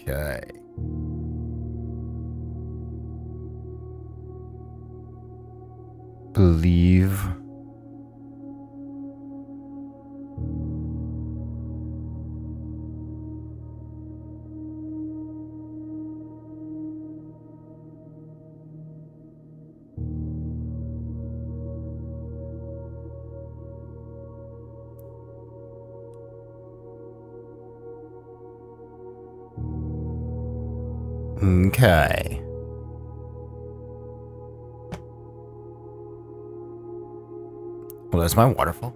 Okay. Believe. Okay. Well, that's my waterfall.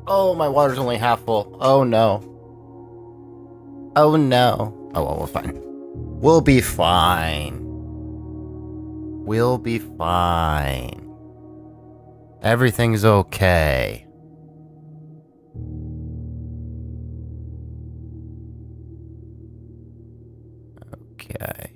Oh, my water's only half full. Oh no. Oh no. Oh well, we're fine. We'll be fine. We'll be fine. Everything's okay. Okay.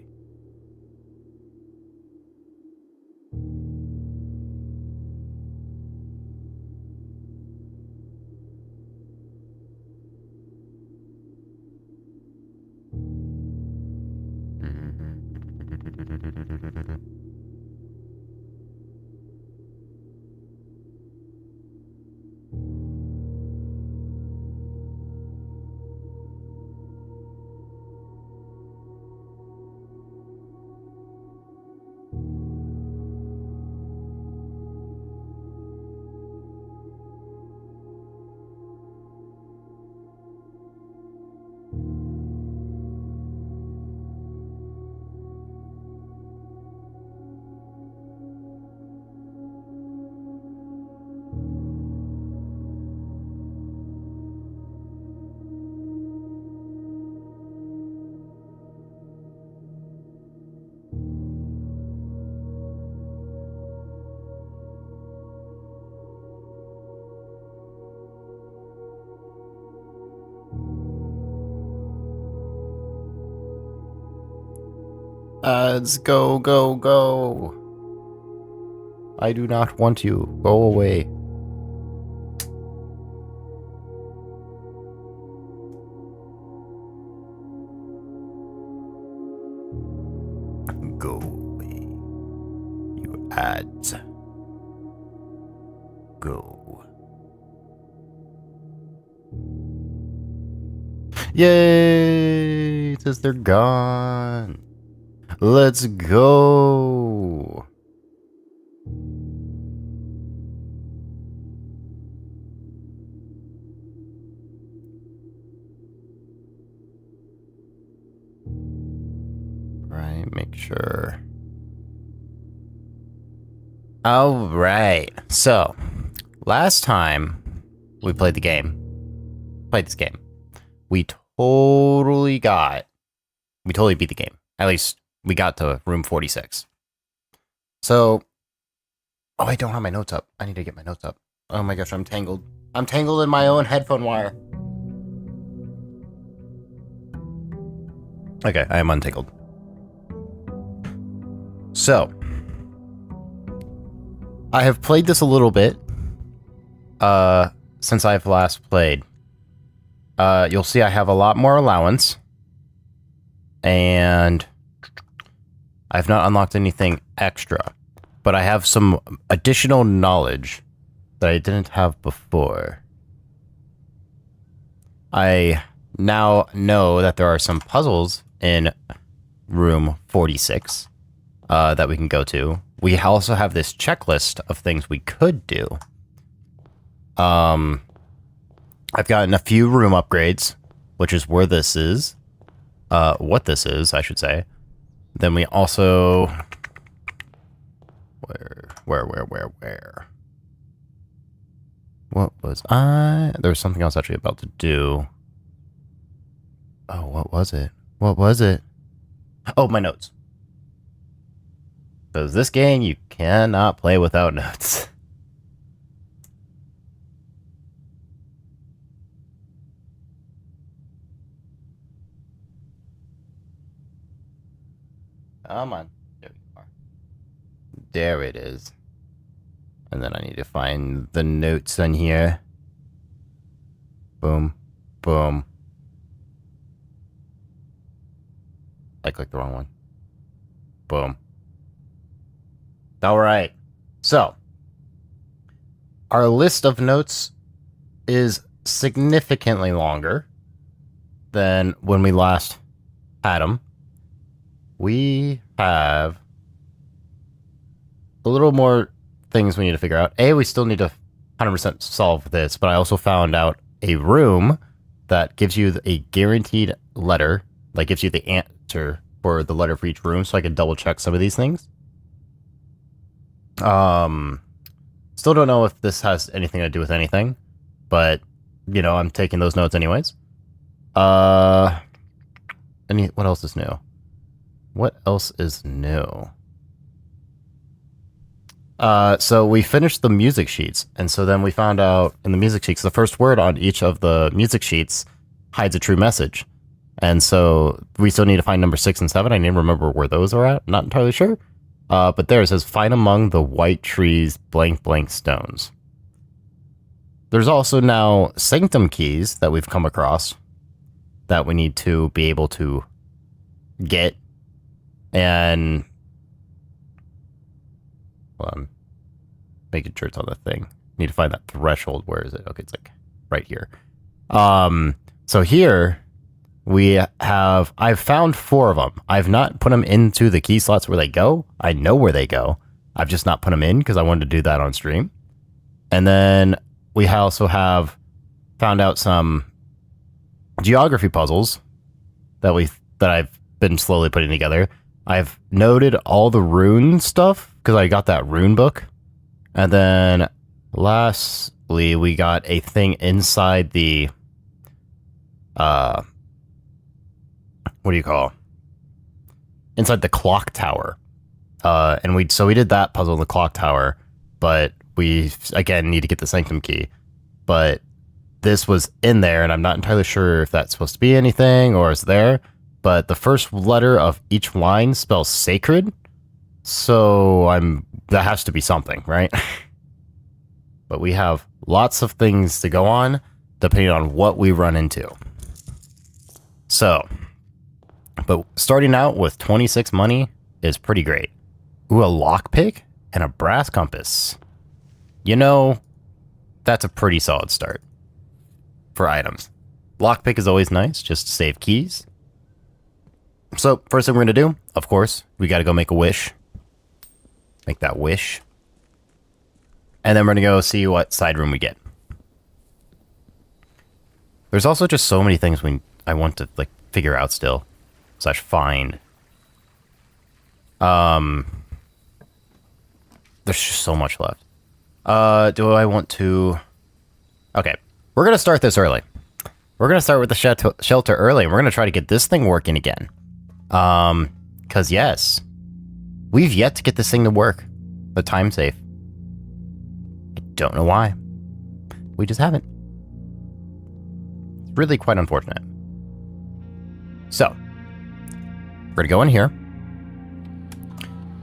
Let's go, go, go. I do not want you. Go away. Go away. You ads. Go. Yay! It says they're gone. Let's go. Right, make sure. All right. So, last time we played this game, we totally beat the game. At least we got to room 46. So, oh, I don't have my notes up. I need to get my notes up. Oh my gosh, I'm tangled. I'm tangled in my own headphone wire. Okay, I am untangled. So, I have played this a little bit, since I've last played. You'll see I have a lot more allowance, and I've not unlocked anything extra, but I have some additional knowledge that I didn't have before. I now know that there are some puzzles in room 46 that we can go to. We also have this checklist of things we could do. I've gotten a few room upgrades, which is where this is. What this is, I should say. Then we also... Where? What was I... There was something else actually about to do. Oh, what was it? What was it? Oh, my notes. Because this game, you cannot play without notes. Come on. There you are. There it is. And then I need to find the notes on here. Boom. Boom. I clicked the wrong one. Boom. All right. So, our list of notes is significantly longer than when we last had them. We have a little more things we need to figure out. We still need to 100% solve this, but I also found out a room that gives you a guaranteed letter, like gives you the answer for the letter for each room, so I can double check some of these things. Still don't know if this has anything to do with anything, but you know, I'm taking those notes anyways. What else is new? What else is new? So we finished the music sheets, and so then we found out in the music sheets, the first word on each of the music sheets hides a true message. And so we still need to find number 6 and 7. I need to remember where those are at. Not entirely sure. But there it says, find among the white trees, blank, blank stones. There's also now sanctum keys that we've come across that we need to be able to get. And hold on, making sure it's on the thing. Need to find that threshold. Where is it? Okay, it's like right here. So here I've found 4 of them. I've not put them into the key slots where they go. I know where they go. I've just not put them in because I wanted to do that on stream. And then we also have found out some geography puzzles that I've been slowly putting together. I've noted all the rune stuff because I got that rune book. And then lastly, we got a thing inside the what do you call? Inside the clock tower. And we did that puzzle in the clock tower, but we again need to get the sanctum key. But this was in there, and I'm not entirely sure if that's supposed to be anything or is there. But the first letter of each line spells sacred, so that has to be something, right? But we have lots of things to go on depending on what we run into. So, but starting out with 26 money is pretty great. Ooh, a lockpick and a brass compass. You know, that's a pretty solid start for items. Lockpick is always nice, just to save keys. So, first thing we're going to do, of course, we got to go make a wish. Make that wish. And then we're going to go see what side room we get. There's also just so many things I want to like figure out still. / find. There's just so much left. Do I want to... Okay, we're going to start this early. We're going to start with the shelter early, and we're going to try to get this thing working again. Because yes, we've yet to get this thing to work. The time safe. I don't know why. We just haven't. It's really quite unfortunate. So, we're going to go in here.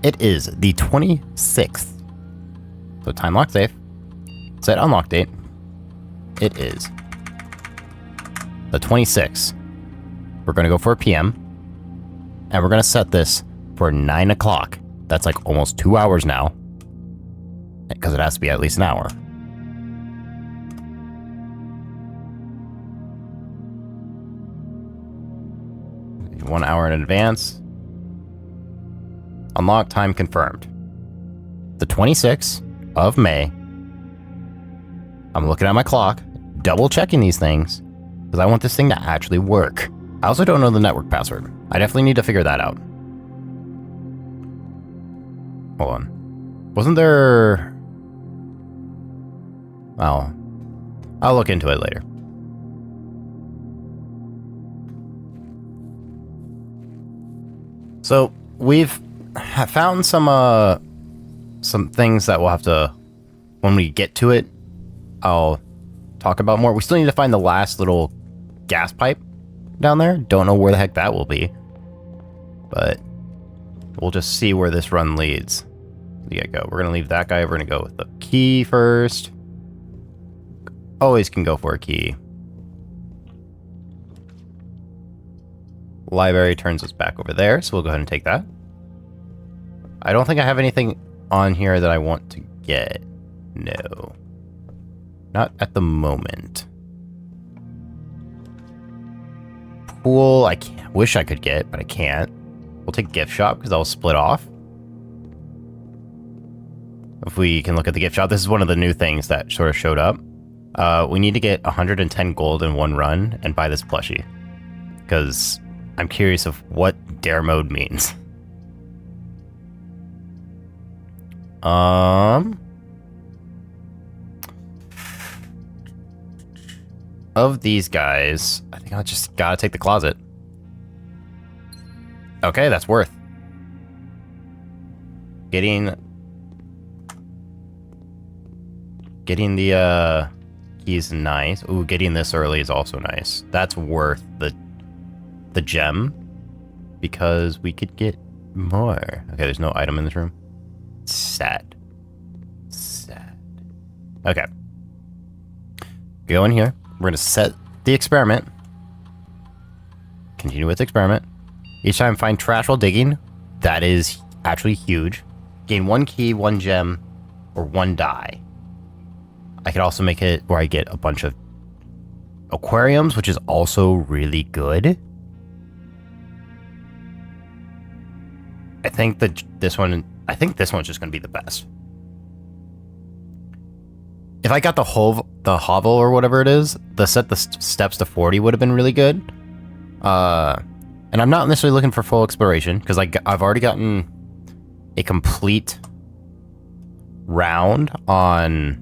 It is the 26th. So time lock safe. Set unlock date. It is the 26th. We're going to go for a PM. And we're going to set this for 9 o'clock. That's like almost 2 hours now. Because it has to be at least an hour. One hour in advance. Unlock time confirmed. The 26th of May. I'm looking at my clock, double checking these things, because I want this thing to actually work. I also don't know the network password. I definitely need to figure that out. Hold on. Wasn't there... Oh. I'll look into it later. So, we've found some things that we'll have to... When we get to it, I'll talk about more. We still need to find the last little gas pipe down there. Don't know where the heck that will be. But we'll just see where this run leads. We gotta go. We're gonna leave that guy. We're gonna go with the key first. Always can go for a key. Library turns us back over there, so we'll go ahead and take that. I don't think I have anything on here that I want to get. No. Not at the moment. Pool, I can't. Wish I could get, but I can't. We'll take gift shop, because I'll split off. If we can look at the gift shop, this is one of the new things that sort of showed up. We need to get 110 gold in one run and buy this plushie. Because I'm curious of what dare mode means. Of these guys, I think I just gotta take the closet. Okay, that's worth. Getting the keys nice. Ooh, getting this early is also nice. That's worth the gem because we could get more. Okay, there's no item in this room. Sad. Okay. Go in here. We're gonna set the experiment. Continue with the experiment. Each time find trash while digging. That is actually huge. Gain 1 key, 1 gem, or 1 die. I could also make it where I get a bunch of aquariums, which is also really good. I think this one's just gonna be the best. If I got the hovel or whatever it is, the steps to 40 would have been really good. And I'm not necessarily looking for full exploration because I've already gotten a complete round on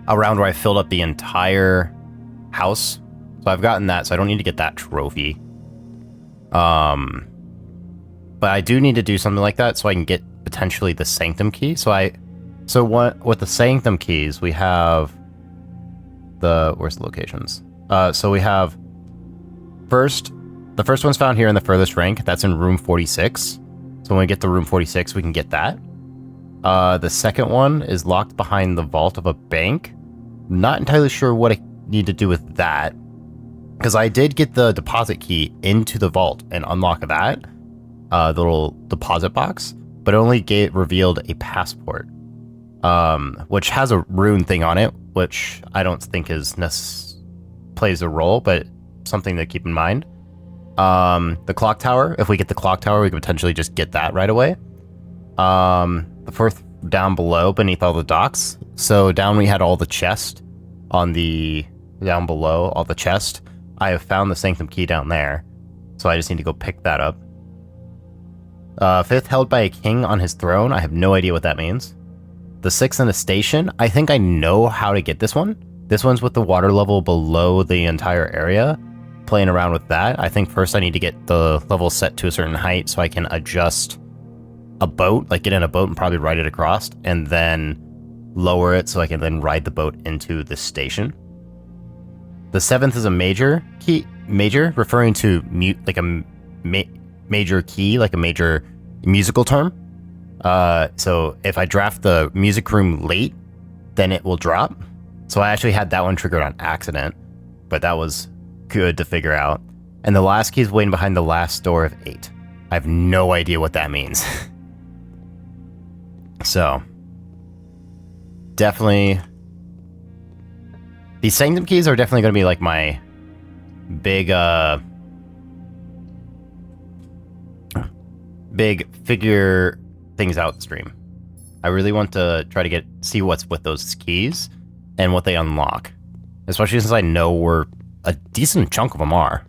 a round where I filled up the entire house. So I've gotten that, so I don't need to get that trophy. But I do need to do something like that so I can get potentially the sanctum key. So with the sanctum keys, we have where's the locations? So we have the first one's found here in the furthest rank. That's in room 46. So when we get to room 46, we can get that. The second one is locked behind the vault of a bank. Not entirely sure what I need to do with that, because I did get the deposit key into the vault and unlock that, the little deposit box, but it only revealed a passport, which has a rune thing on it, which I don't think plays a role, but something to keep in mind. The clock tower, if we get the clock tower, we could potentially just get that right away. The fourth down below, beneath all the docks. So down we had all the chest down below, all the chest. I have found the sanctum key down there, so I just need to go pick that up. Fifth, held by a king on his throne. I have no idea what that means. The sixth in a station. I think I know how to get this one. This one's with the water level below the entire area. Playing around with that. I think first I need to get the level set to a certain height so I can adjust a boat, like get in a boat and probably ride it across, and then lower it so I can then ride the boat into the station. The seventh is a major key, referring to like a major key, like a major musical term. So if I draft the music room late, then it will drop. So I actually had that one triggered on accident, but that was good to figure out. And the last key is waiting behind the last door of 8. I have no idea what that means. So, definitely, these sanctum keys are definitely going to be like my big figure things out stream. I really want to try to see what's with those keys and what they unlock, especially since I know where a decent chunk of them are.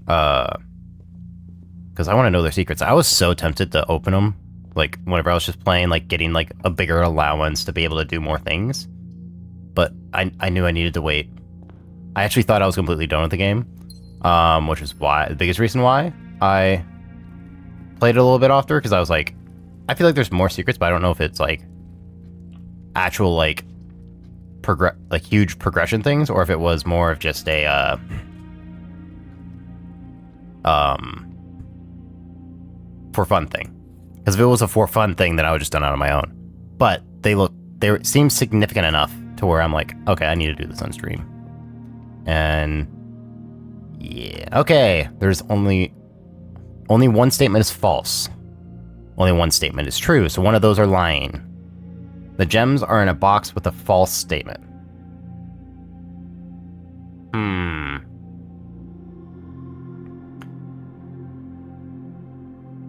Because I want to know their secrets. I was so tempted to open them, like whenever I was just playing, like getting like a bigger allowance to be able to do more things. But I knew I needed to wait. I actually thought I was completely done with the game, which is why the biggest reason why I played it a little bit after, because I was like, I feel like there's more secrets, but I don't know if it's like actual like huge progression things, or if it was more of just a for fun thing. Because if it was a for fun thing, then I would just done it on my own. But they seem significant enough to where I'm like, okay, I need to do this on stream. And Yeah. Okay. There's only one statement is false. Only one statement is true, so one of those are lying. The gems are in a box with a false statement.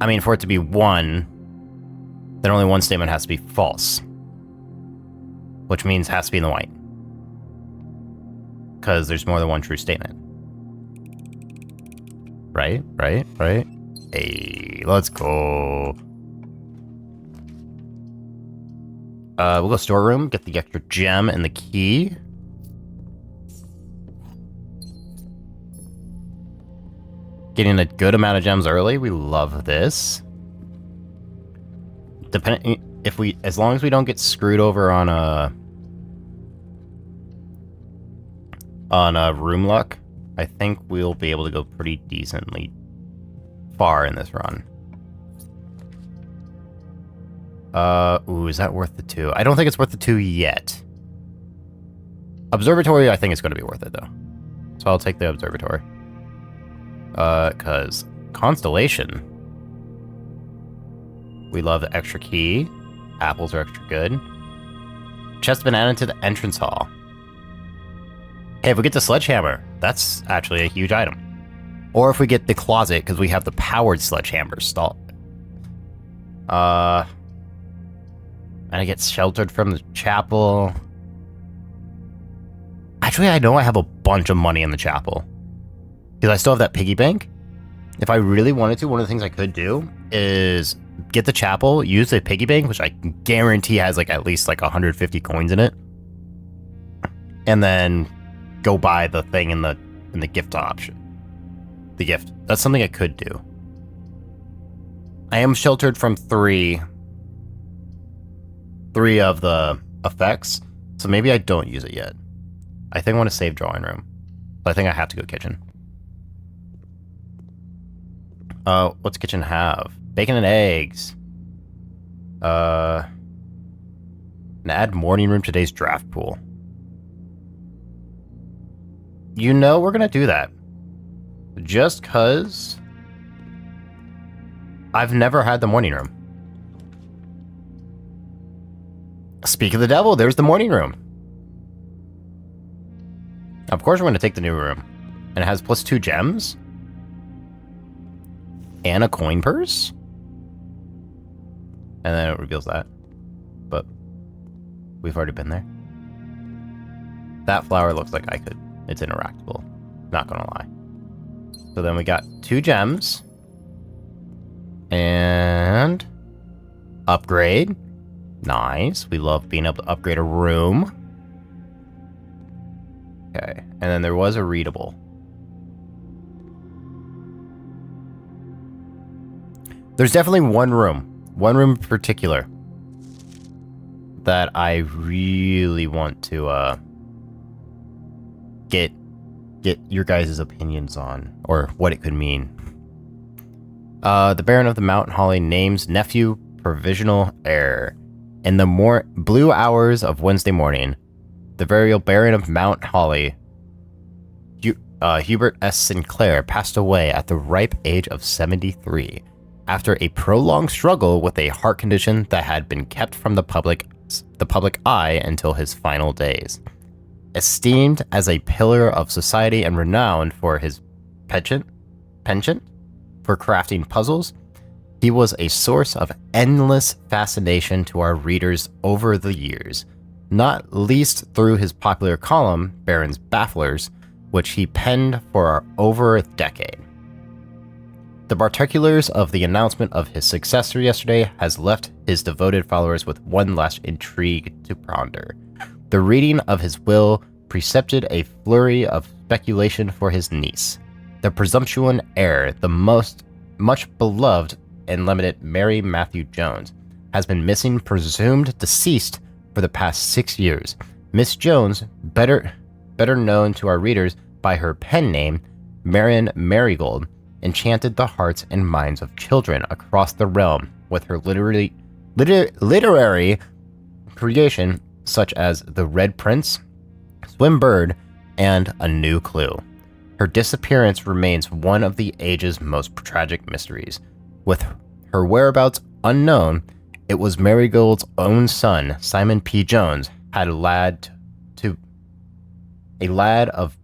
I mean, for it to be one, then only one statement has to be false. Which means it has to be in the white. Because there's more than one true statement. Right? Hey, let's go. We'll go storeroom, get the extra gem and the key. Getting a good amount of gems early. We love this. As long as we don't get screwed over on a room luck, I think we'll be able to go pretty decently far in this run. Ooh, is that worth the 2? I don't think it's worth the 2 yet. Observatory, I think it's going to be worth it, though. So I'll take the observatory. Because Constellation. We love the extra key. Apples are extra good. Chest been added to the entrance hall. Hey, if we get the sledgehammer, that's actually a huge item. Or if we get the closet, because we have the powered sledgehammer stall. And I get sheltered from the chapel. Actually, I know I have a bunch of money in the chapel. Because I still have that piggy bank. If I really wanted to, one of the things I could do is get the chapel, use the piggy bank, which I guarantee has like at least like 150 coins in it. And then go buy the thing in the gift option. The gift. That's something I could do. I am sheltered from three of the effects, so maybe I don't use it yet. I think I want to save drawing room. But I think I have to go kitchen. What's kitchen have? Bacon and eggs. And add morning room to today's draft pool. You know we're gonna do that. Just cause I've never had the morning room. Speak of the devil, there's the morning room. Of course we're gonna take the new room. And it has +2 gems. And a coin purse. And then it reveals that. But we've already been there. That flower looks like I could. It's interactable. Not gonna lie. So then we got 2 gems. And upgrade. Nice. We love being able to upgrade a room. Okay. And then there was a readable. There's definitely one room in particular that I really want to get your guys' opinions on, or what it could mean. The Baron of the Mountain Holly names nephew provisional heir. In the blue hours of Wednesday morning, the very Baron of Mount Holly, Hubert S. Sinclair, passed away at the ripe age of 73. After a prolonged struggle with a heart condition that had been kept from the public eye until his final days. Esteemed as a pillar of society and renowned for his penchant for crafting puzzles, he was a source of endless fascination to our readers over the years, not least through his popular column, Baron's Bafflers, which he penned for over a decade. The particulars of the announcement of his successor yesterday has left his devoted followers with one last intrigue to ponder. The reading of his will precepted a flurry of speculation for his niece, the presumptuous heir, the much beloved and limited Mary Matthew Jones, has been missing, presumed deceased for the past 6 years. Miss Jones, better known to our readers by her pen name, Marion Marigold, enchanted the hearts and minds of children across the realm with her literary creation such as The Red Prince, Swim Bird, and A New Clue. Her disappearance remains one of the age's most tragic mysteries. With her whereabouts unknown, it was Marigold's own son, Simon P. Jones, had a lad of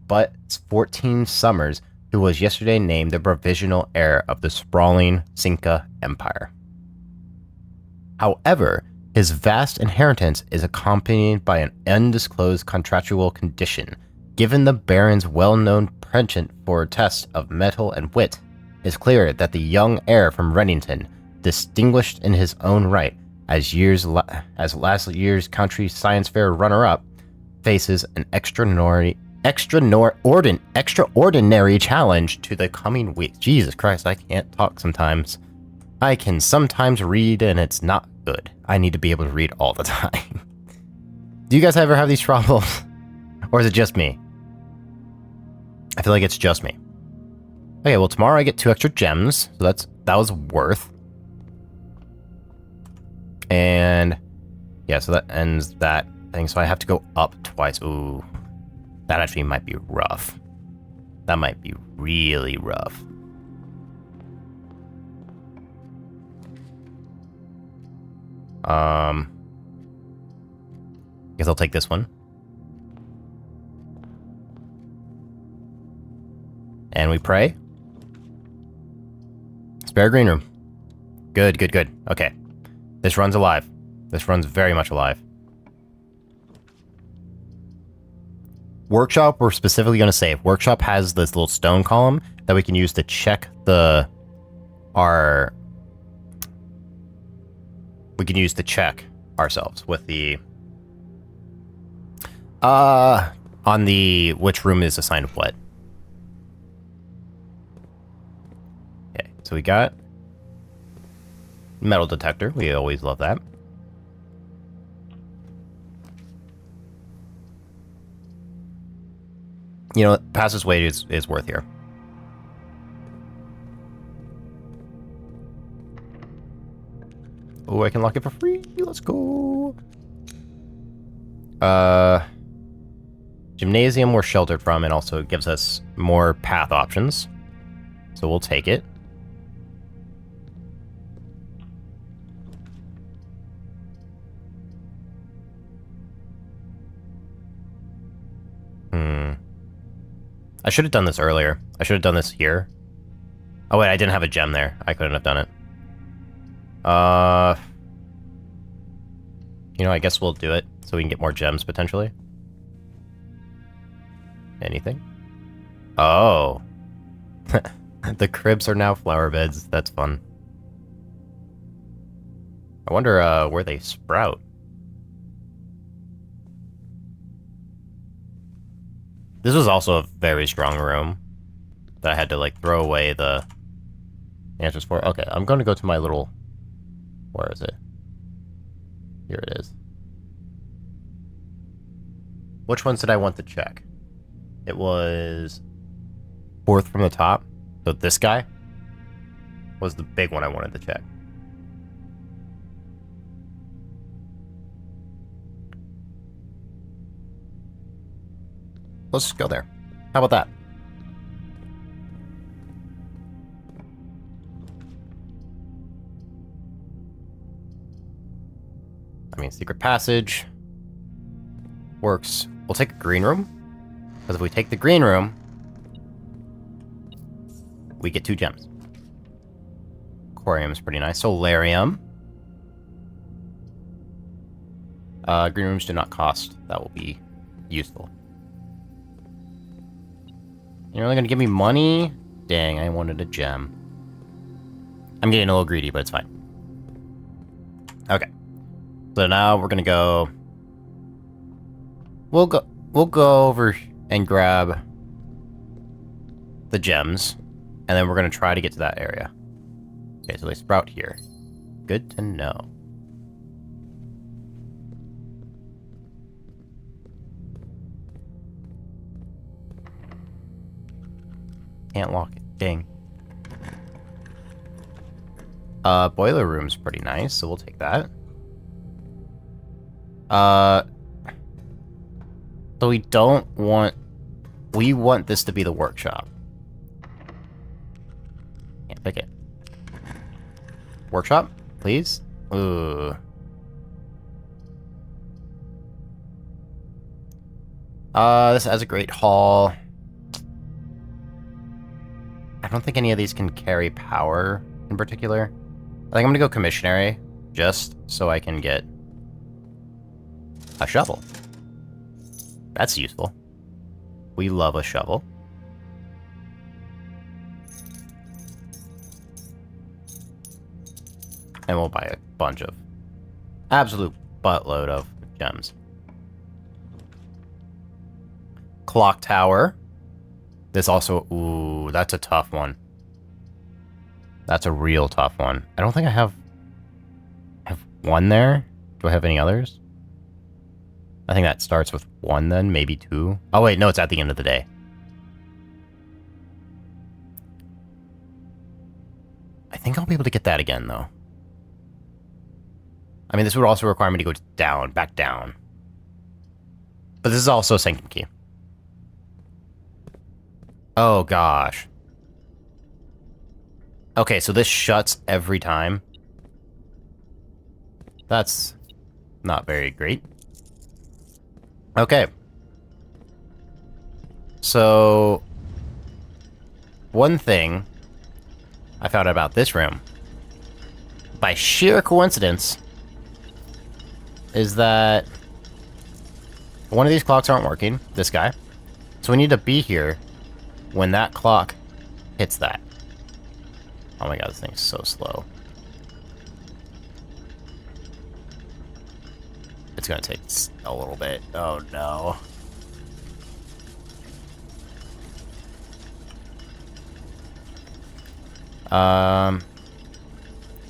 but 14 summers, who was yesterday named the provisional heir of the sprawling Cinca Empire. However, his vast inheritance is accompanied by an undisclosed contractual condition. Given the Baron's well-known penchant for tests of mettle and wit, it's clear that the young heir from Rennington, distinguished in his own right as last year's country science fair runner-up, faces an extraordinary challenge to the coming weeks. Jesus Christ, I can't talk sometimes. I can sometimes read and it's not good. I need to be able to read all the time. Do you guys ever have these troubles? Or is it just me? I feel like it's just me. Okay, well tomorrow I get 2 extra gems, so that was worth. And yeah, so that ends that thing. So I have to go up twice. Ooh, that actually might be rough. That might be really rough. Guess I'll take this one. And we pray. Spare green room. Good, good, good. Okay. This run's alive. This run's very much alive. Workshop, we're specifically going to save. Workshop has this little stone column that we can use to check we can use to check ourselves with the on the which room is assigned what. Okay, so we got metal detector. We always love that. You know, passageway is worth here. Oh, I can lock it for free. Let's go. Gymnasium we're sheltered from, and also it gives us more path options. So we'll take it. I should have done this earlier. I should have done this here. Oh wait, I didn't have a gem there. I couldn't have done it. You know, I guess we'll do it so we can get more gems potentially. Anything? Oh. The cribs are now flower beds. That's fun. I wonder where they sprout. This was also a very strong room that I had to like throw away the answers for. Okay, I'm going to go to my little... Where is it? Here it is. Which ones did I want to check? It was 4th from the top. So this guy was the big one I wanted to check. Let's just go there. How about that? I mean, secret passage works. We'll take a green room, because if we take the green room, we get 2 gems. Aquarium's pretty nice. Solarium. Green rooms do not cost. That will be useful. You're only gonna give me money? Dang, I wanted a gem. I'm getting a little greedy, but it's fine. Okay. So now we're gonna go... We'll go over and grab the gems, and then we're gonna try to get to that area. Okay, so they sprout here. Good to know. Can't lock it. Dang. Boiler room's pretty nice, so we'll take that. So we don't want We want this to be the workshop. Can't pick it. Workshop, please? Ooh. This has a great hall. I don't think any of these can carry power in particular. I think I'm gonna go commissionary, just so I can get a shovel. That's useful. We love a shovel. And we'll buy a bunch of absolute buttload of gems. Clock tower. This also, ooh, that's a tough one. That's a real tough one. I don't think I have one there. Do I have any others? I think that starts with one then, maybe two. Oh wait, no, it's at the end of the day. I think I'll be able to get that again though. I mean, this would also require me to go down, back down. But this is also a sanctum key. Oh, gosh. Okay, so this shuts every time. That's not very great. Okay. So, one thing I found out about this room, by sheer coincidence, is that one of these clocks aren't working, this guy. So we need to be here when that clock hits that. Oh my god, this thing's so slow. It's gonna take a little bit. Oh no.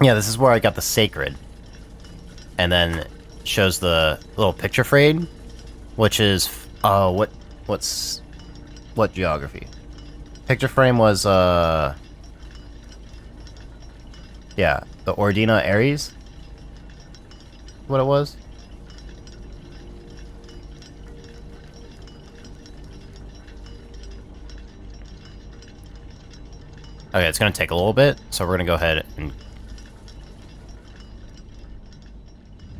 Yeah, this is where I got the sacred. And then shows the little picture frame, which is what geography? Picture frame was yeah, the Ordina Aries. What it was? Okay, it's gonna take a little bit, so we're gonna go ahead and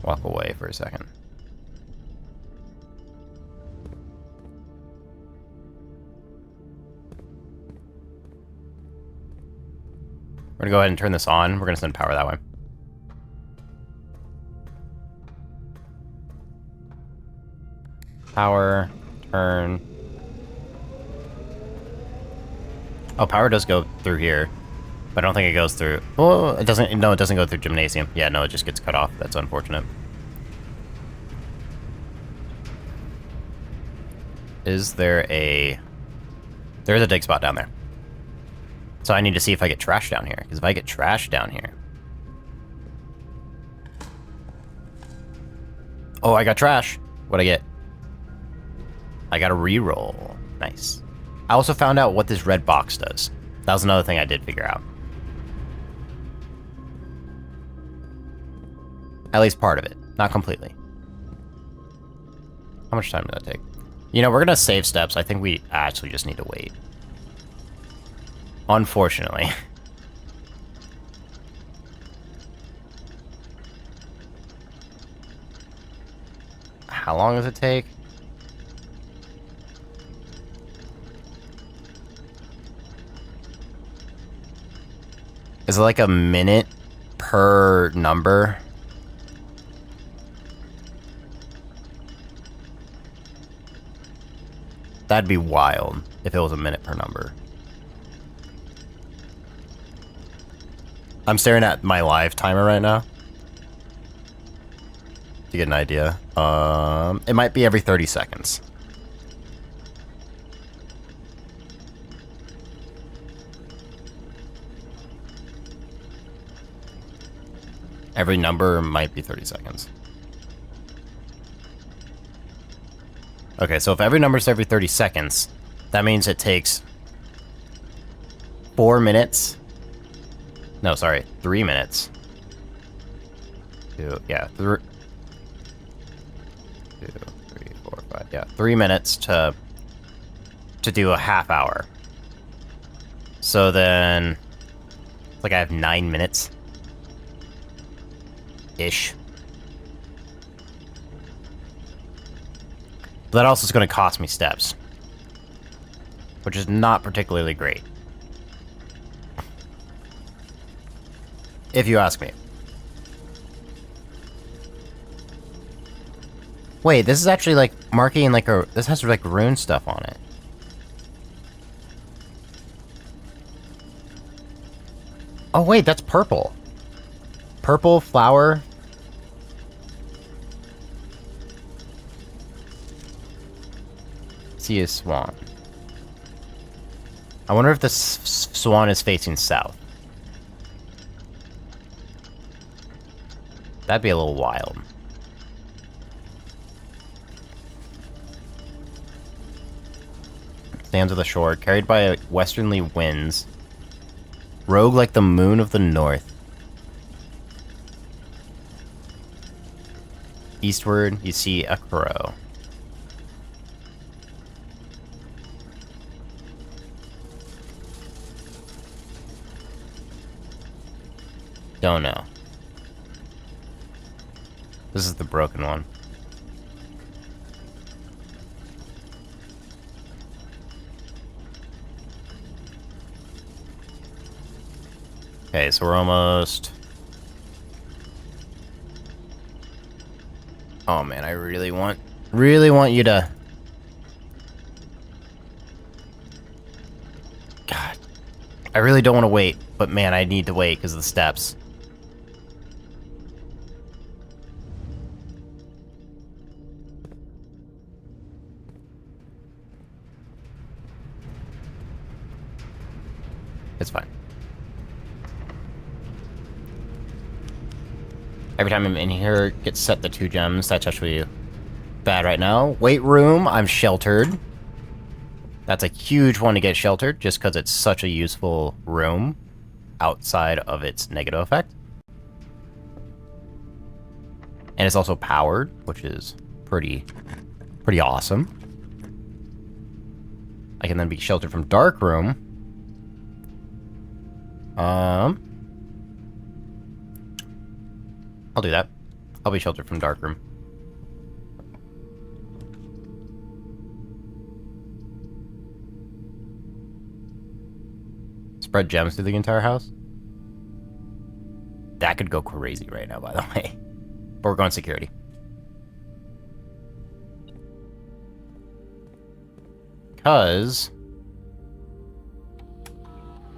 walk away for a second. We're gonna go ahead and turn this on. We're gonna send power that way. Power, turn. Oh, power does go through here, but I don't think it goes through. Oh, it doesn't. No, it doesn't go through gymnasium. Yeah, no, it just gets cut off. That's unfortunate. Is there a... There's a dig spot down there. So I need to see if I get trash down here, because if I get trash down here... Oh, I got trash. What'd I get? I got a reroll. Nice. I also found out what this red box does. That was another thing I did figure out. At least part of it. Not completely. How much time did that take? You know, we're gonna save steps. I think we actually just need to wait. Unfortunately. How long does it take? Is it like a minute per number? That'd be wild if it was a minute per number. I'm staring at my live timer right now to get an idea. It might be every 30 seconds. Every number might be 30 seconds. Okay, so if every number's every 30 seconds, that means it takes 4 minutes. No, sorry, 3 minutes. Yeah, 2, 3, 4, 5. Yeah, 3 minutes to to do a half hour. So then, like I have 9 minutes. Ish. But that also is going to cost me steps. Which is not particularly great. If you ask me. Wait, this is actually like marking like a... This has like rune stuff on it. Oh wait, that's purple. Purple flower. See a swan. I wonder if the swan is facing south. That'd be a little wild. Stands of the shore, carried by westerly winds. Rogue like the moon of the north. Eastward, you see a crow. Don't know. This is the broken one. Okay, so we're almost... Oh man, I really want you to... God. I really don't want to wait, but man, I need to wait because of the steps. It's fine. Every time I'm in here, it gets set the 2 gems. That's actually bad right now. Weight room, I'm sheltered. That's a huge one to get sheltered, just because it's such a useful room outside of its negative effect. And it's also powered, which is pretty awesome. I can then be sheltered from dark room. I'll do that. I'll be sheltered from dark room. Spread gems through the entire house? That could go crazy right now, by the way. But we're going security. Because...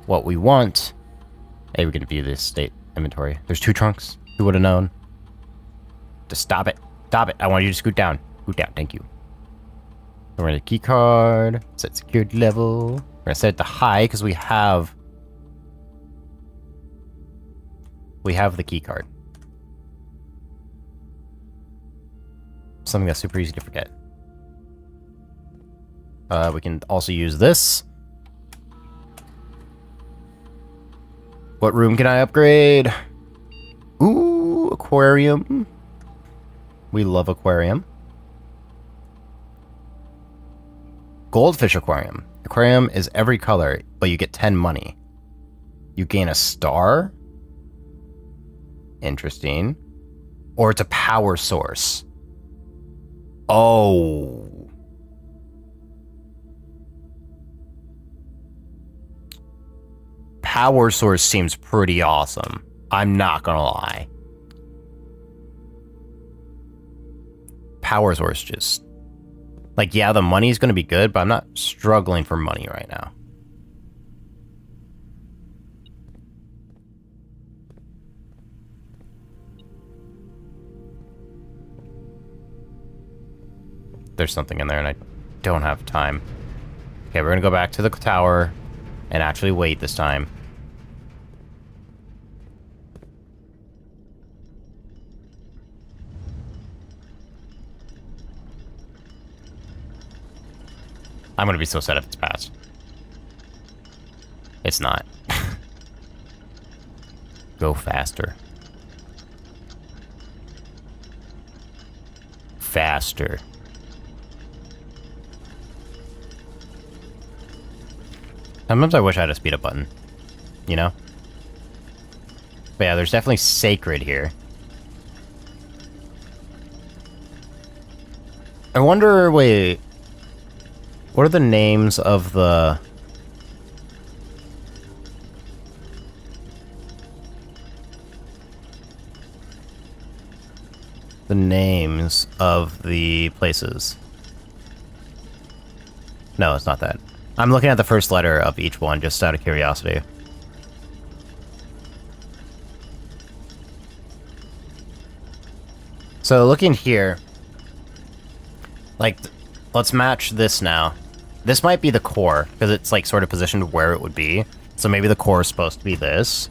what we want... Hey, we can view this state inventory. There's 2 trunks. Who would have known? Just stop it. Stop it. I want you to scoot down. Scoot down. Thank you. We're going to key card. Set security level. We're going to set it to high because we have the key card. Something that's super easy to forget. We can also use this. What room can I upgrade? Ooh, aquarium. We love aquarium. Goldfish aquarium. Aquarium is every color, but you get 10 money. You gain a star. Interesting. Or it's a power source. Oh. Power source seems pretty awesome. I'm not gonna lie. Power source just... like, yeah, the money's gonna be good, but I'm not struggling for money right now. There's something in there and I don't have time. Okay, we're gonna go back to the tower and actually wait this time. I'm gonna be so sad if it's passed. It's not. Go faster. Faster. Sometimes I wish I had a speed up button. You know? But yeah, there's definitely sacred here. I wonder, wait... What are the names of the... The names of the places? No, it's not that. I'm looking at the first letter of each one, just out of curiosity. So looking here... Like, let's match this now. This might be the core, because it's, like, sort of positioned where it would be. So maybe the core is supposed to be this.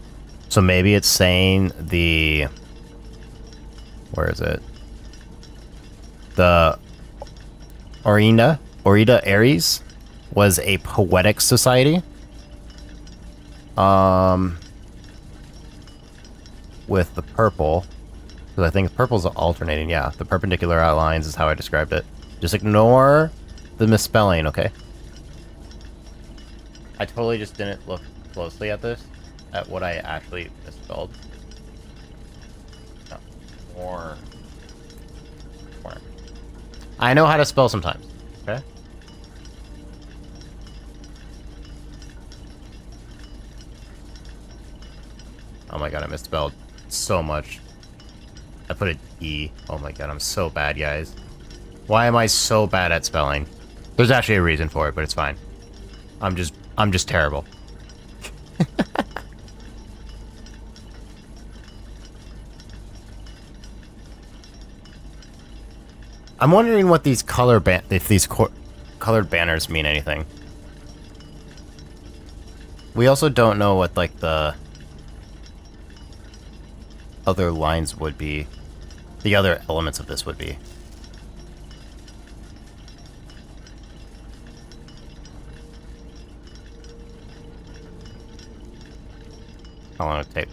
So maybe it's saying the... Where is it? The... Orida Aries was a poetic society. With the purple. Because I think purple's alternating, yeah. The perpendicular outlines is how I described it. Just ignore the misspelling, okay? I totally just didn't look closely at this, at what I actually misspelled. No. More. I know how to spell sometimes, okay? Oh my god, I misspelled so much. I put an E. Oh my god, I'm so bad, guys. Why am I so bad at spelling? There's actually a reason for it, but it's fine. I'm just terrible. I'm wondering what these colored banners mean anything. We also don't know what, like, the other lines would be. The other elements of this would be. How long it'll take.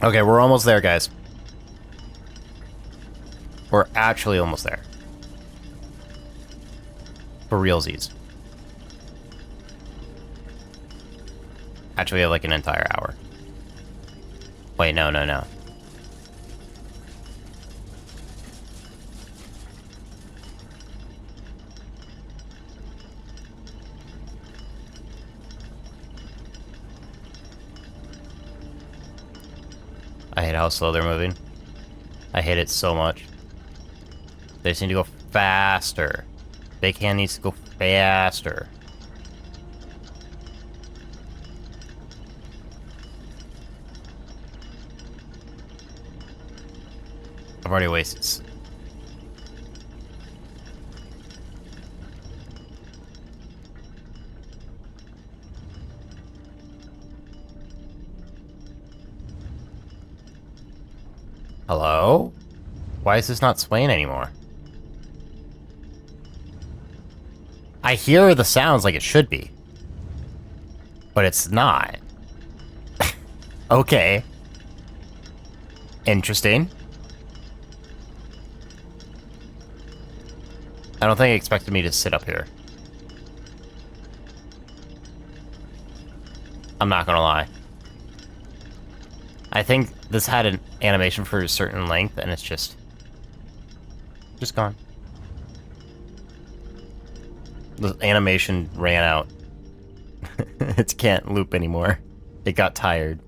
Okay, we're almost there, guys. We're actually almost there. For realsies. Actually, we have like an entire hour. Wait, no. I hate how slow they're moving. I hate it so much. They just need to go faster. They can need to go faster. I've already wasted. Hello? Why is this not swaying anymore? I hear the sounds like it should be. But it's not. Okay. Interesting. I don't think it expected me to sit up here. I'm not gonna lie. I think this had an animation for a certain length, and it's just gone. The animation ran out. It can't loop anymore. It got tired.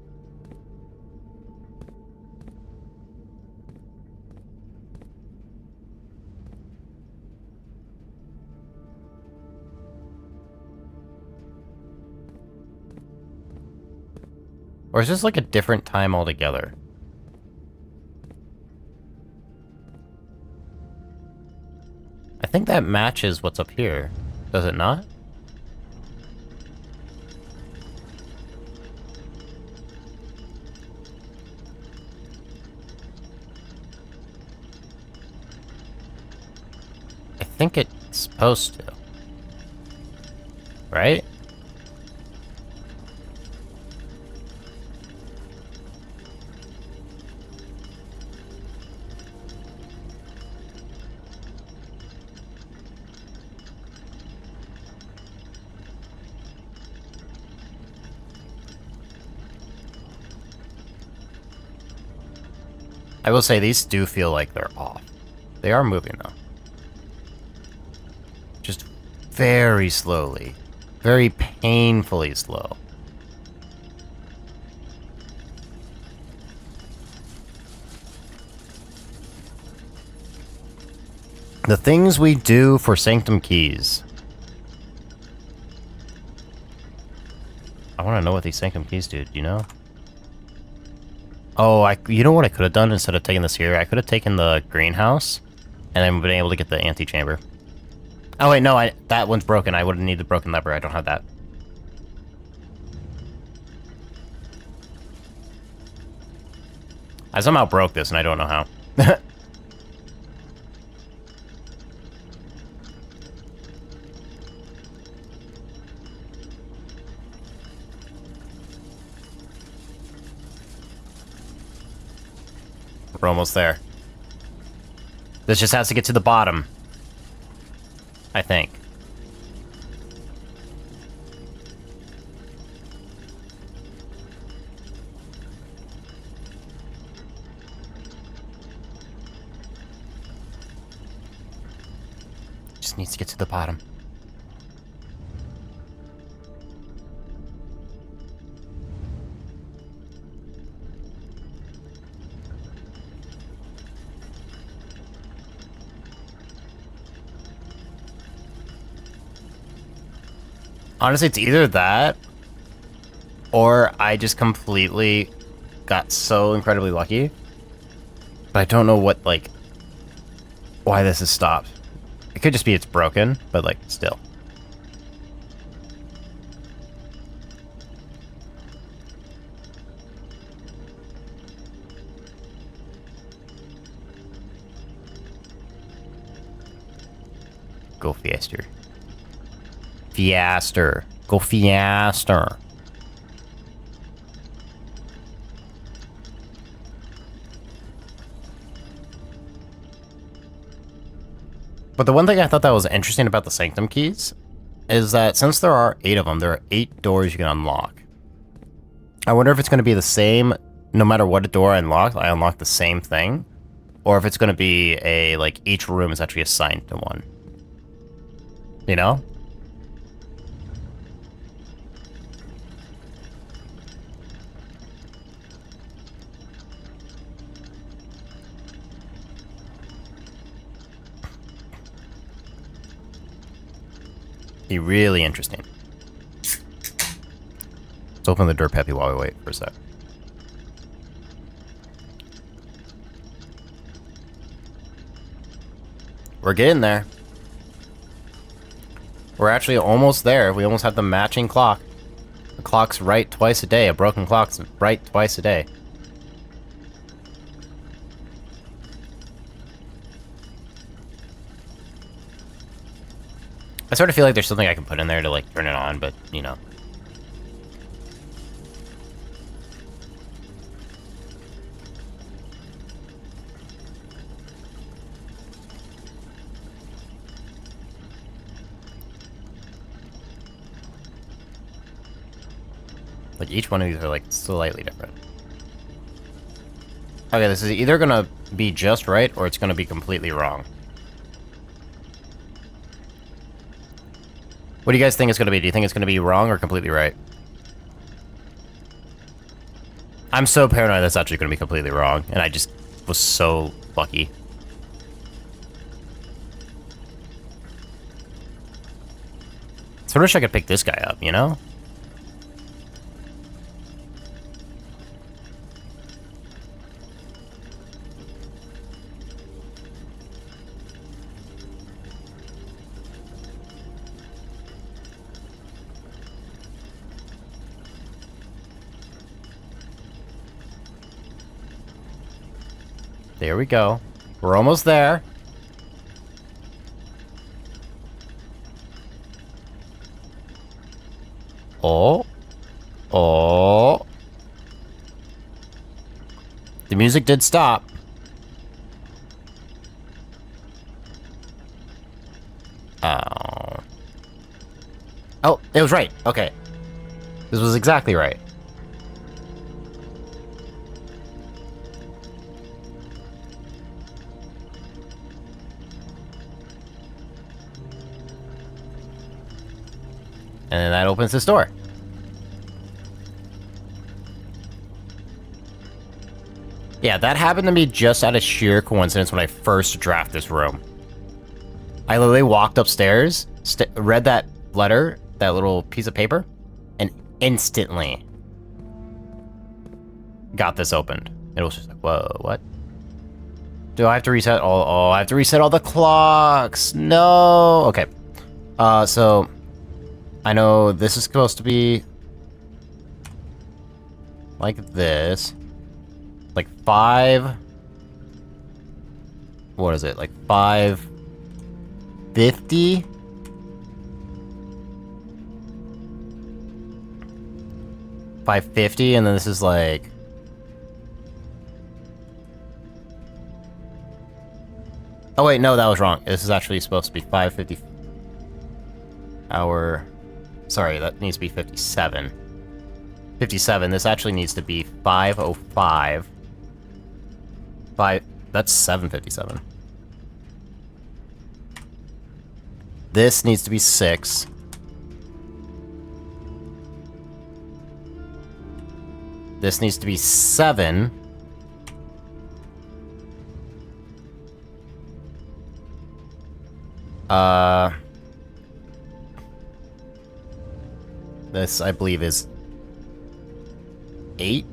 Or is this like a different time altogether? I think that matches what's up here. Does it not? I think it's supposed to. Right? I will say these do feel like they're off. They are moving though. Just very slowly. Very painfully slow. The things we do for Sanctum Keys. I want to know what these Sanctum Keys do, do you know? Oh, you know what I could have done instead of taking this here? I could have taken the greenhouse and then been able to get the antechamber. Oh wait, no, that one's broken. I would have needed the broken lever. I don't have that. I somehow broke this and I don't know how. We're almost there. This just has to get to the bottom. I think. Just needs to get to the bottom. Honestly, it's either that, or I just completely got so incredibly lucky. But I don't know what, like, why this has stopped. It could just be it's broken, but, like, still. Go faster. Faster. Go faster. But the one thing I thought that was interesting about the Sanctum Keys is that since there are 8 of them, there are 8 doors you can unlock. I wonder if it's going to be the same, no matter what door I unlock the same thing, or if it's going to be a, like, each room is actually assigned to one. You know? Be really interesting. Let's open the dirt peppy while we wait for a sec. We're getting there. We're actually almost there. We almost have the matching clock. The clock's right twice a day. A broken clock's right twice a day. I sort of feel like there's something I can put in there to, like, turn it on, but, you know. Like, each one of these are, like, slightly different. Okay, this is either gonna be just right, or it's gonna be completely wrong. What do you guys think it's going to be? Do you think it's going to be wrong or completely right? I'm so paranoid that's actually going to be completely wrong, and I just was so lucky. So I wish I could pick this guy up, you know? There we go. We're almost there. Oh. Oh. The music did stop. Oh. Oh, it was right. Okay. This was exactly right. And then that opens this door. Yeah, that happened to me just out of sheer coincidence when I first drafted this room. I literally walked upstairs, read that letter, that little piece of paper, and instantly got this opened. It was just like, whoa, what? Do I have to reset all? Oh, I have to reset all the clocks. No. Okay. So I know this is supposed to be like this. Like 5. What is it? Like 5:50? $5.50, and then this is like... Oh wait, no, that was wrong. This is actually supposed to be 5:50 hour... Sorry, that needs to be 57. 57, this actually needs to be 5:05. That's 7:57. This needs to be 6. This needs to be 7. This, I believe, is 8.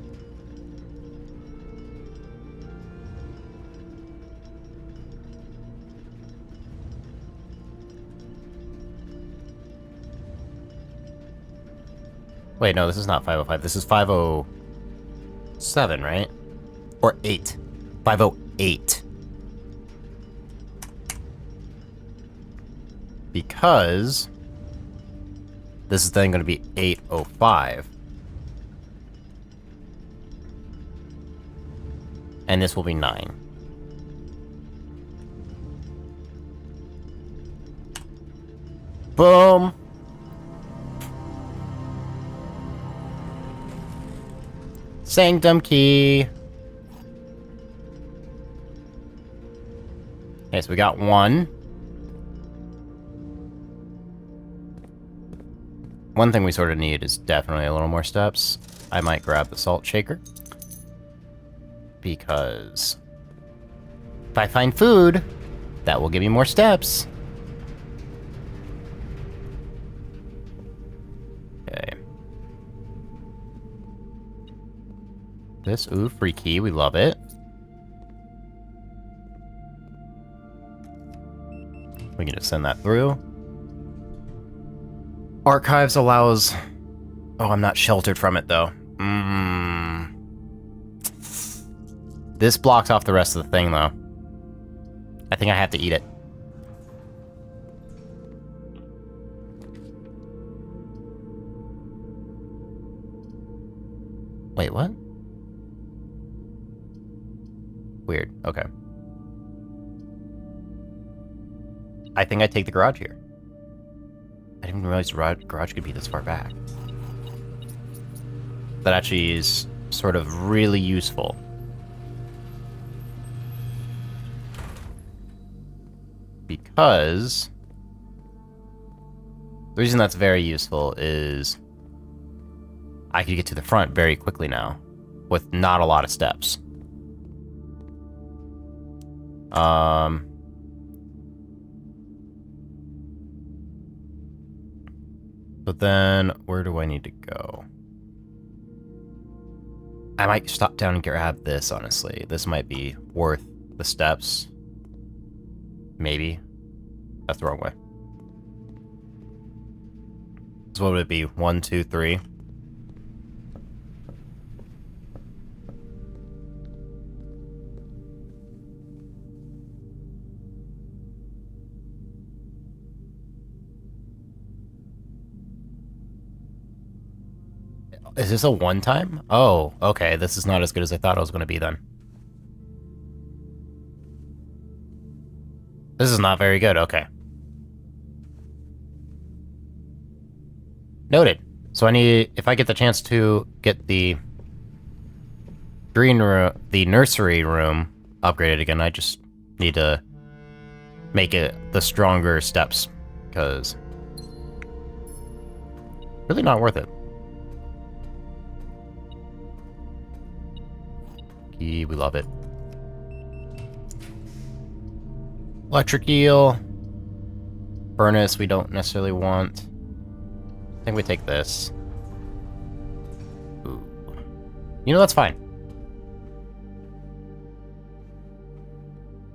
Wait, no, this is not 5:05. This is 5:07, right? Or 8. 5:08. Because this is then going to be 8:05. And this will be 9. Boom! Sanctum key! Okay, so we got 1. One thing we sort of need is definitely a little more steps. I might grab the salt shaker. Because if I find food, that will give me more steps. Okay. This, ooh, free key, we love it. We can just send that through. Archives allows... Oh, I'm not sheltered from it, though. This blocks off the rest of the thing, though. I think I have to eat it. Wait, what? Weird. Okay. I think I take the garage here. I didn't even realize the garage could be this far back. That actually is sort of really useful. Because the reason that's very useful is I could get to the front very quickly now with not a lot of steps. But then where do I need to go? I might stop down and grab this, honestly. This might be worth the steps. Maybe. That's the wrong way. So what would it be? 1, 2, 3. Is this a one-time? Oh, okay. This is not as good as I thought it was going to be then. This is not very good. Okay. Noted. So I need, if I get the chance to get the green room, the nursery room upgraded again, I just need to make it the stronger steps, because Really not worth it. Key, we love it. Electric eel. Furnace we don't necessarily want. I think we take this. Ooh. You know, that's fine.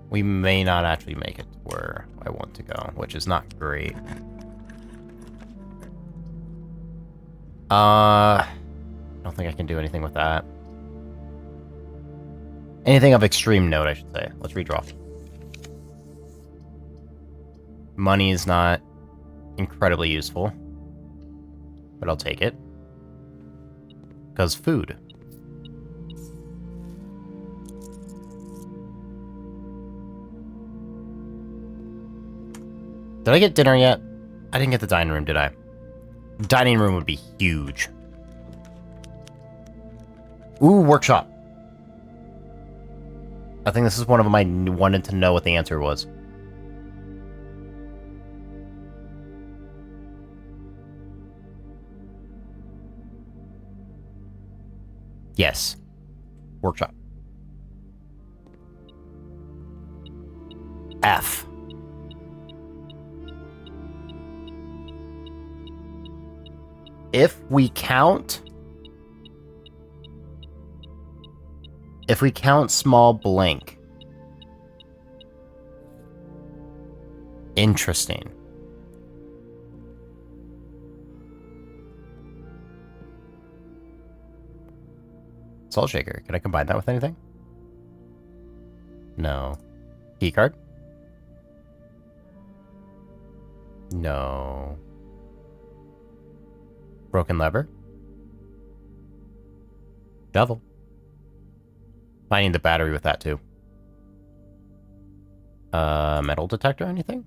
We may not actually make it where I want to go, which is not great. I don't think I can do anything with that. Anything of extreme note, I should say. Let's redraw. Money is not incredibly useful, but I'll take it. Because food. Did I get dinner yet? I didn't get the dining room, did I? Dining room would be huge. Ooh, workshop. I think this is one of them I wanted to know what the answer was. Yes. Workshop. F. If we count small blank. Interesting. Salt shaker. Can I combine that with anything? No. Key card? No. Broken lever? Devil. I need the battery with that too. Metal detector, anything?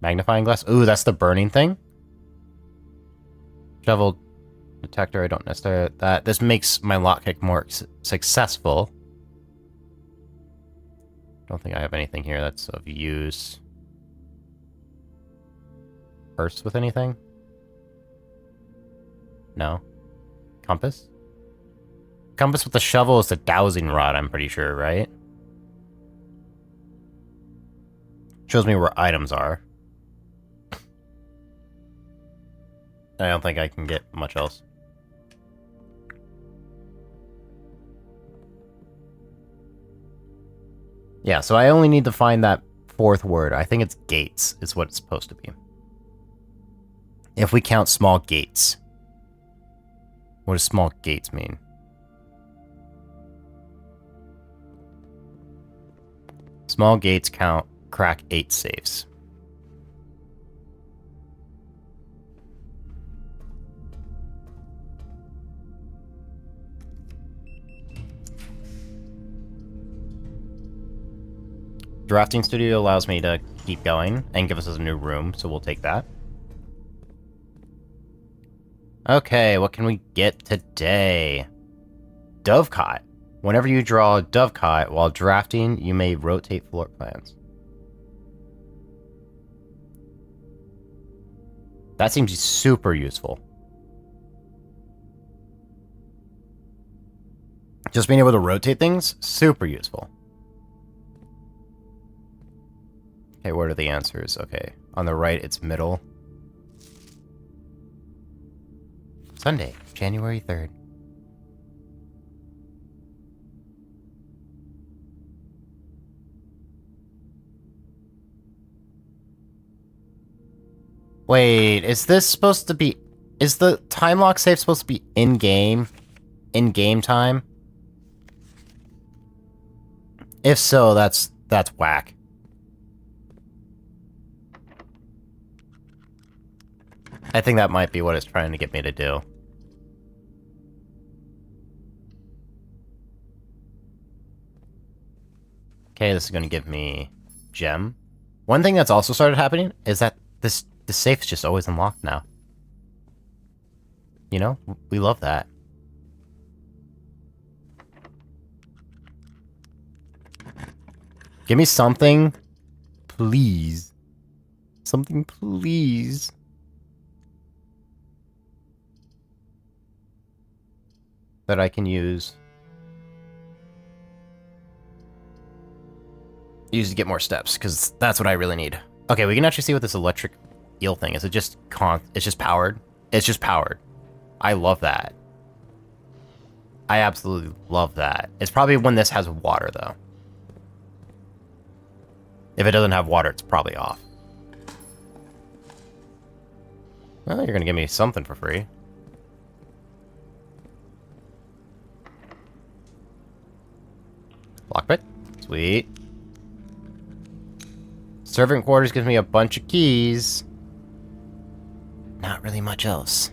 Magnifying glass? Ooh, that's the burning thing? Shovel detector, I don't necessarily... That. This makes my lockpick more successful. Don't think I have anything here that's of use. Purse with anything? No. Compass? Compass with the shovel is the dowsing rod, I'm pretty sure, right? Shows me where items are. I don't think I can get much else. Yeah, so I only need to find that fourth word. I think it's gates is what it's supposed to be. If we count small gates. What does small gates mean? Small gates crack 8 safes. Drafting studio allows me to keep going and give us a new room, so we'll take that. Okay, what can we get today? Dovecot. Whenever you draw a dovecot while drafting, you may rotate floor plans. That seems super useful. Just being able to rotate things, super useful. Okay, what are the answers? Okay, on the right, it's middle. Sunday, January 3rd. Wait, is this supposed to be... Is the time lock safe supposed to be in-game? In-game time? If so, that's whack. I think that might be what it's trying to get me to do. Okay, this is going to give me gem. One thing that's also started happening is that the safe is just always unlocked now. You know? We love that. Give me something. Please. Something, please. that I can use. Use to get more steps, because that's what I really need. Okay, we can actually see what this electric eel thing is. It just it's just powered. It's just powered. I love that. I absolutely love that. It's probably when this has water, though. If it doesn't have water, it's probably off. Well, you're gonna give me something for free. Lockpick. Sweet. Servant quarters gives me a bunch of keys. Not really much else.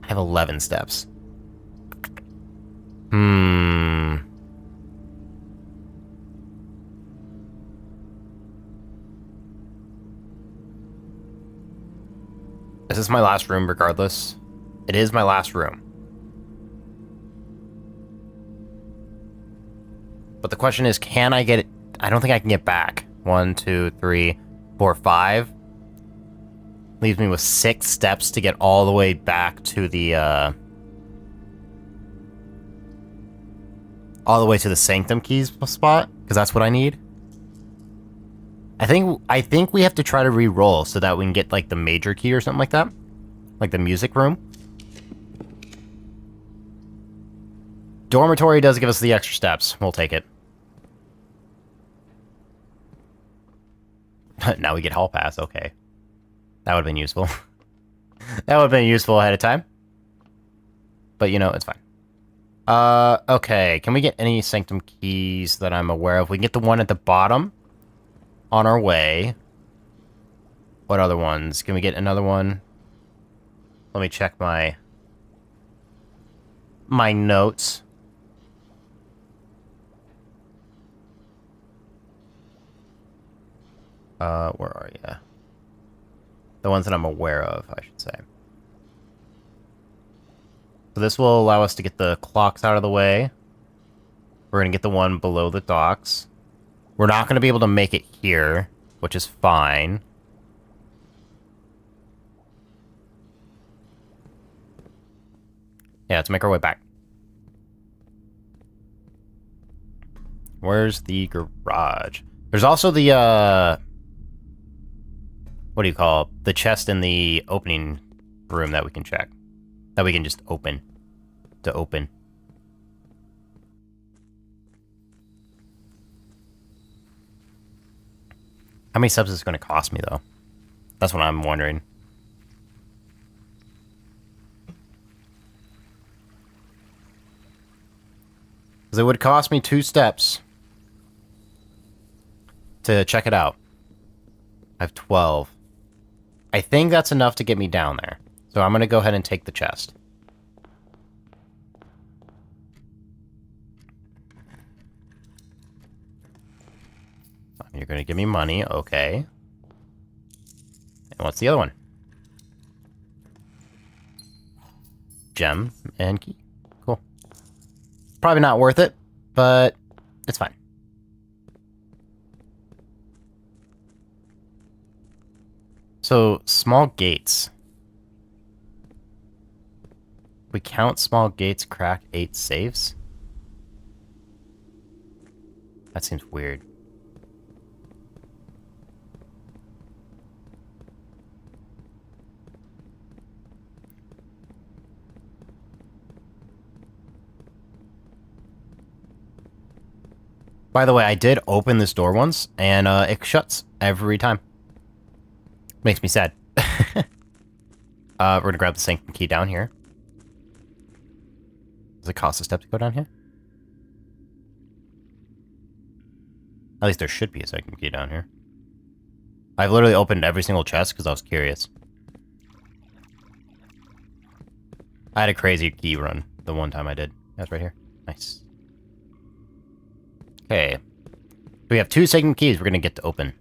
I have 11 steps. Is this my last room regardless? It is my last room. But the question is, can I get it? I don't think I can get back. 1, 2, 3, 4, 5. Leaves me with 6 steps to get all the way back to the, all the way to the Sanctum Keys spot, because that's what I need. I think we have to try to re-roll so that we can get, like, the major key or something like that. Like the music room. Dormitory does give us the extra steps. We'll take it. Now we get hall pass, okay. That would have been useful. That would have been useful ahead of time. But, you know, it's fine. Okay. Can we get any Sanctum keys that I'm aware of? We can get the one at the bottom. On our way. What other ones? Can we get another one? Let me check my notes. Where are you? The ones that I'm aware of, I should say. So this will allow us to get the clocks out of the way. We're going to get the one below the docks. We're not going to be able to make it here, which is fine. Yeah, let's make our way back. Where's the garage? There's also the, what do you call it? The chest in the opening room that we can check. That we can just open. To open. How many subs is it going to cost me, though? That's what I'm wondering. Because it would cost me 2 steps to check it out. I have 12. I think that's enough to get me down there. So I'm going to go ahead and take the chest. You're going to give me money, okay. And what's the other one? Gem and key. Cool. Probably not worth it, but it's fine. So, small gates. We count small gates, crack 8 safes? That seems weird. By the way, I did open this door once, and it shuts every time. Makes me sad. We're gonna grab the Sanctum key down here. Does it cost a step to go down here? At least there should be a Sanctum key down here. I've literally opened every single chest because I was curious. I had a crazy key run the one time I did. That's right here. Nice. Okay. We have 2 Sanctum keys we're gonna get to open.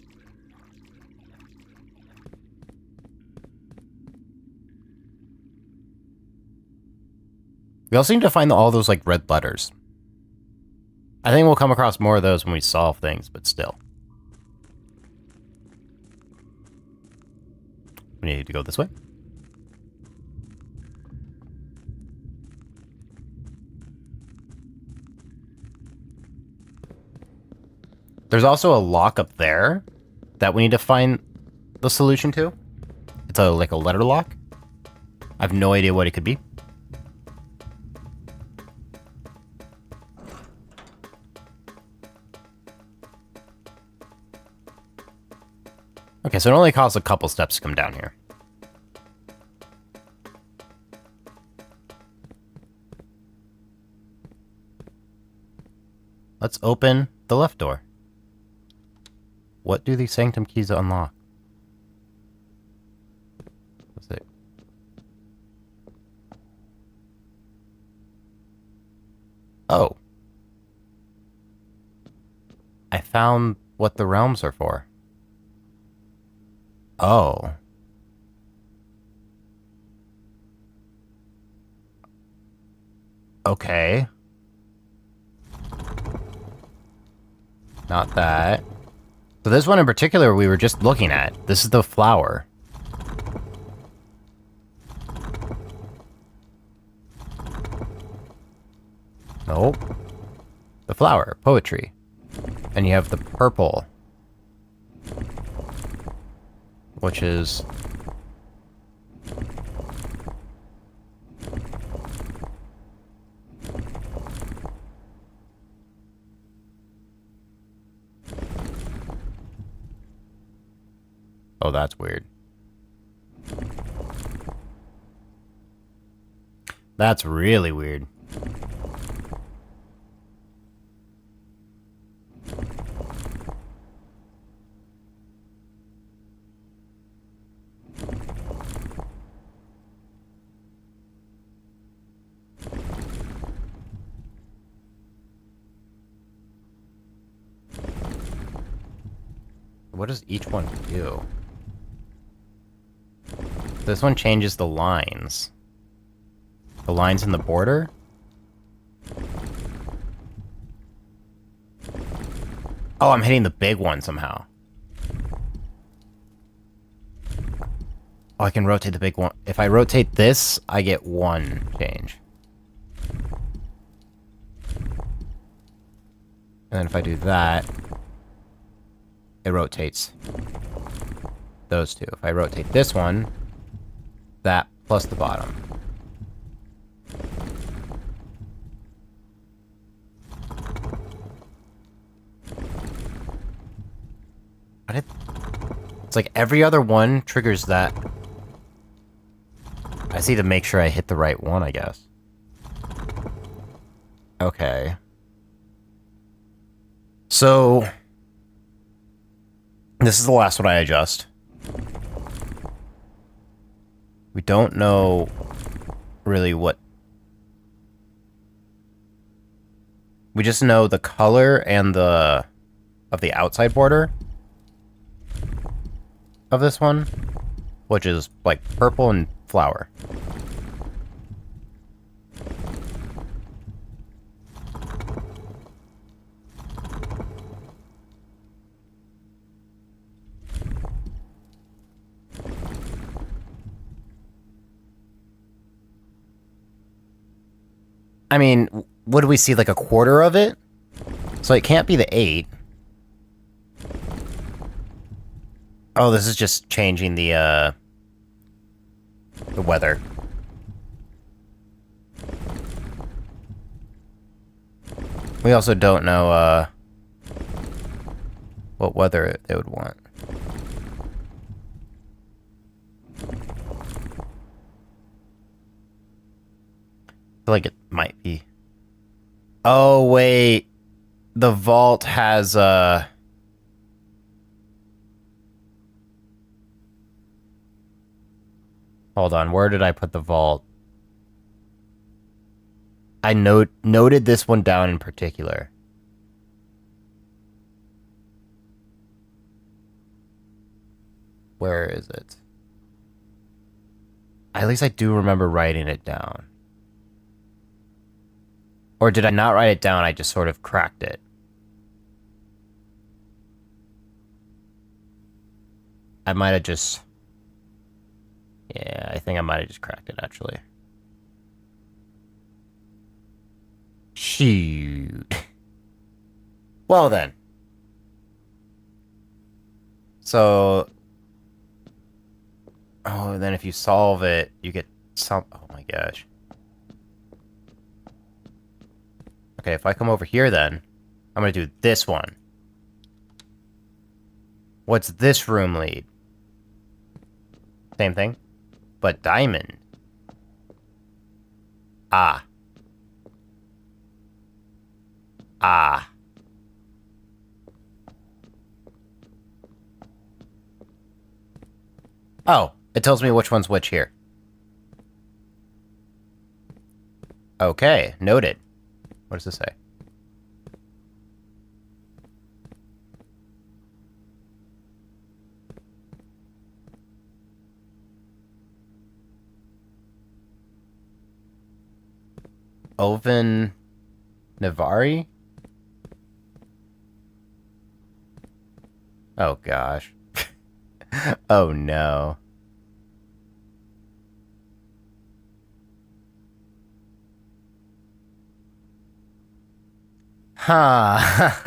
We also need to find all those, like, red letters. I think we'll come across more of those when we solve things, but still. We need to go this way. There's also a lock up there that we need to find the solution to. It's like a letter lock. I have no idea what it could be. Okay, so it only costs a couple steps to come down here. Let's open the left door. What do these sanctum keys unlock? What's it? Oh. I found what the realms are for. Oh. Okay. Not that. So this one in particular we were just looking at. This is the flower. Nope. The flower, poetry. And you have the purple, which is... Oh, that's weird. That's really weird. What does each one do? This one changes the lines. The lines in the border? Oh, I'm hitting the big one somehow. Oh, I can rotate the big one. If I rotate this, I get one change. And then if I do that, it rotates those two. If I rotate this one, that plus the bottom. It's like every other one triggers that. I see to make sure I hit the right one, I guess. Okay. So... this is the last one I adjust. We don't know really what... we just know the color and the... of the outside border of this one, which is like purple and flower. I mean, what do we see, like a quarter of it? So it can't be the 8. Oh, this is just changing the weather. We also don't know, what weather they would want. I feel like it might be. Oh, wait. The vault has, hold on, where did I put the vault? I noted this one down in particular. Where is it? At least I do remember writing it down. Or did I not write it down, I just sort of cracked it? I might have just... yeah, I think I might have just cracked it, actually. Shoot. Well then. So... Oh, and then if you solve it, you get some... Oh my gosh. Okay, if I come over here then, I'm gonna do this one. What's this room lead? Same thing, but diamond. Ah. Ah. Oh, it tells me which one's which here. Okay, noted. What does this say? Oven Navari? Oh gosh. Oh no. Huh.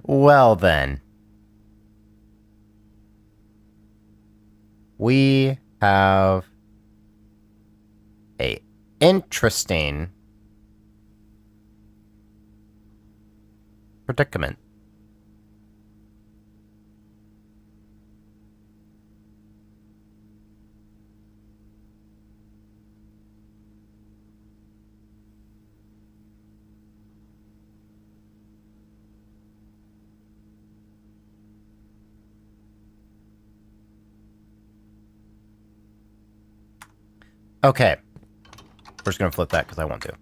Well then. We have a interesting predicament. Okay. We're just gonna flip that because I want to.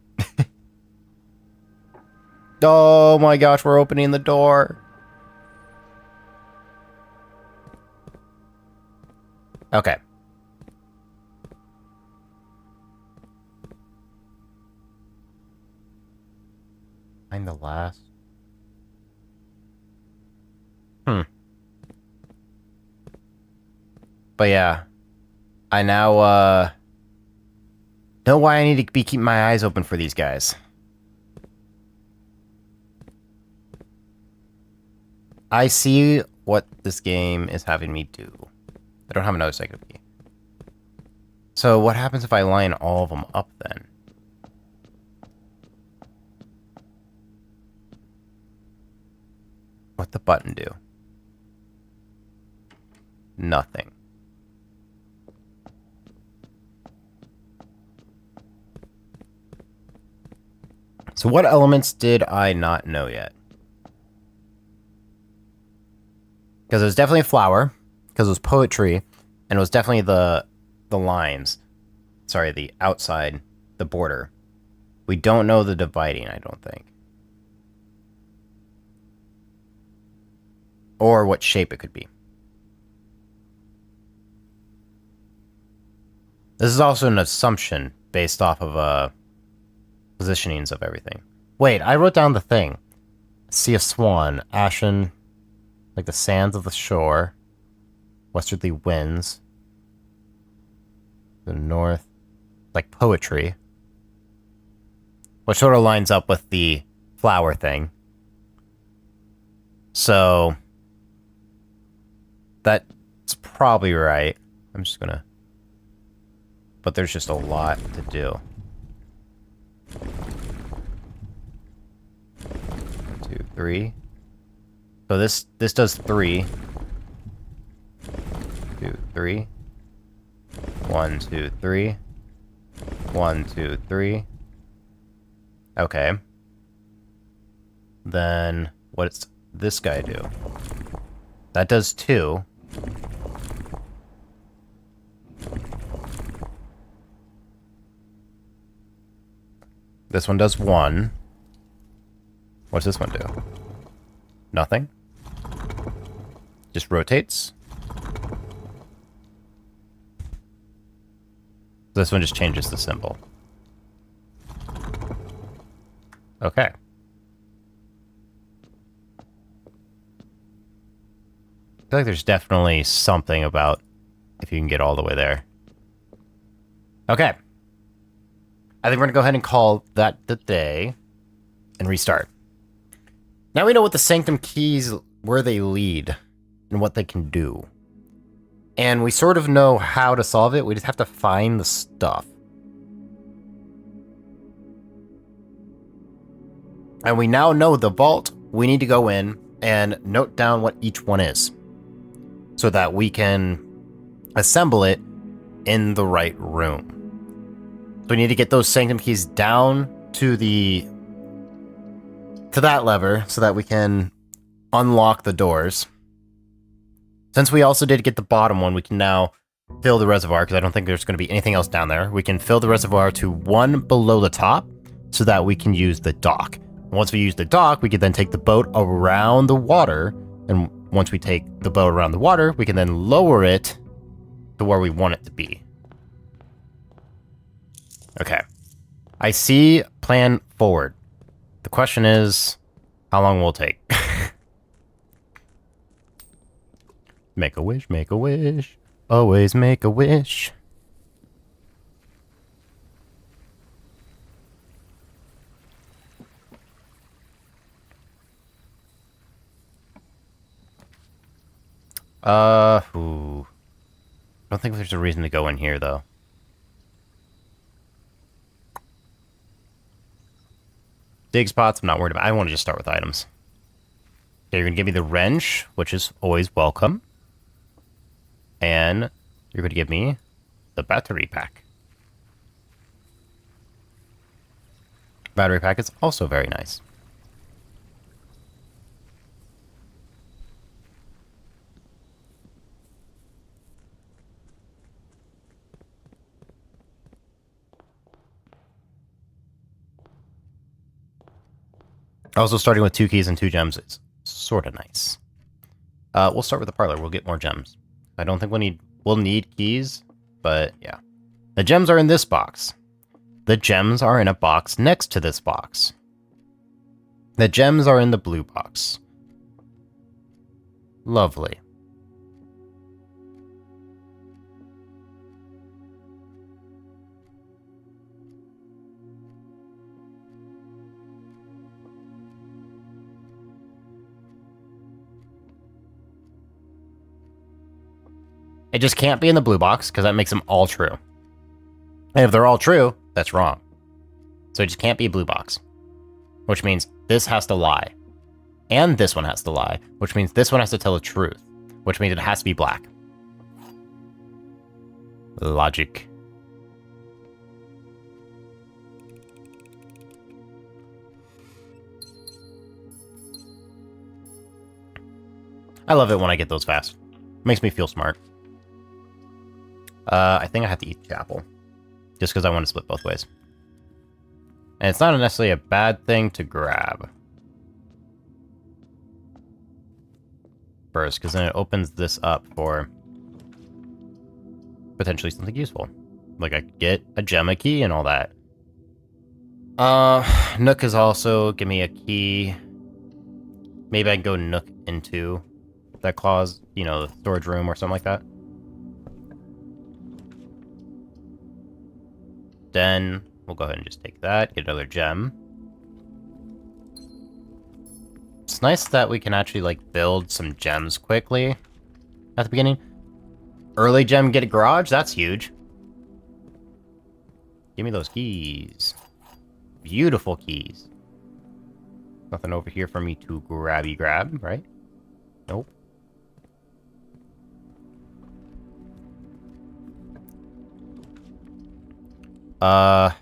Oh my gosh, we're opening the door. Okay. Find the last. But yeah. I now, know why I need to be keeping my eyes open for these guys. I see what this game is having me do. I don't have another second key. So what happens if I line all of them up then? What'd the button do? Nothing. So what elements did I not know yet? Because it was definitely a flower, because it was poetry, and it was definitely the lines. Sorry, the outside, the border. We don't know the dividing, I don't think. Or what shape it could be. This is also an assumption based off of positionings of everything. Wait, I wrote down the thing. See a swan, ashen, like the sands of the shore, westerly winds, the north, like poetry, which sort of lines up with the flower thing. So that's probably right. I'm just gonna, but there's just a lot to do. 1, 2, 3. So this does 3. 2, 3. 1, 2, 3. 1, 2, 3. Okay. Then what's this guy do? That does 2. This one does 1. What's this one do? Nothing. Just rotates. This one just changes the symbol. Okay. I feel like there's definitely something about if you can get all the way there. Okay. I think we're gonna go ahead and call that the day and restart. Now we know what the sanctum keys, where they lead. and what they can do. And we sort of know how to solve it. We just have to find the stuff. And we now know the vault. We need to go in and note down what each one is, so that we can assemble it in the right room. So we need to get those sanctum keys down to that lever so that we can unlock the doors. Since we also did get the bottom one, we can now fill the reservoir, because I don't think there's going to be anything else down there. We can fill the reservoir to one below the top so that we can use the dock. Once we use the dock, we can then take the boat around the water, and once we take the boat around the water, we can then lower it to where we want it to be. Okay. I see plan forward. The question is, how long will it take? Make a wish, make a wish. Always make a wish. Ooh. I don't think there's a reason to go in here, though. Dig spots, I'm not worried about. I want to just start with items. Okay, you're going to give me the wrench, which is always welcome. And you're going to give me the battery pack. Battery pack is also very nice. Also, starting with 2 keys and 2 gems is sort of nice. We'll start with the parlor. We'll get more gems. I don't think we'll need keys, but yeah. The gems are in this box. The gems are in a box next to this box. The gems are in the blue box. Lovely. It just can't be in the blue box, because that makes them all true. And if they're all true, that's wrong. So it just can't be a blue box. Which means this has to lie. And this one has to lie. Which means this one has to tell the truth. Which means it has to be black. Logic. I love it when I get those fast. Makes me feel smart. I think I have to eat the apple. Just because I want to split both ways. And it's not necessarily a bad thing to grab. First, because then it opens this up for potentially something useful. Like I could get a gem, key, and all that. Nook is also give me a key. Maybe I can go Nook into that clause, you know, the storage room or something like that. Then we'll go ahead and just take that, get another gem. It's nice that we can actually, like, build some gems quickly at the beginning. Early gem, get a garage? That's huge. Give me those keys. Beautiful keys. Nothing over here for me to grab, right? Nope. I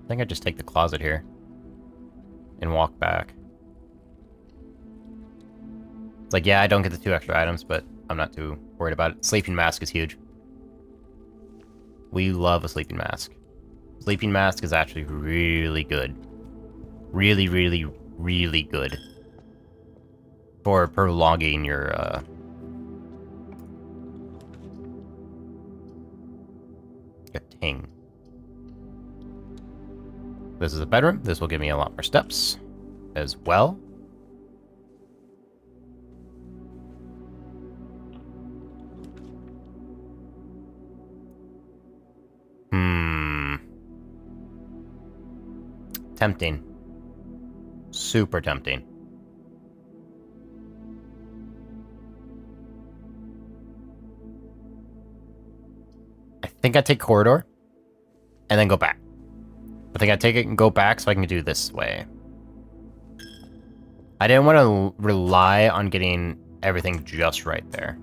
think I just take the closet here and walk back. It's like, yeah, I don't get the 2 extra items, but I'm not too worried about it. Sleeping mask is huge. We love a sleeping mask. Sleeping mask is actually really good. Really, really, really good. For prolonging your, ting. This is a bedroom. This will give me a lot more steps as well. Tempting. Super tempting. think I take corridor and then go back. I think I take it and go back so I can do this way. I didn't want to rely on getting everything just right there.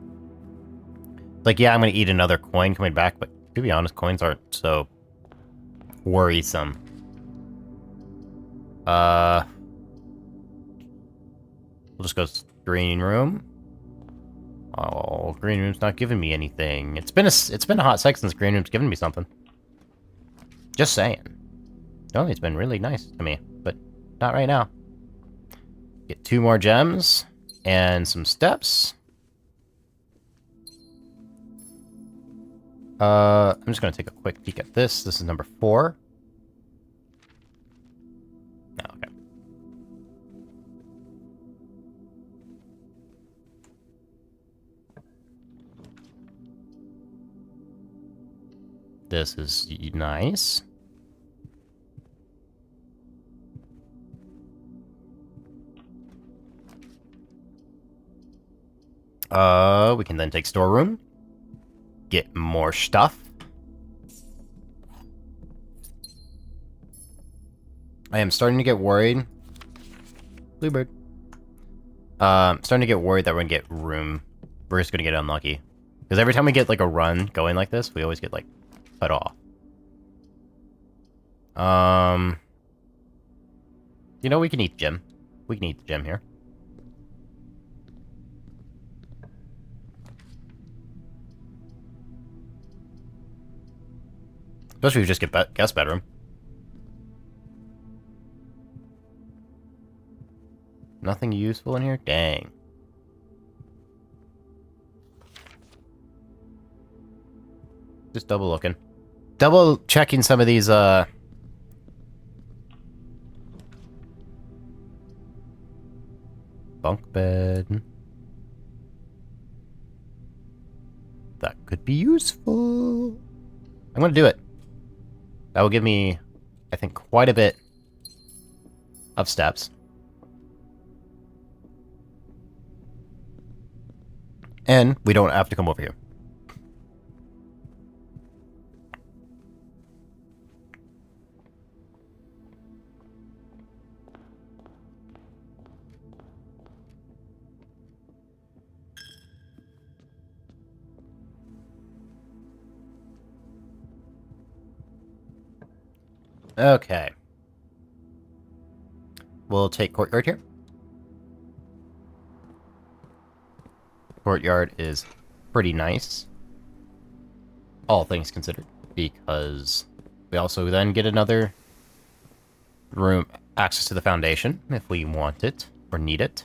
Like, yeah, I'm going to eat another coin coming back, but to be honest, coins aren't so worrisome. We'll just go green room. Oh, green room's not giving me anything. It's been a hot sec since green room's given me something. Just saying. Oh, it's been really nice to me, but not right now. Get 2 more gems and some steps. I'm just gonna take a quick peek at this. This is number 4. Oh, okay. This is nice. We can then take storeroom. Get more stuff. I am starting to get worried. Bluebird. Starting to get worried that we're gonna get room. We're just gonna get unlucky. Because every time we get like a run going like this, we always get like cut off. You know, we can eat gem. We can eat the gem here. Especially if we just get guest bedroom. Nothing useful in here? Dang. Just double looking. Double checking some of these, bunk bed. That could be useful. I'm gonna do it. That will give me, I think, quite a bit of steps. And we don't have to come over here. Okay. We'll take courtyard here. Courtyard is pretty nice, all things considered, because we also then get another room, access to the foundation, if we want it or need it.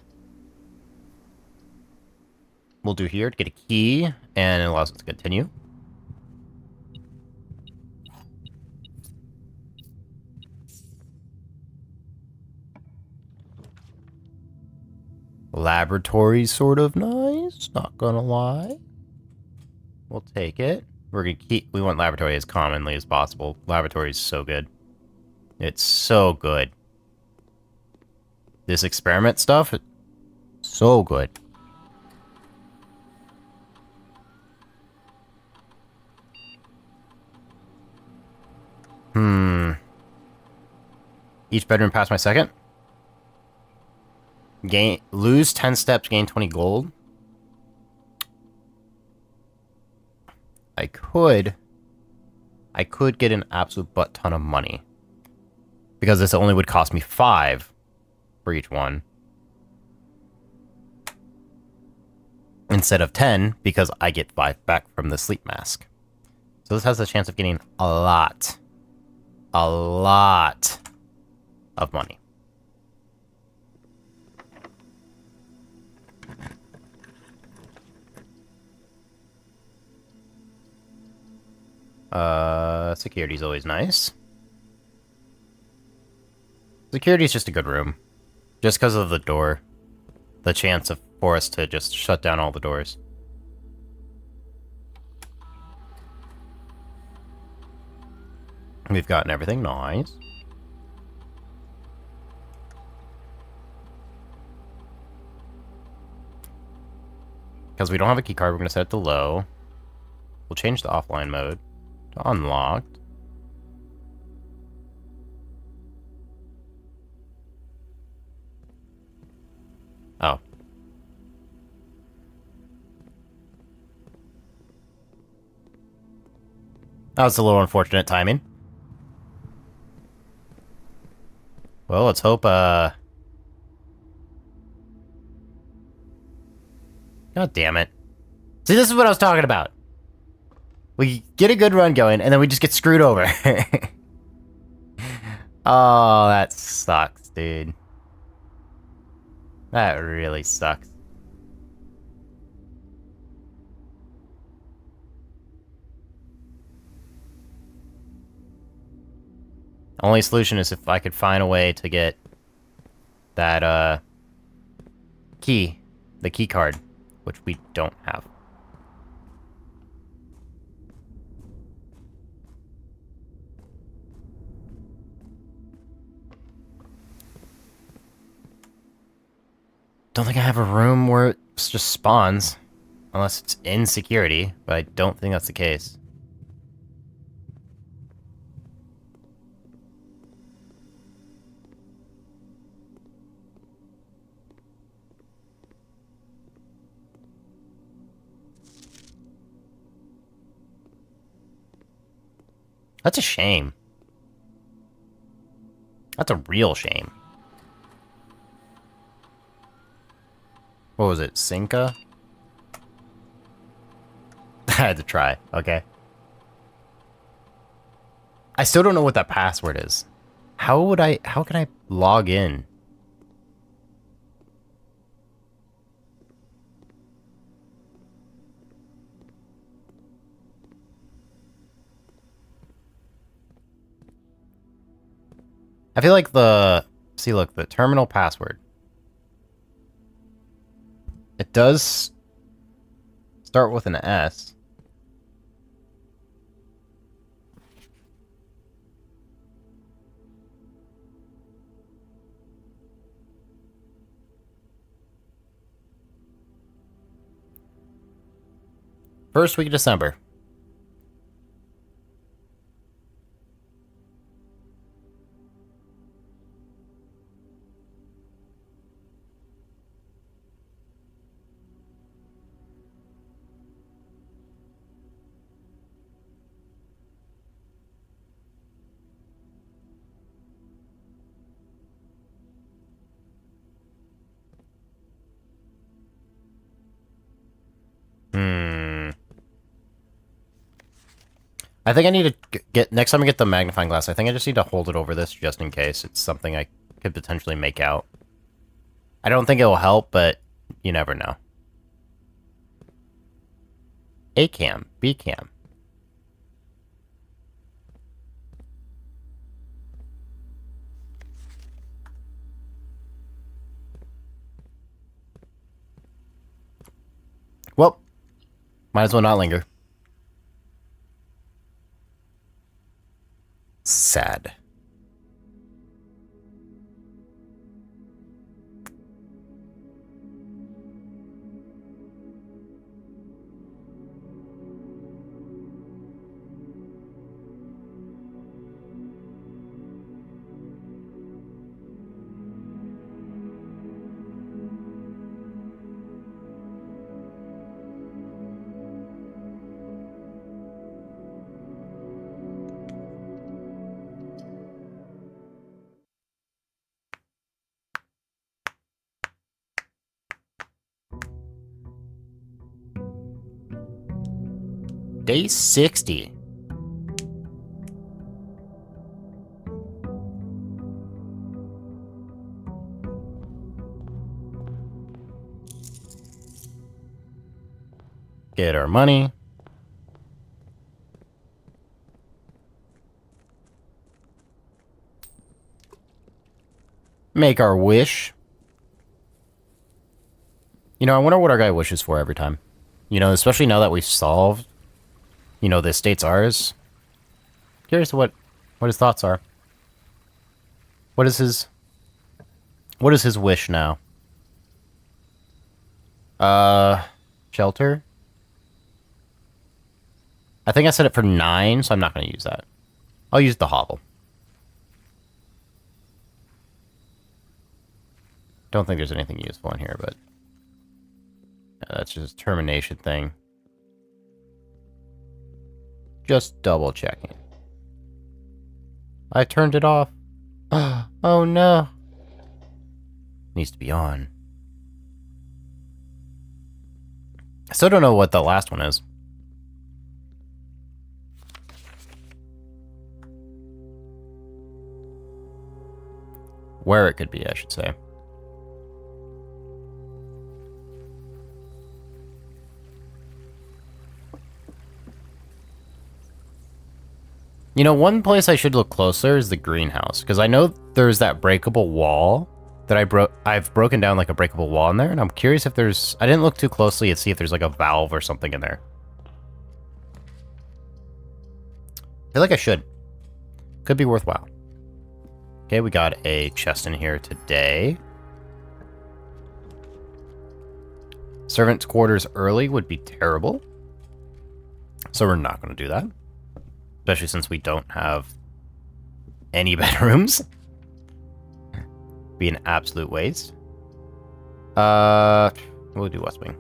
We'll do here to get a key, and it allows us to continue. Laboratory's sort of nice, not gonna lie. We'll take it. We're gonna keep, we want laboratory as commonly as possible. Laboratory is so good. It's so good. This experiment stuff, so good. Each bedroom past my second. Lose 10 steps, gain 20 gold. I could get an absolute butt ton of money. Because this only would cost me 5 for each one. Instead of 10, because I get 5 back from the sleep mask. So this has a chance of getting a lot of money. Security's always nice. Security's just a good room. Just because of the door. The chance for us to just shut down all the doors. We've gotten everything nice. Because we don't have a key card, we're going to set it to low. We'll change the offline mode Unlocked. Oh. That was a little unfortunate timing. Well, let's hope, God damn it. See, this is what I was talking about. We get a good run going, and then we just get screwed over. Oh, that sucks, dude. That really sucks. Only solution is if I could find a way to get that, key. The key card, which we don't have. Don't think I have a room where it just spawns. Unless it's in security, but I don't think that's the case. That's a shame. That's a real shame. What was it? Cinca? I had to try, okay. I still don't know what that password is. How can I log in? I feel like see, look, the terminal password. It does start with an S. First week of December. I think I need to get, next time I get the magnifying glass, I think I just need to hold it over this just in case it's something I could potentially make out. I don't think it will help, but you never know. A cam, B cam. Well, might as well not linger. Sad. Day 60. Get our money. Make our wish. You know, I wonder what our guy wishes for every time. You know, especially now that we've solved, you know, the estate's ours. Curious what his thoughts are. What is his wish now? Shelter? I think I set it for 9, so I'm not going to use that. I'll use the hovel. Don't think there's anything useful in here, but that's just a termination thing. Just double checking. I turned it off. Oh no. Needs to be on. I still don't know what the last one is. Where it could be, I should say. You know, one place I should look closer is the greenhouse, because I know there's that breakable wall that I've broken down like a breakable wall in there, and I'm curious if there's... I didn't look too closely and see if there's like a valve or something in there. I feel like I should. Could be worthwhile. Okay, we got a chest in here today. Servants' quarters early would be terrible. So we're not going to do that. Especially since we don't have any bedrooms. Be an absolute waste. We'll do West Wing.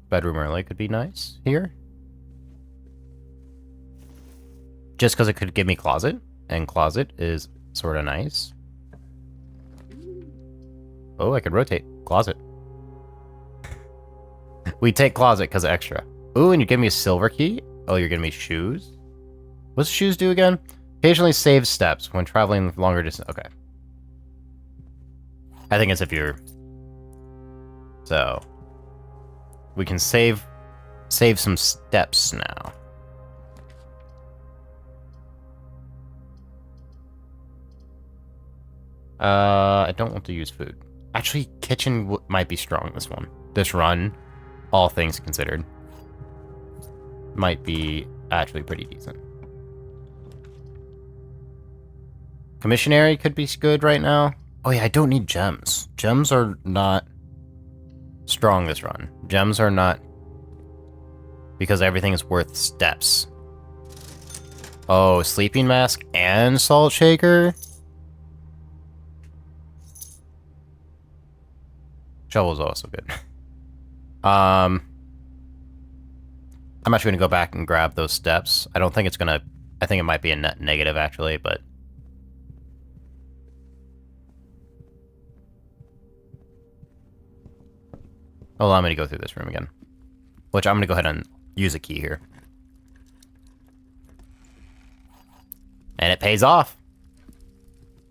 Bedroom early could be nice here. Just because it could give me closet, and closet is sort of nice. Oh, I could rotate. Closet. We take closet because extra. Ooh, and you give me a silver key? Oh, you're giving me shoes? What's shoes do again? Occasionally save steps when traveling longer distance. Okay. I think it's if you're... So... We can save some steps now. I don't want to use food. Actually, kitchen might be strong this one. This run, all things considered, might be actually pretty decent. Commissionary could be good right now. Oh yeah, I don't need gems. Gems are not strong this run. Gems are not... Because everything is worth steps. Oh, sleeping mask and salt shaker? Shovel's also good. I'm actually going to go back and grab those steps. I don't think it's going to... I think it might be a net negative, actually, but... Allow me to go through this room again. Which I'm going to go ahead and use a key here. And it pays off.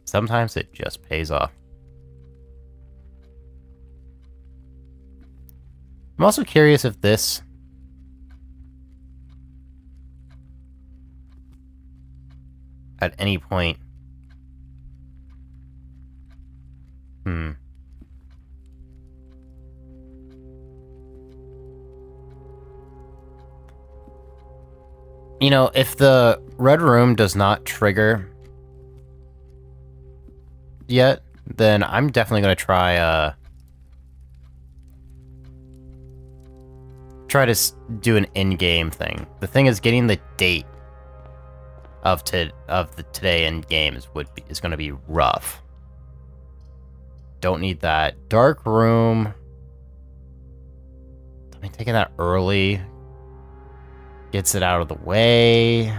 Sometimes it just pays off. I'm also curious if this... At any point... You know, if the red room does not trigger yet, then I'm definitely going to try to do an in-game thing. The thing is, getting the date of the today in-game is going to be rough. Don't need that. Dark room. I mean, taking that early gets it out of the way.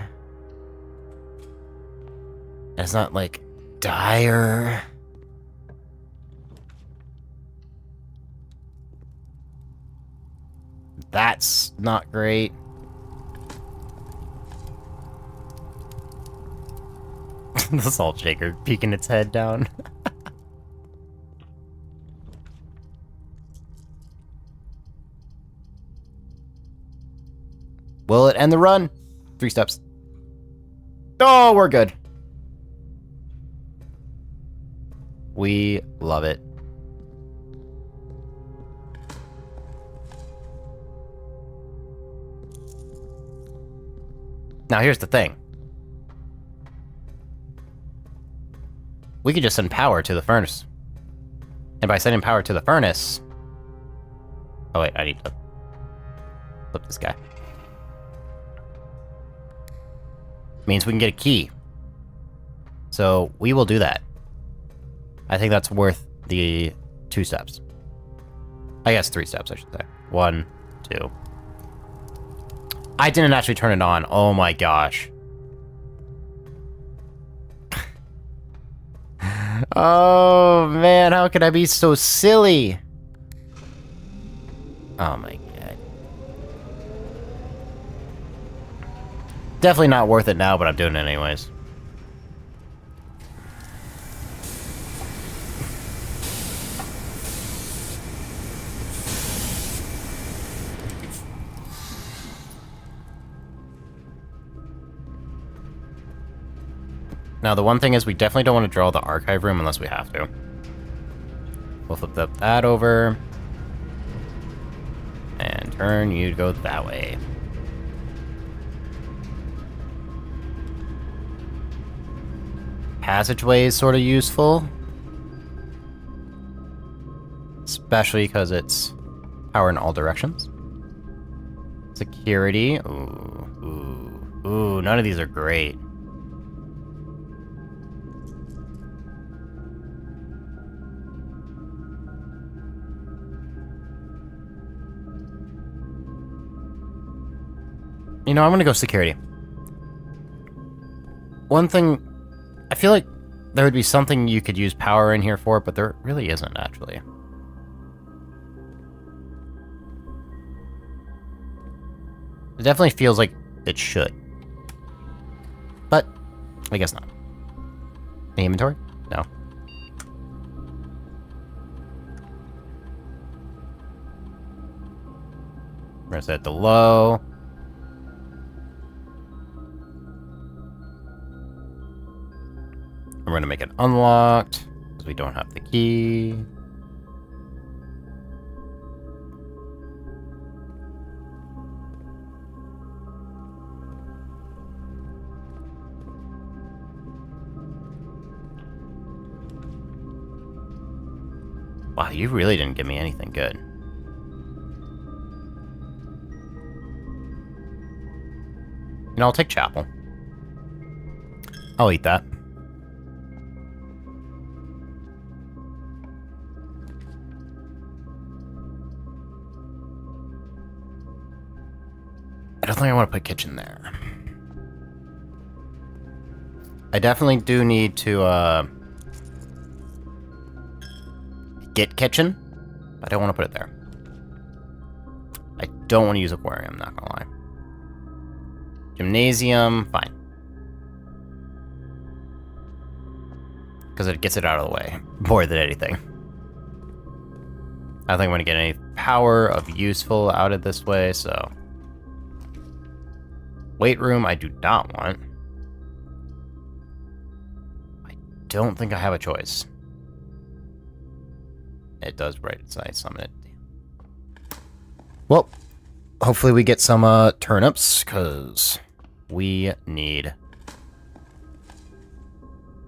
It's not like dire. That's not great. The salt shaker peeking its head down. Will it end the run? 3 steps. Oh, we're good. We love it. Now here's the thing. We could just send power to the furnace. And by sending power to the furnace... Oh wait, I need to flip this guy. Means we can get a key. So we will do that. I think that's worth the 2 steps. I guess 3 steps, I should say. 1, 2. I didn't actually turn it on. Oh my gosh. Oh man, how could I be so silly? Oh my god. Definitely not worth it now, but I'm doing it anyways. Now, the one thing is we definitely don't want to draw the archive room unless we have to. We'll flip that over. And turn you to go that way. Passageway is sort of useful. Especially because it's power in all directions. Security. Ooh, none of these are great. You know, I'm gonna go security. One thing, I feel like there would be something you could use power in here for, but there really isn't, actually. It definitely feels like it should. But, I guess not. Any inventory? No. We're gonna set the low. We're going to make it unlocked, because we don't have the key. Wow, you really didn't give me anything good. You know, I'll take chapel. I'll eat that. I don't think I want to put kitchen there. I definitely do need to, get kitchen. I don't want to put it there. I don't want to use aquarium, not gonna lie. Gymnasium, fine. Because it gets it out of the way, more than anything. I don't think I'm going to get any power of useful out of this way, so... Weight room, I do not want. I don't think I have a choice. It does right inside summon it. Well, hopefully we get some turnips, because we need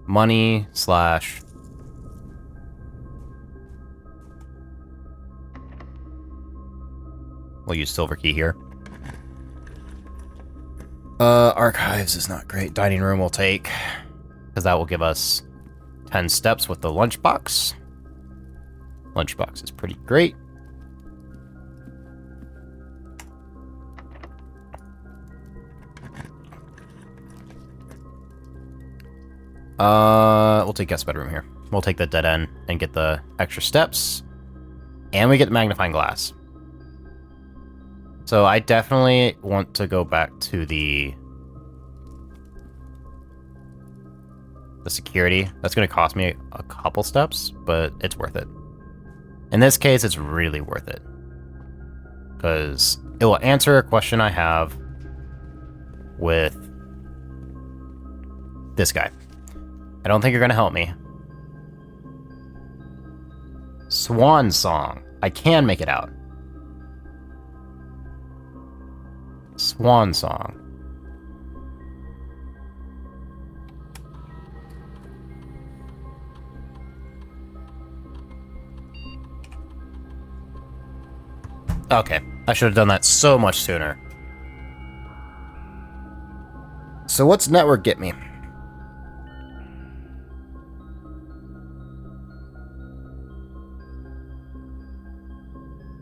money / we'll use silver key here. Archives is not great. Dining room we'll take, because that will give us 10 steps with the lunchbox. Lunchbox is pretty great. We'll take guest bedroom here. We'll take the dead end and get the extra steps. And we get the magnifying glass. So I definitely want to go back to the security. That's going to cost me a couple steps, but it's worth it. In this case, it's really worth it. Because it will answer a question I have with this guy. I don't think you're going to help me. Swan Song. I can make it out. Swan Song. Okay, I should have done that so much sooner. So what's network get me?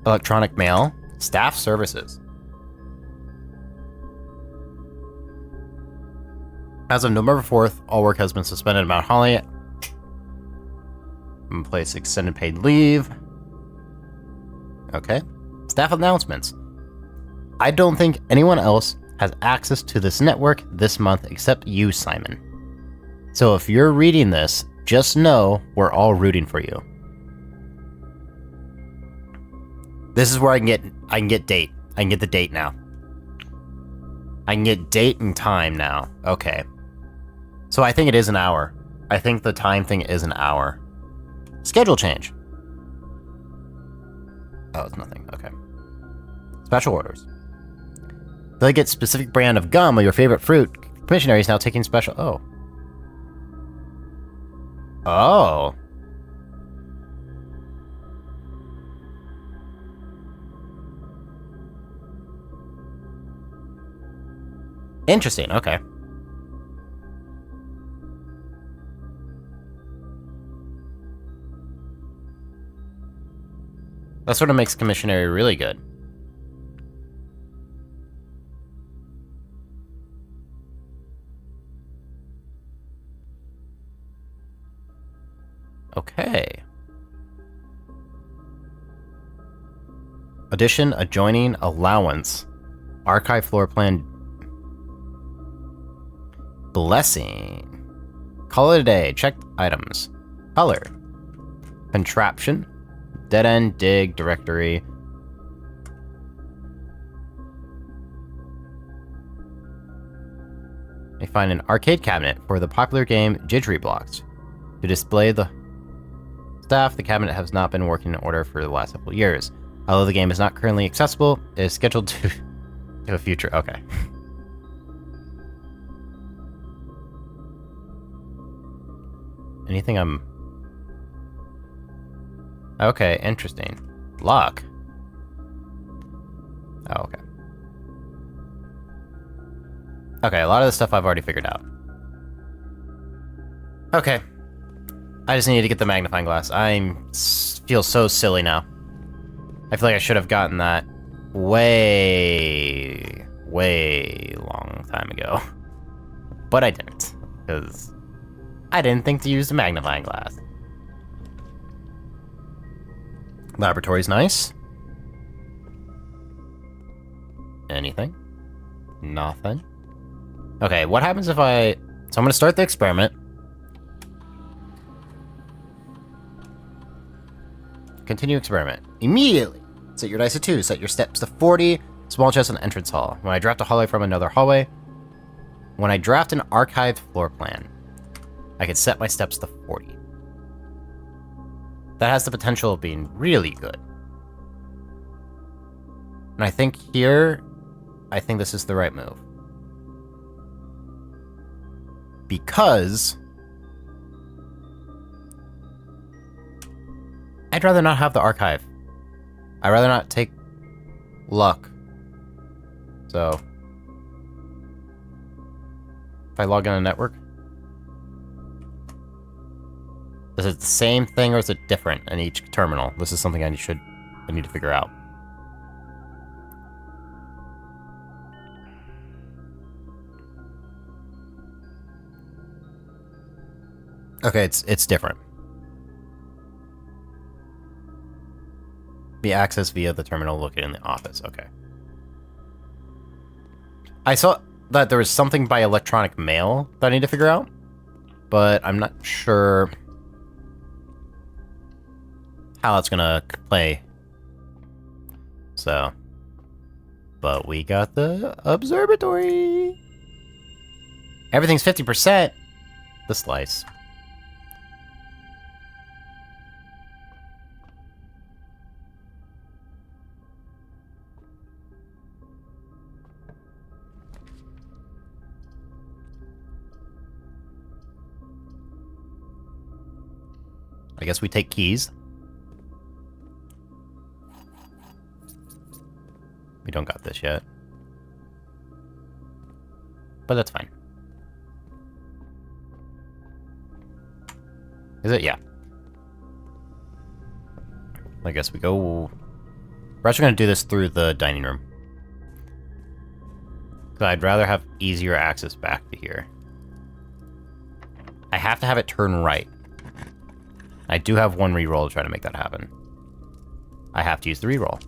Electronic mail, staff services. As of November 4th, all work has been suspended at Mount Holly. In place extended paid leave. Okay. Staff announcements. I don't think anyone else has access to this network this month except you, Simon. So if you're reading this, just know we're all rooting for you. This is where I can get date. I can get the date now. I can get date and time now. Okay. So I think it is an hour. I think the time thing is an hour. Schedule change. Oh, it's nothing. Okay. Special orders. They'll get specific brand of gum or your favorite fruit. Commissionary is now taking special... Oh. Oh. Interesting, okay. That sort of makes Commissionary really good. Okay. Addition, adjoining, allowance. Archive floor plan. Blessing. Call it a day. Checked items. Color. Contraption. Dead end, dig, directory. They find an arcade cabinet for the popular game Jittery Blocks. To display the staff, the cabinet has not been working in order for the last couple of years. Although the game is not currently accessible, it is scheduled to a future. Okay. Anything I'm... Okay, interesting. Lock. Oh, okay. Okay, a lot of the stuff I've already figured out. Okay. I just need to get the magnifying glass. I feel so silly now. I feel like I should have gotten that way long time ago. But I didn't, because I didn't think to use the magnifying glass. Laboratory's nice. Anything? Nothing. Okay, what happens if I... So I'm gonna start the experiment. Continue experiment. Immediately! Set your dice to 2, set your steps to 40. Small chest and entrance hall. When I draft a hallway from another hallway. When I draft an archived floor plan, I can set my steps to 40. That has the potential of being really good. And I think here, I think this is the right move. Because I'd rather not have the archive. I'd rather not take luck. So if I log in a network, is it the same thing or is it different in each terminal? This is something I need to figure out. Okay, it's different. Be accessed via the terminal located in the office. Okay. I saw that there was something by electronic mail that I need to figure out, but I'm not sure how that's gonna play. So, but we got the observatory. Everything's 50%. The slice. I guess we take keys. we don't got this yet. But that's fine. Is it? Yeah. I guess we go... We're actually going to do this through the dining room. Because I'd rather have easier access back to here. I have to have it turn right. I do have one reroll to try to make that happen. I have to use the reroll.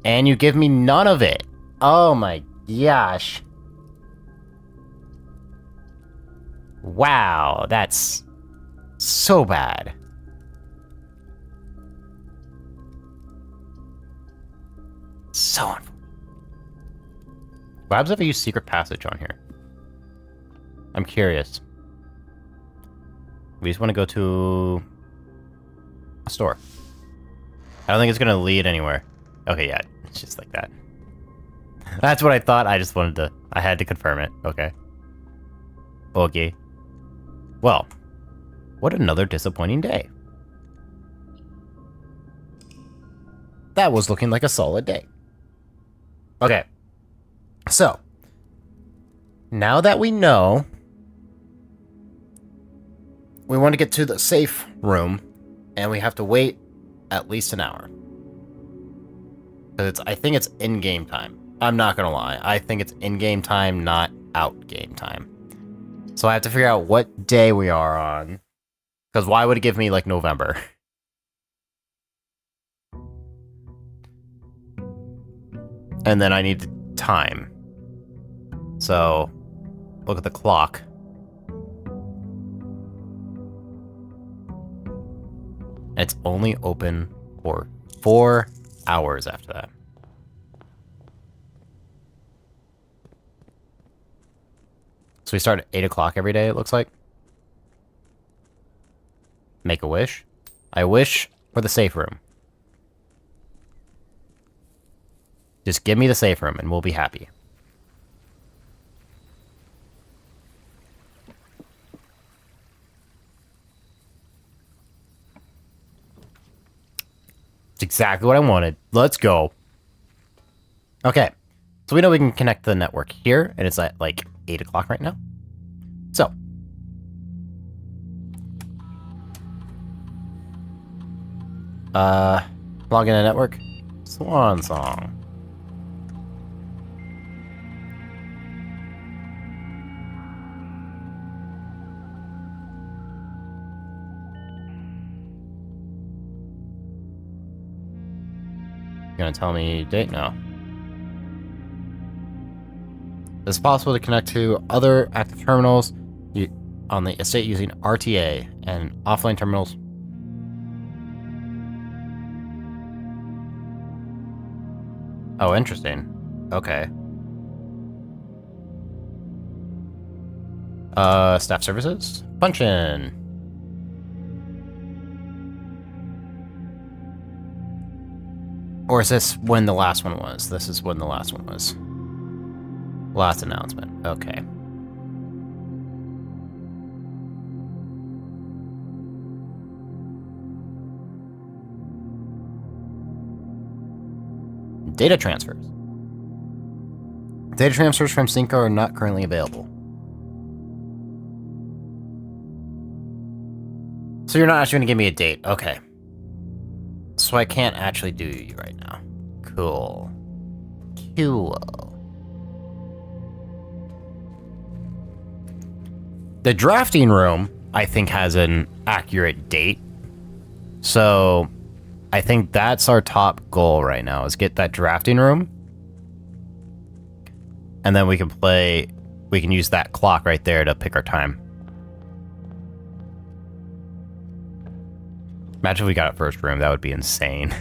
And you give me none of it. Oh my gosh. Wow, that's so bad. So unfortunate. What happens if I use secret passage on here? I'm curious. We just want to go to a store. I don't think it's going to lead anywhere. Okay, yeah, it's just like that. That's what I thought. I just wanted to... I had to confirm it. Okay. Okay. Well, what another disappointing day. That was looking like a solid day. Okay. So, now that we know, we want to get to the safe room, and we have to wait at least an hour. Because I think it's in-game time. I'm not going to lie. I think it's in-game time, not out-game time. So I have to figure out what day we are on. Because why would it give me, like, November? And then I need time. So, look at the clock. It's only open for 4 hours after that. So we start at 8 o'clock every day, it looks like. Make a wish. I wish for the safe room. Just give me the safe room and we'll be happy. It's exactly what I wanted. Let's go. Okay. So we know we can connect to the network here, and it's at like 8 o'clock right now. So. Log in a network. Swan song. You gonna tell me date? No. It's possible to connect to other active terminals on the estate using RTA and offline terminals. Oh, interesting. Okay. Staff services? Punch in. Or is this when the last one was? This is when the last one was. Last announcement. Okay. Data transfers. Data transfers from Cinco are not currently available. So you're not actually going to give me a date. Okay. So I can't actually do you right now. Cool. Cool. The drafting room, I think, has an accurate date. So I think that's our top goal right now, is get that drafting room. And then we can use that clock right there to pick our time. Imagine if we got it first room, that would be insane.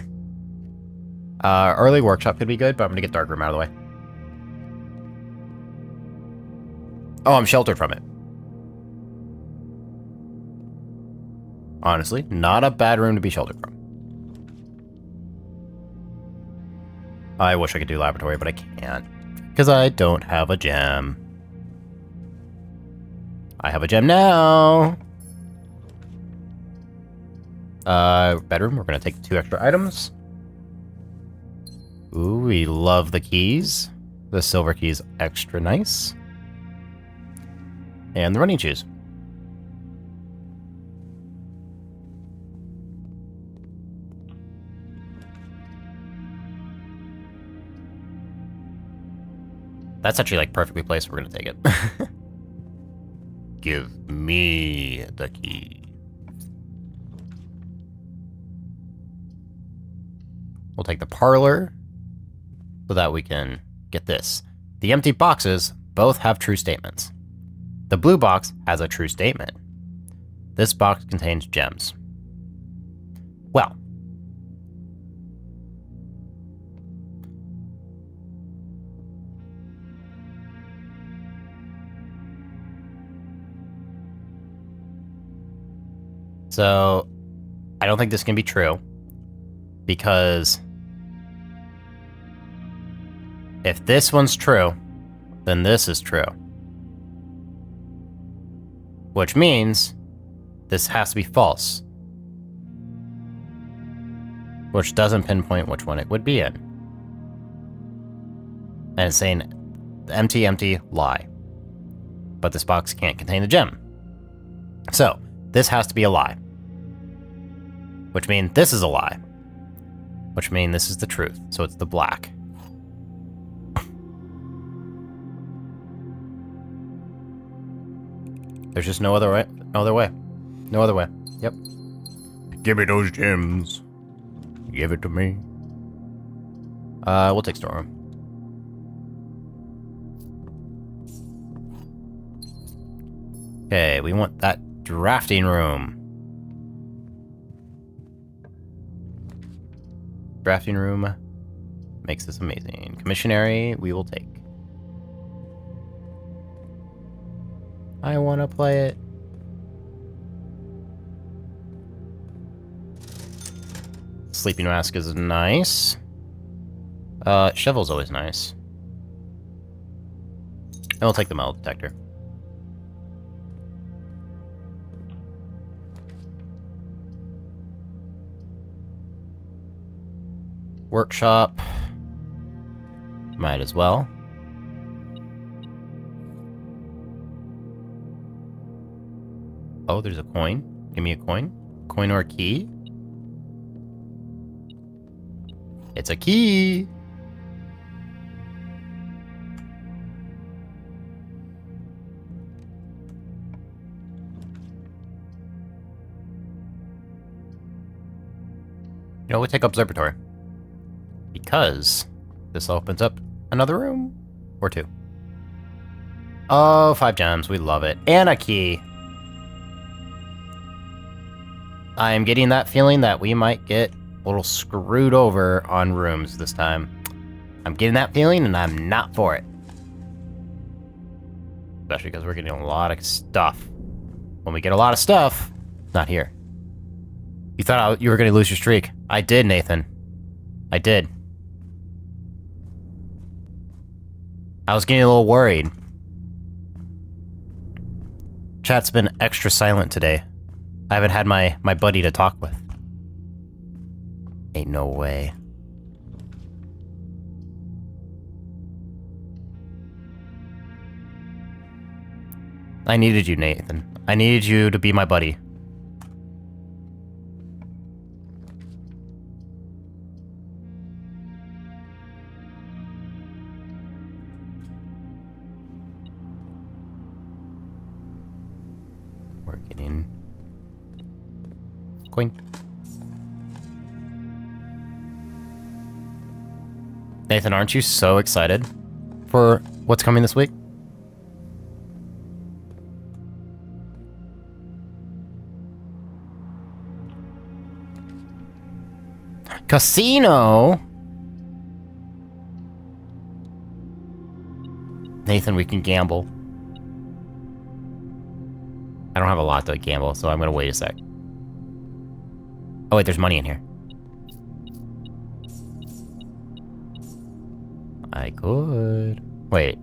Early workshop could be good, but I'm gonna get dark room out of the way. Oh, I'm sheltered from it. Honestly, not a bad room to be sheltered from. I wish I could do laboratory, but I can't. Because I don't have a gem. I have a gem now! Bedroom, we're gonna take 2 extra items. Ooh, we love the keys. The silver key is extra nice. And the running shoes. That's actually like perfectly placed. We're gonna take it. Give me the key. We'll take the parlor so that we can get this. The empty boxes both have true statements. The blue box has a true statement. This box contains gems. Well, so I don't think this can be true because if this one's true, then this is true. Which means this has to be false. Which doesn't pinpoint which one it would be in. And it's saying empty, empty, lie. But this box can't contain the gem. So, this has to be a lie. Which means this is a lie. Which means this is the truth. So it's the black. There's just no other way. No other way. No other way. Yep. Give me those gems. Give it to me. We'll take storeroom. Okay, we want that drafting room. Drafting room makes this amazing. Commissionary, we will take. I want to play it. Sleeping mask is nice. Shovel's always nice. And we'll take the metal detector. Workshop. Might as well. Oh, there's a coin. Give me a coin. Coin or a key? It's a key! You know, we'll take observatory. Because this opens up another room or two. Oh, 5 gems. We love it. And a key. I am getting that feeling that we might get a little screwed over on rooms this time. I'm getting that feeling and I'm not for it. Especially because we're getting a lot of stuff. When we get a lot of stuff, it's not here. You thought you were going to lose your streak. I did, Nathan. I did. I was getting a little worried. Chat's been extra silent today. I haven't had my buddy to talk with. Ain't no way. I needed you, Nathan. I needed you to be my buddy. We're getting... coin. Nathan, aren't you so excited for what's coming this week? Casino? Nathan, we can gamble. I don't have a lot to gamble, so I'm gonna wait a sec. Oh wait, there's money in here. I could... Wait.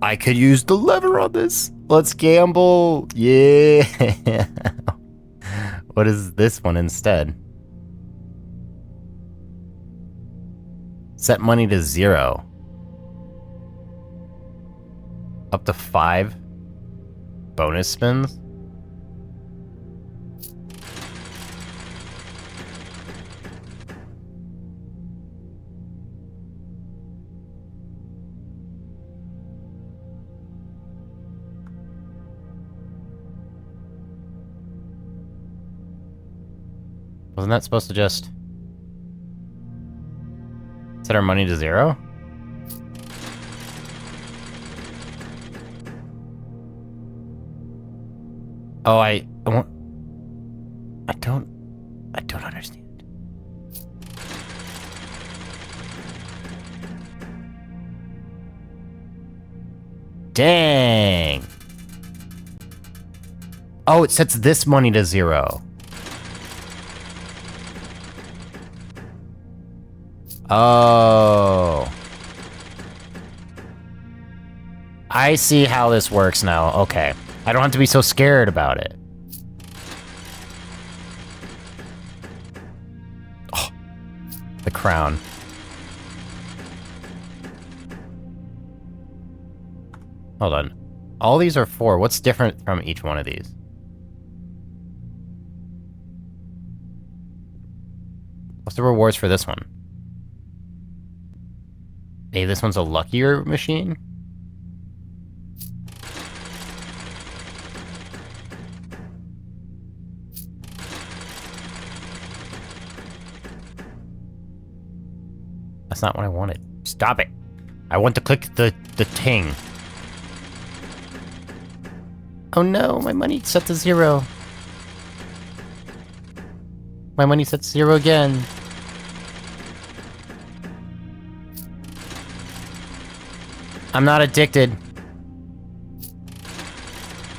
I could use the lever on this. Let's gamble. Yeah. What is this one instead? Set money to 0. Up to 5 bonus spins. Wasn't that supposed to just set our money to 0? Oh, I don't understand. Dang. Oh, it sets this money to 0. Oh. I see how this works now. Okay. I don't have to be so scared about it. Oh, the crown. Hold on. All these are 4. What's different from each one of these? What's the rewards for this one? Hey, this one's a luckier machine? That's not what I wanted. Stop it. I want to click the ting. Oh no, my money set to 0. My money set to 0 again. I'm not addicted.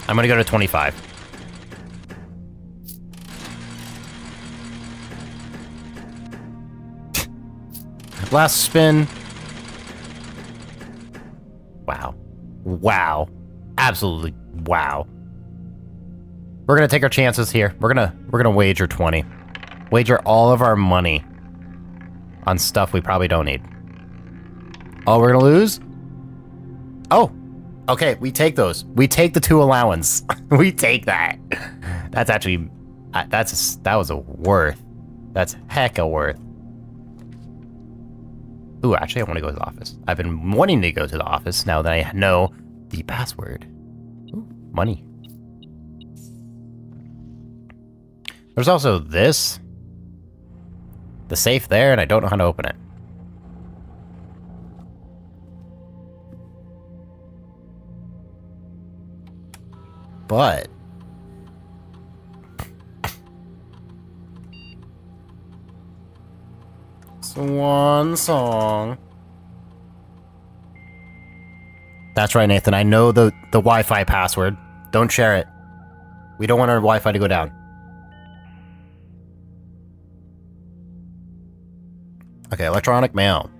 I'm gonna go to 25. Last spin. Wow. Wow. Absolutely wow. We're gonna take our chances here. We're gonna wager 20. Wager all of our money on stuff we probably don't need. Oh, we're gonna lose? Oh, okay, we take those. We take the 2 allowance. We take that. That's actually, that was a worth. That's hecka worth. Ooh, actually, I want to go to the office. I've been wanting to go to the office now that I know the password. Ooh, money. There's also this. The safe there, and I don't know how to open it. But swan song. That's right, Nathan. I know the Wi-Fi password. Don't share it. We don't want our Wi-Fi to go down. Okay, electronic mail.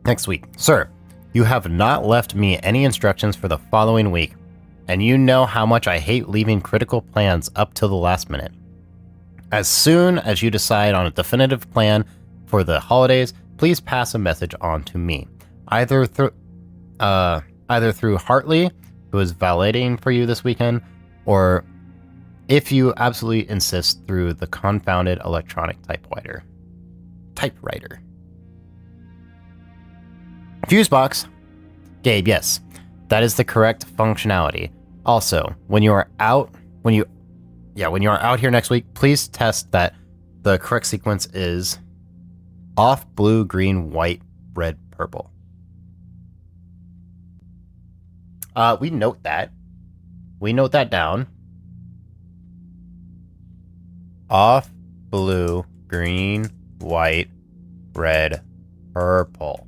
Next week. Sir, you have not left me any instructions for the following week, and you know how much I hate leaving critical plans up till the last minute. As soon as you decide on a definitive plan for the holidays, please pass a message on to me, either through Hartley, who is validating for you this weekend, or if you absolutely insist, through the confounded electronic typewriter. Fusebox. Gabe, yes. That is the correct functionality. Also, when you are out here next week, please test that the correct sequence is off, blue, green, white, red, purple. We note that. We note that down. Off, blue, green, white, red, purple.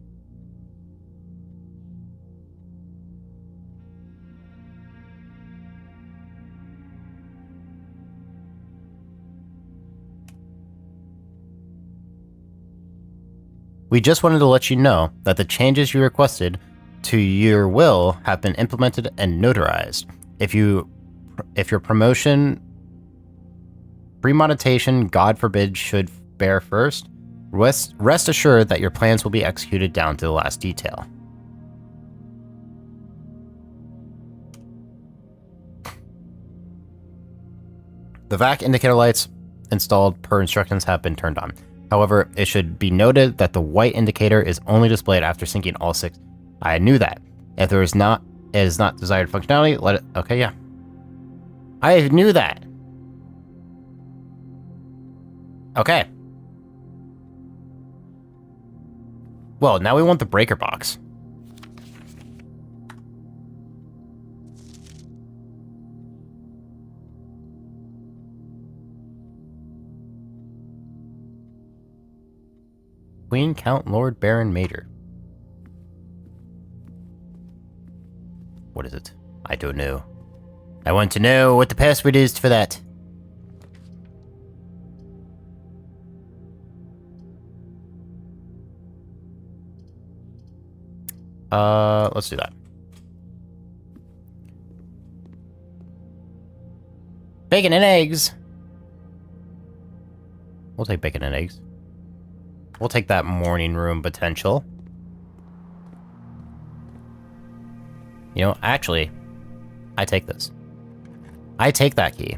We just wanted to let you know that the changes you requested to your will have been implemented and notarized. If your promotion premeditation, God forbid, should bear first, rest assured that your plans will be executed down to the last detail. The VAC indicator lights installed per instructions have been turned on. However, it should be noted that the white indicator is only displayed after syncing all 6. I knew that. If there is not desired functionality, let it... Okay, yeah. I knew that. Okay. Well, now we want the breaker box. Queen, Count, Lord, Baron, Major. What is it? I don't know. I want to know what the password is for that. Let's do that. Bacon and eggs. We'll take bacon and eggs. We'll take that morning room potential. You know, actually, I take this. I take that key.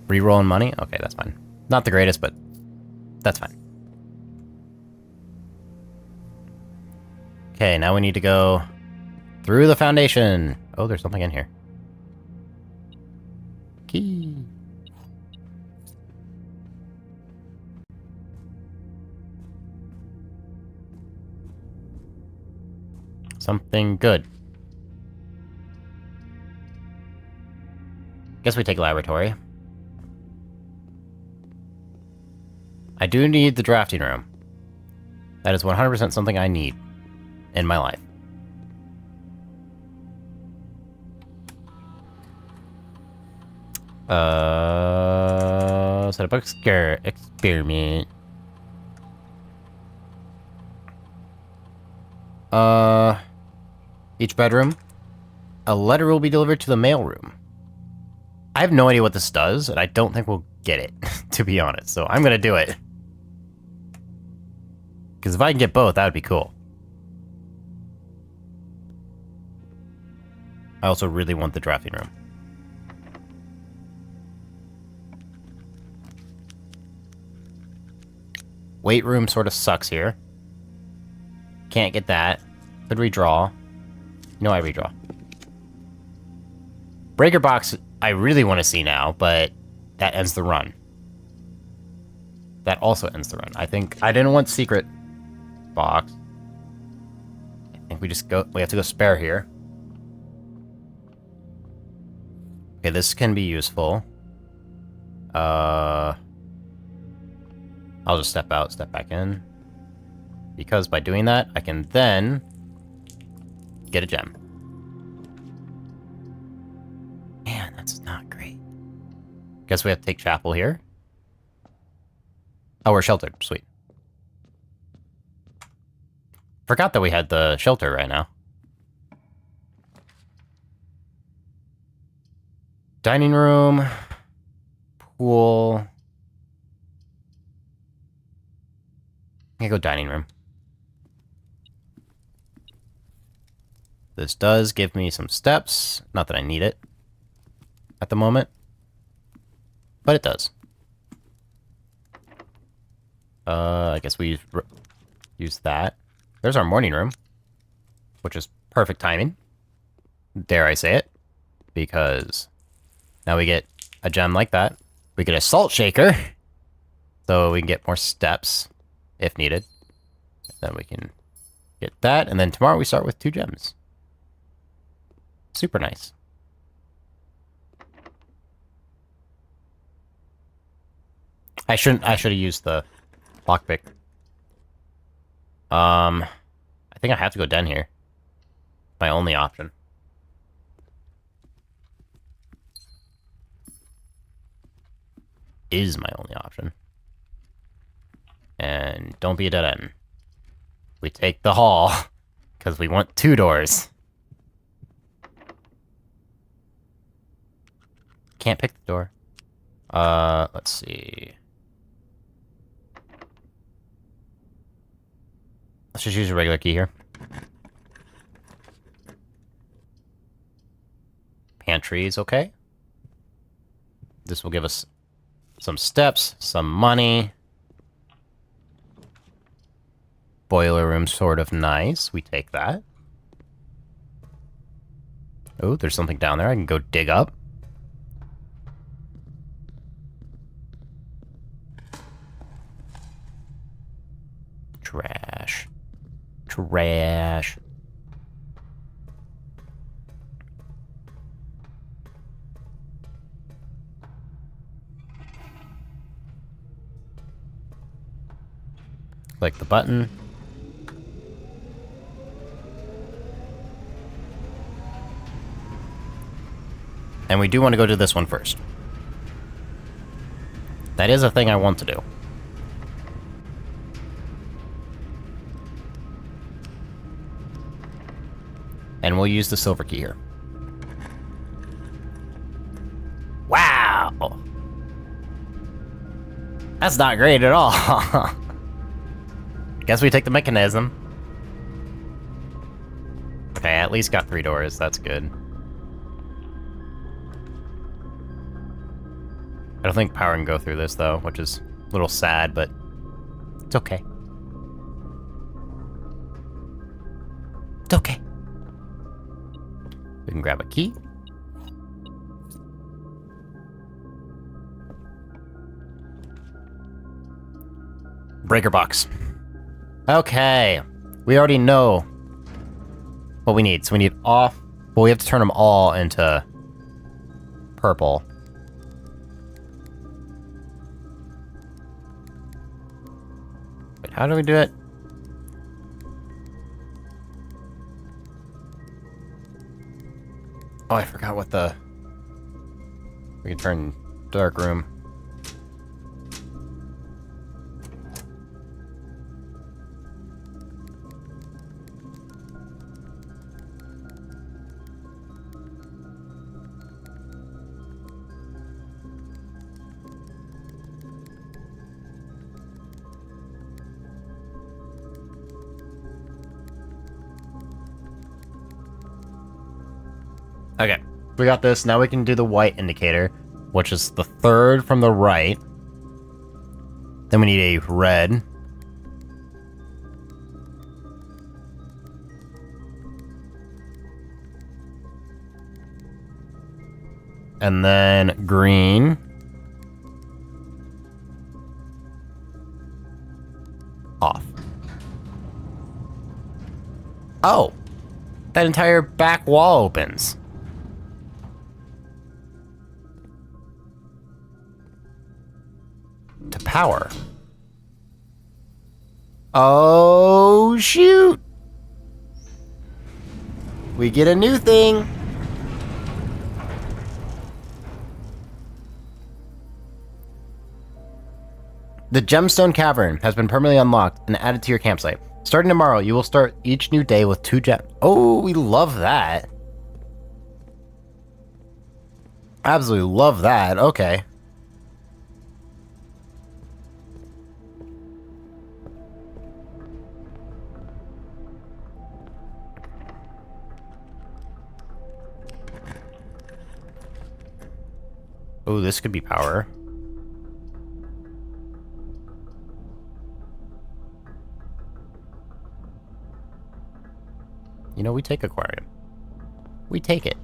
Rerolling money? Okay, that's fine. Not the greatest, but that's fine. Okay, now we need to go through the foundation. Oh, there's something in here. Key. Something good. Guess we take laboratory. I do need the drafting room. That is 100% something I need in my life. Set up experiment. Each bedroom, a letter will be delivered to the mailroom. I have no idea what this does, and I don't think we'll get it, to be honest, so I'm gonna do it. Because if I can get both, that would be cool. I also really want the drafting room. Weight room sort of sucks here. Can't get that. Could redraw. No, I redraw. Breaker box, I really want to see now, but that ends the run. That also ends the run. I think I didn't want secret box. I think we have to go spare here. Okay, this can be useful. I'll just step out, step back in. Because by doing that, I can then get a gem. Man, that's not great. Guess we have to take chapel here. Oh, we're sheltered. Sweet. Forgot that we had the shelter right now. Dining room. Pool. I'm gonna go dining room. This does give me some steps. Not that I need it at the moment, but it does. I guess we use that. There's our morning room, which is perfect timing. Dare I say it? Because now we get a gem like that. We get a salt shaker, so we can get more steps if needed. Then we can get that, and then tomorrow we start with 2 gems. Super nice. I should have used the lockpick. I think I have to go den here. My only option. Is my only option. And don't be a dead end. We take the hall. Because we want 2 doors. Can't pick the door. Let's see. Let's just use a regular key here. Pantry is okay. This will give us some steps, some money. Boiler room, sort of nice. We take that. Oh, there's something down there I can go dig up. Trash. Trash. Click the button. And we do want to go to this one first. That is a thing I want to do. And we'll use the silver key here. Wow! That's not great at all. Guess we take the mechanism. Okay, at least got 3 doors. That's good. I don't think power can go through this, though, which is a little sad, but it's okay. It's okay. We can grab a key. Breaker box. Okay. We already know what we need. So we need off. Well, we have to turn them all into purple. Wait, how do we do it? Oh, I forgot what the... We can turn dark room. Okay, we got this. Now we can do the white indicator, which is the 3rd from the right. Then we need a red. And then green. Off. Oh! That entire back wall opens. To power. Oh, shoot! We get a new thing! The Gemstone Cavern has been permanently unlocked and added to your campsite. Starting tomorrow, you will start each new day with 2 gems. Oh, we love that. Absolutely love that. Okay. Oh, this could be power. You know, we take aquarium. We take it.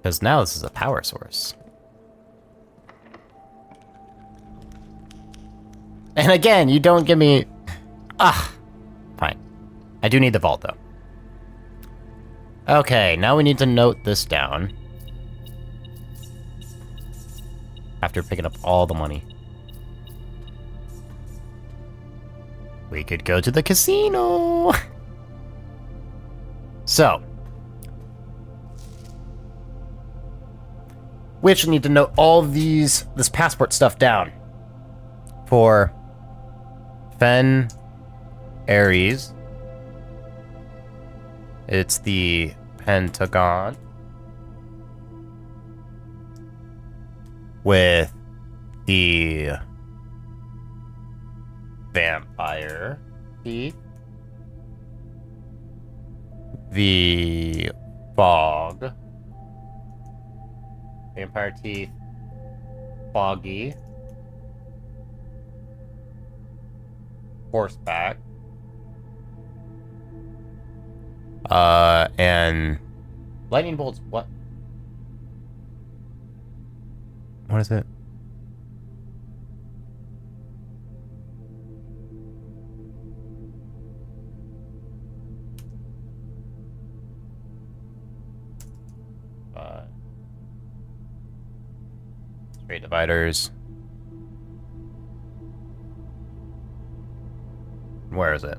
Because now this is a power source. And again, you don't give me... Ah! Fine. I do need the vault, though. Okay, now we need to note this down. After picking up all the money. We could go to the casino! So. Which I need to note all this passport stuff down. For Fen Ares. It's the Pentagon. With the Vampire Thief. The Fog. Vampire Teeth. Foggy. Horseback. And lightning bolts. What? What is it? Straight dividers. Where is it?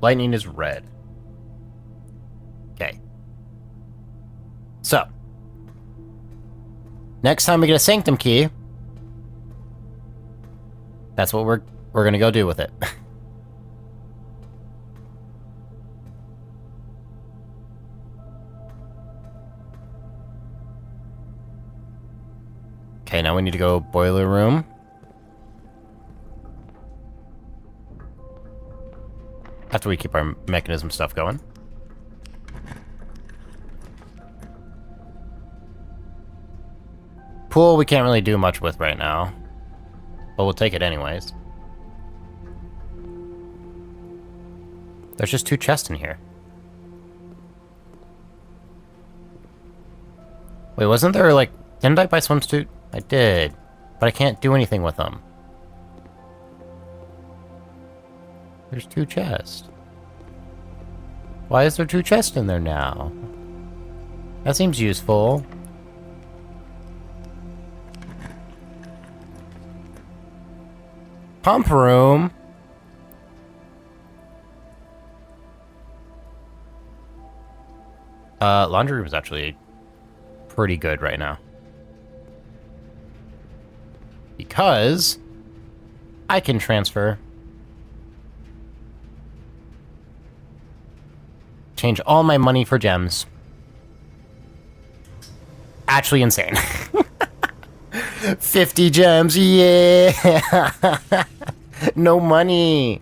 Lightning is red. Okay. So. Next time we get a sanctum key, that's what we're gonna go do with it. Okay, now we need to go boiler room. After we keep our mechanism stuff going. Pool we can't really do much with right now. But we'll take it anyways. There's just 2 chests in here. Wait, wasn't there like... Didn't I buy swimsuit? I did. But I can't do anything with them. There's 2 chests. Why is there 2 chests in there now? That seems useful. Pump room. Laundry room is actually pretty good right now. Because I can transfer. Change all my money for gems. Actually insane. 50 gems, yeah! No money!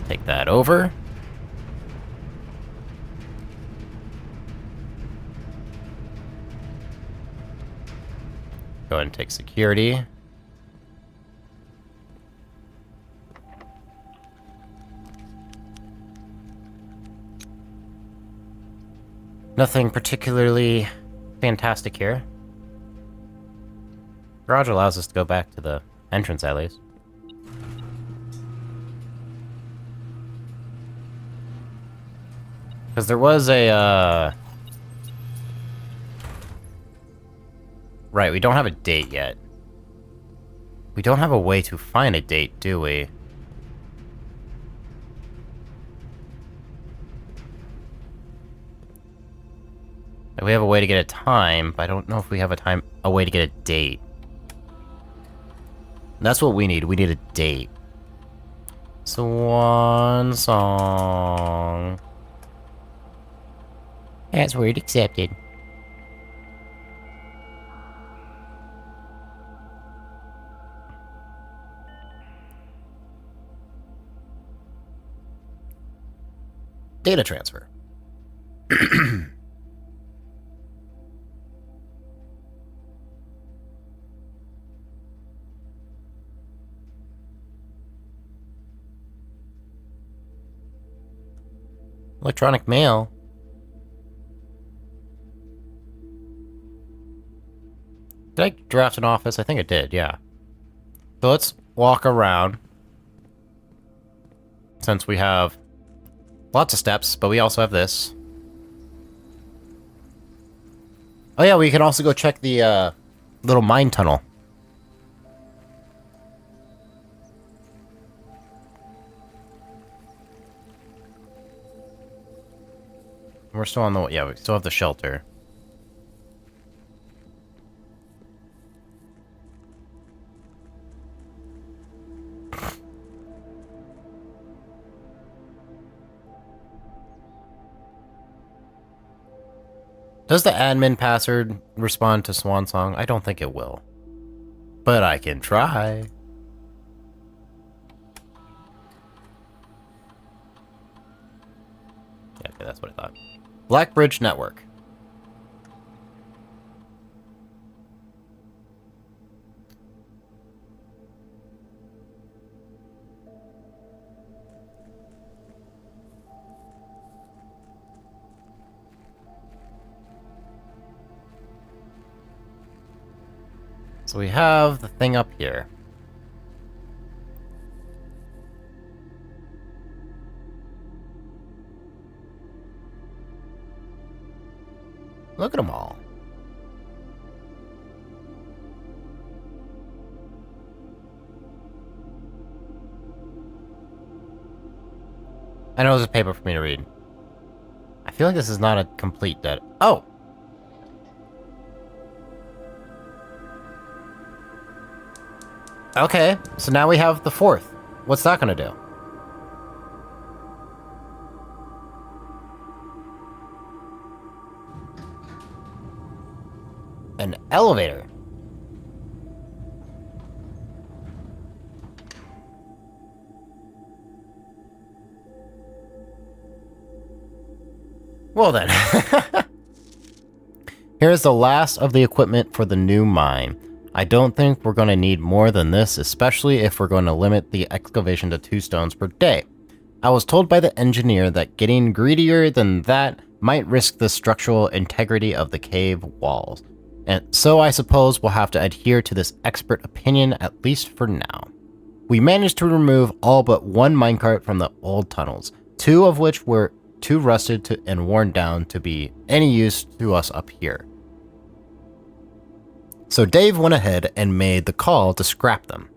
Take that over. Go ahead and take security. Nothing particularly fantastic here. Garage allows us to go back to the entrance at least. Because there was a, Right, we don't have a date yet. We don't have a way to find a date, do we? We have a way to get a time, but I don't know if we have a way to get a date. That's what we need. We need a date. Swan song. Password accepted. Data transfer. Electronic mail. Did I draft an office? I think it did, yeah. So let's walk around. Since we have Lots of steps, but we also have this. Oh yeah, we can also go check the little mine tunnel. We're still on the... Yeah, we still have the shelter. Does the admin password respond to Swan Song? I don't think it will. But I can try. Yeah, okay, that's what I thought. Blackbridge Network. So we have the thing up here. Look at them all. I know there's a paper for me to read. I feel like this is not a complete dead... Oh! Okay, so now we have the fourth. What's that gonna do? An elevator. Well then. Here's the last of the equipment for the new mine. I don't think we're going to need more than this, especially if we're going to limit the excavation to 2 stones per day. I was told by the engineer that getting greedier than that might risk the structural integrity of the cave walls. And so I suppose we'll have to adhere to this expert opinion at least for now. We managed to remove all but 1 minecart from the old tunnels, 2 of which were too rusted and worn down to be any use to us up here. So Dave went ahead and made the call to scrap them.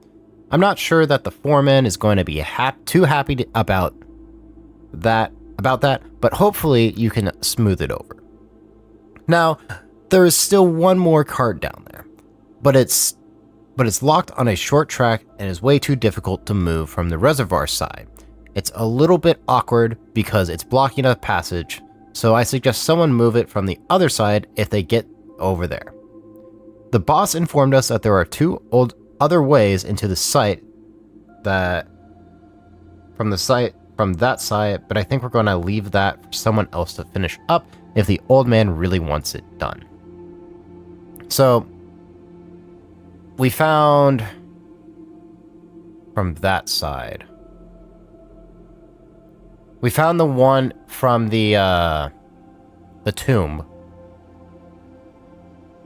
I'm not sure that the foreman is going to be too happy about that, but hopefully you can smooth it over. Now, there is still 1 more cart down there, but it's locked on a short track and is way too difficult to move from the reservoir side. It's a little bit awkward because it's blocking a passage, so I suggest someone move it from the other side if they get over there. The boss informed us that there are 2 other ways into the site from that side, but I think we're going to leave that for someone else to finish up if the old man really wants it done. So, we found from that side. We found the one from the tomb.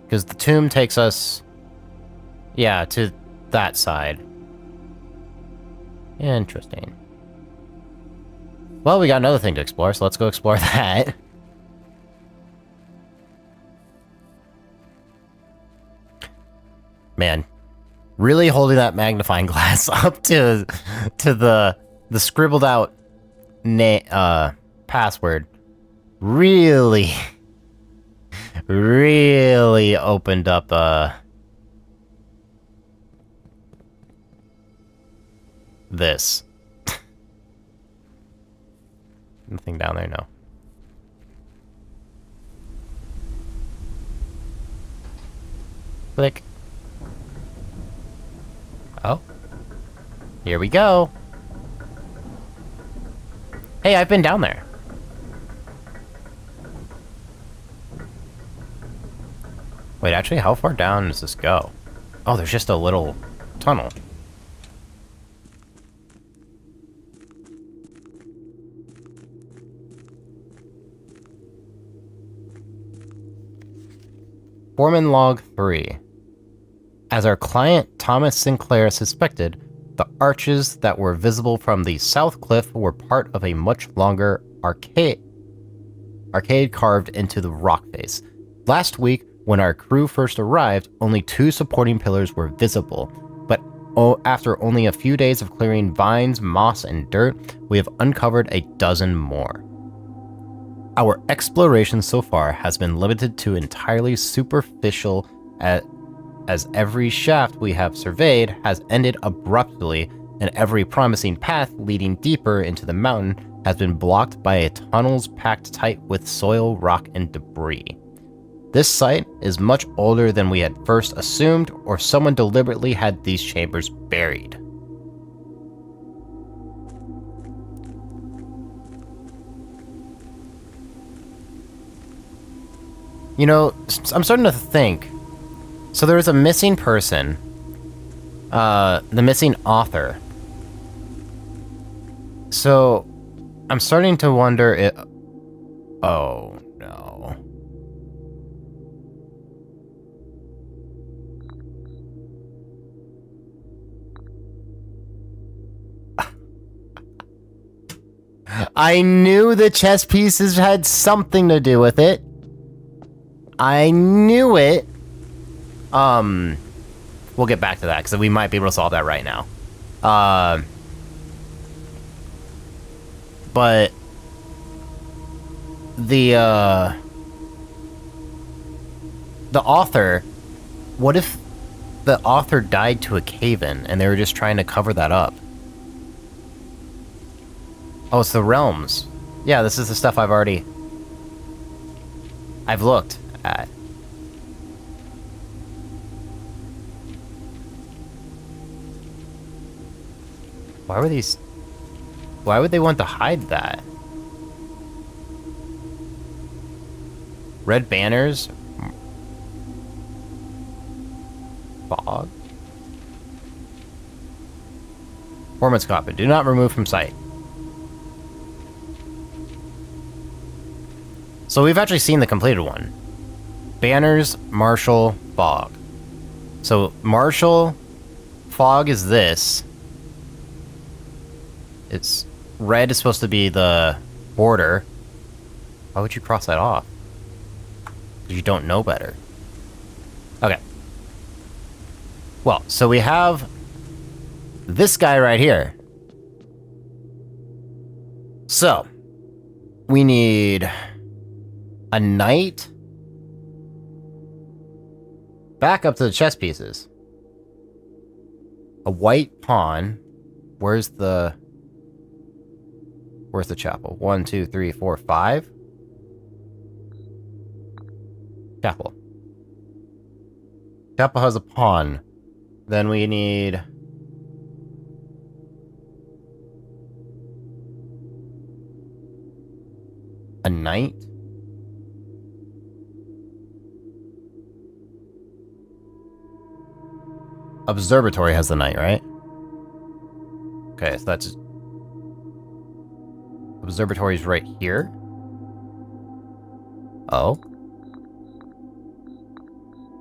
Because the tomb takes us, yeah, to that side. Interesting. Well, we got another thing to explore, so let's go explore that. Man, really holding that magnifying glass up to the scribbled out password really opened up this. Nothing down there, no. Click. Oh. Here we go. Hey, I've been down there. Wait, actually, how far down does this go? Oh, there's just a little tunnel. Foreman Log 3. As our client Thomas Sinclair suspected, the arches that were visible from the south cliff were part of a much longer arcade carved into the rock face. Last week, when our crew first arrived, only 2 supporting pillars were visible, but after only a few days of clearing vines, moss, and dirt, we have uncovered a dozen more. Our exploration so far has been limited to entirely superficial, as every shaft we have surveyed has ended abruptly, and every promising path leading deeper into the mountain has been blocked by tunnels packed tight with soil, rock, and debris. This site is much older than we had first assumed, or someone deliberately had these chambers buried. You know, I'm starting to think. So there was a missing person. The missing author. So I'm starting to wonder if... Oh, no. I knew the chess pieces had something to do with it. I knew it. We'll get back to that, because we might be able to solve that right now. But the author, what if the author died to a cave-in and they were just trying to cover that up? Oh, it's the realms. Yeah, this is the stuff I've looked at. Why would they want to hide that? Red banners? Fog? Performance copy. Do not remove from sight. So we've actually seen the completed one. Banners, Marshall, Fog. So Marshall, Fog is this. It's red is supposed to be the border. Why would you cross that off? Because you don't know better. Okay. Well, so we have this guy right here. So, we need a knight. Back up to the chess pieces. A white pawn. Where's the chapel? 1, 2, 3, 4, 5. Chapel. Chapel has a pawn. Then we need a knight. Observatory has the knight, right? Okay, so that's... Observatory's right here. Oh.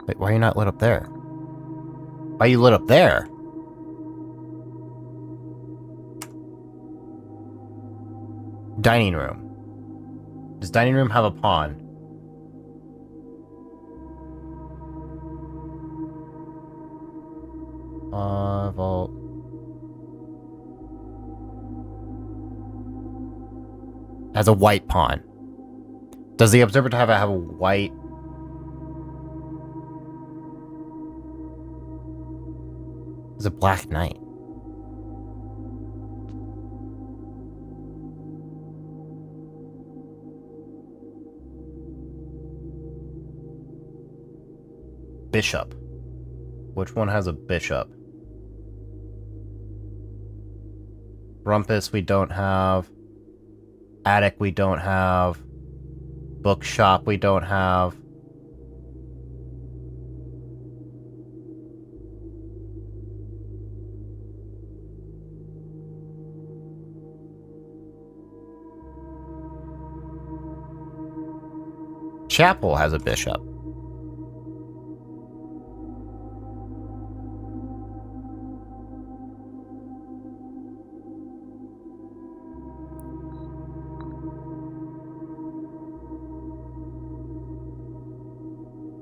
Wait, why are you not lit up there? Why are you lit up there? Dining room. Does dining room have a pawn? Vault. Has a white pawn. Does the observatory have a white... It's a black knight. Bishop. Which one has a bishop? Rumpus we don't have. Attic we don't have. Bookshop we don't have. Chapel has a bishop.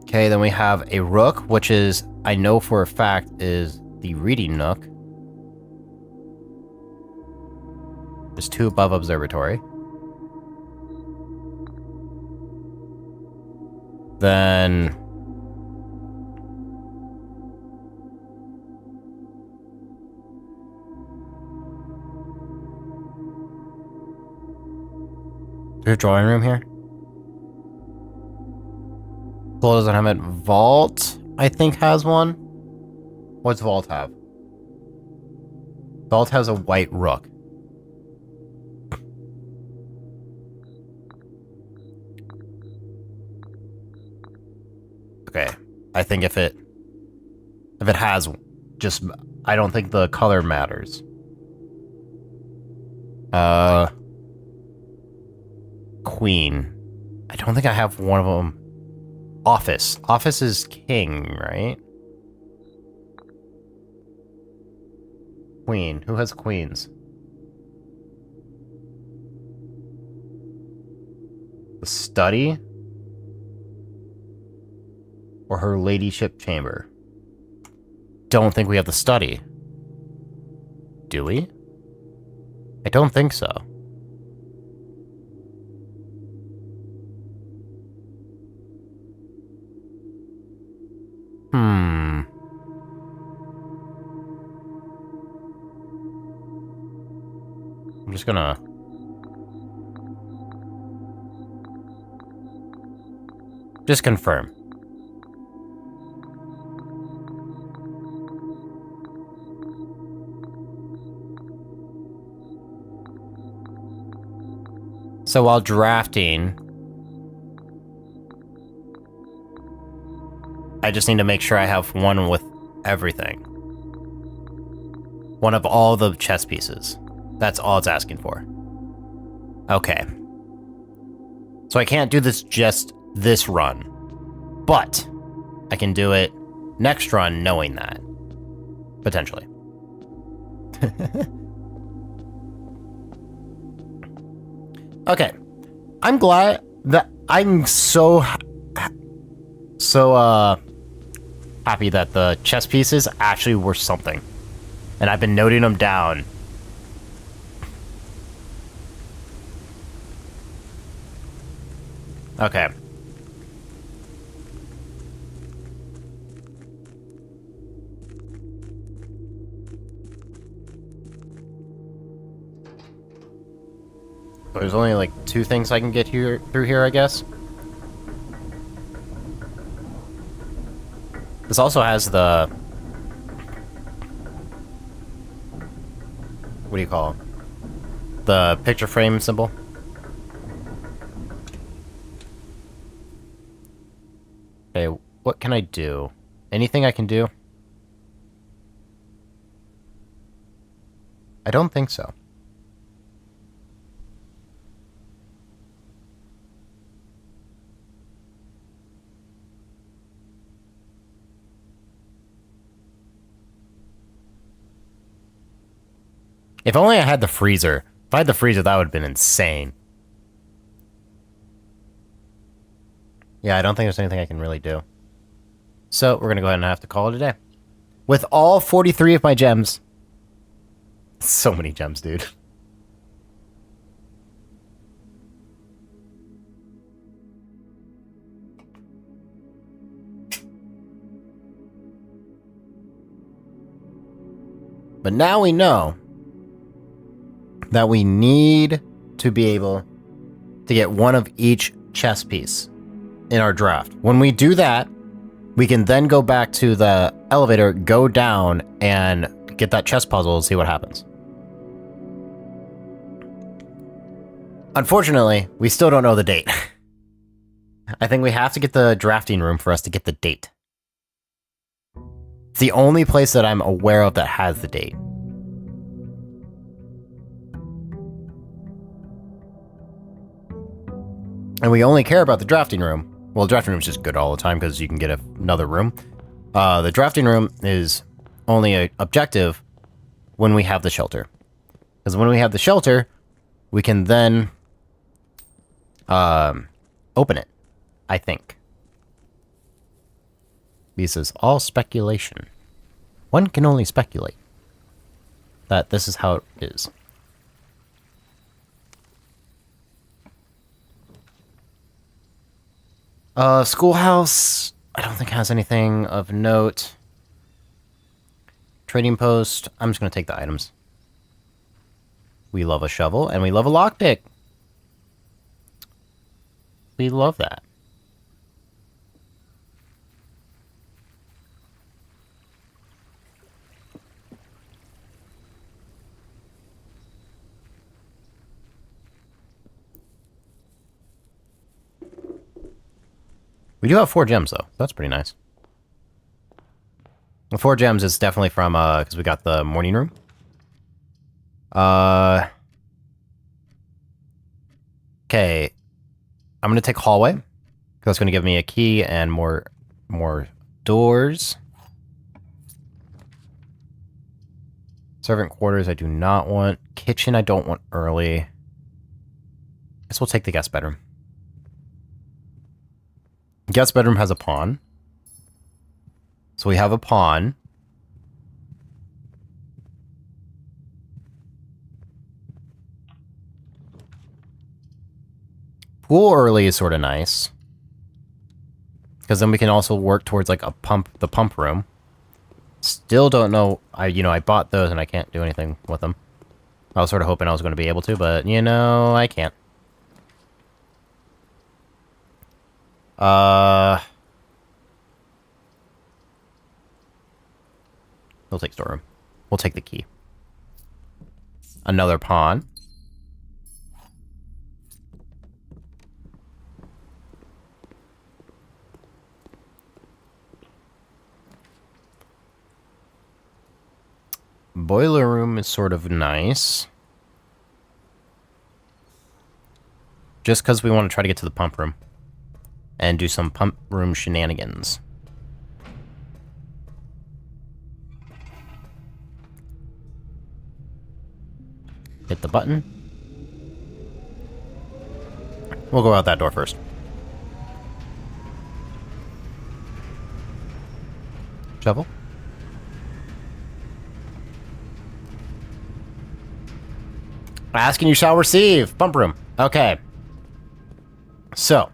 Okay, then we have a rook, which is, I know for a fact, is the reading nook. There's 2 above observatory. Then... is there a drawing room here? Well, doesn't have it. Vault, I think, has one. What's Vault have? Vault has a white rook. Okay. I think if it has just, I don't think the color matters. Queen. I don't think I have one of them. Office. Office is king, right? Queen. Who has queens? The study? Or her ladyship chamber? Don't think we have the study. Do we? I don't think so. I'm just gonna... just confirm. So while drafting, I just need to make sure I have one with everything. One of all the chess pieces. That's all it's asking for. Okay. So I can't do this just this run, but I can do it next run knowing that. Potentially. Okay. I'm glad that I'm so happy that the chess pieces actually were something. And I've been noting them down. Okay. There's only like 2 things I can get here through here, I guess. This also has the... what do you call it? The picture frame symbol. Okay, what can I do? Anything I can do? I don't think so. If only I had the freezer. If I had the freezer, that would have been insane. Yeah, I don't think there's anything I can really do. So, we're gonna go ahead and have to call it a day. With all 43 of my gems. So many gems, dude. But now we know that we need to be able to get one of each chess piece in our draft. When we do that, we can then go back to the elevator, go down, and get that chess puzzle and see what happens. Unfortunately, we still don't know the date. I think we have to get the drafting room for us to get the date. It's the only place that I'm aware of that has the date. And we only care about the drafting room. Well, the drafting room is just good all the time because you can get another room. The drafting room is only an objective when we have the shelter. Because when we have the shelter, we can then open it, I think. This is all speculation. One can only speculate that this is how it is. Schoolhouse, I don't think has anything of note. Trading post, I'm just going to take the items. We love a shovel, and we love a lockpick. We love that. We do have 4 gems, though. That's pretty nice. The 4 gems is definitely from, because we got the morning room. Okay. I'm gonna take hallway, because that's gonna give me a key and more doors. Servant quarters I do not want. Kitchen I don't want early. Guess we'll take the guest bedroom. Guest bedroom has a pawn. So we have a pawn. Pool early is sort of nice. Because then we can also work towards like the pump room. Still don't know, I bought those and I can't do anything with them. I was sort of hoping I was going to be able to, but I can't. We'll take storeroom. We'll take the key. Another pawn. Boiler room is sort of nice. Just because we want to try to get to the pump room. And do some pump room shenanigans. Hit the button. We'll go out that door first. Shovel. Ask and you shall receive. Pump room. Okay. So.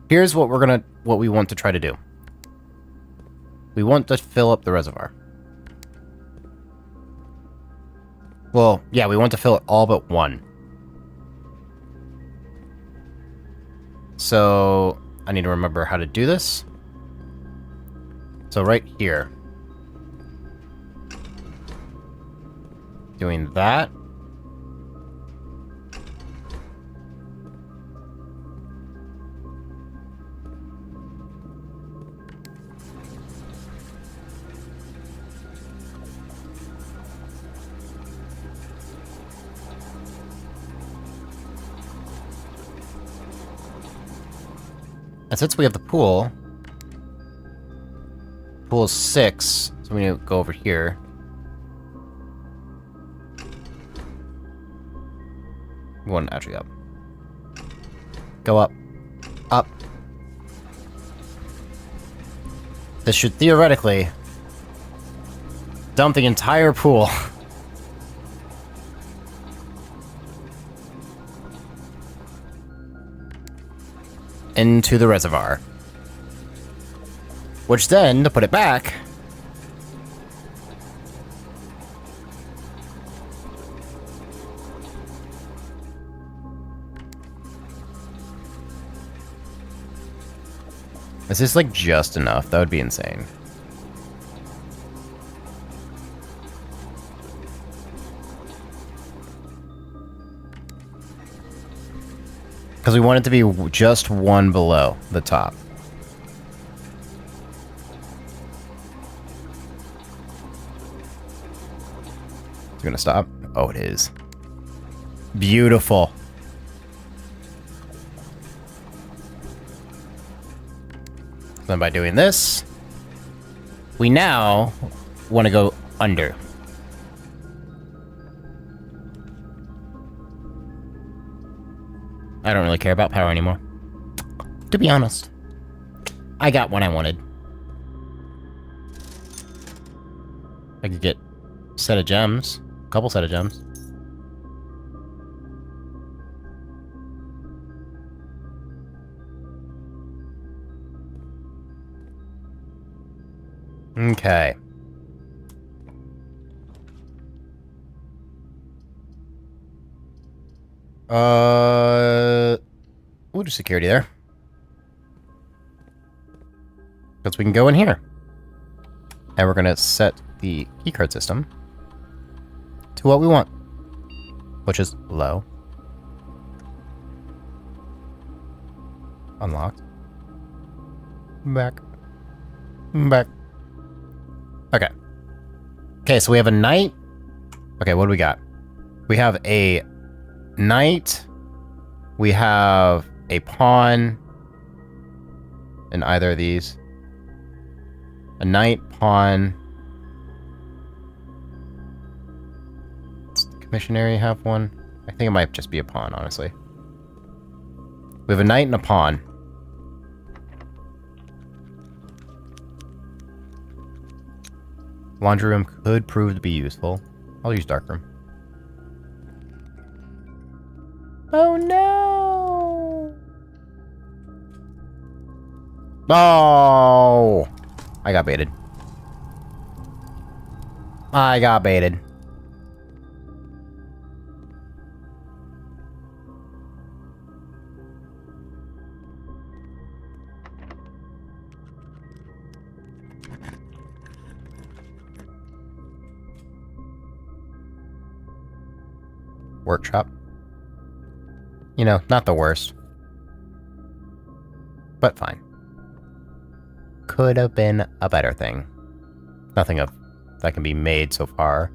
Here's what we want to try to do. We want to fill up the reservoir. Well, yeah, we want to fill it all but one. So, I need to remember how to do this. So right here. Doing that. And since we have the pool is 6, so we need to go over here. One actually up. Go up. Up. This should theoretically dump the entire pool. Into the reservoir. Which then, to put it back... Is this like just enough? That would be insane. Because we want it to be just one below the top. It's gonna stop? Oh, it is. Beautiful. Then by doing this, we now want to go under. I don't really care about power anymore, to be honest. I got what I wanted. I could get a set of gems. A couple set of gems. Okay. We'll do security there. Because we can go in here. And we're going to set the keycard system to what we want. Which is low. Unlocked. Back. Back. Okay. Okay, so we have a knight. Okay, what do we got? We have a knight. We have a pawn. In either of these. A knight, pawn. Does the commissionary have one? I think it might just be a pawn, honestly. We have a knight and a pawn. Laundry room could prove to be useful. I'll use dark room. Oh no! Oh! I got baited. I got baited. Workshop. You know, not the worst. But fine. Could have been a better thing. Nothing of that can be made so far.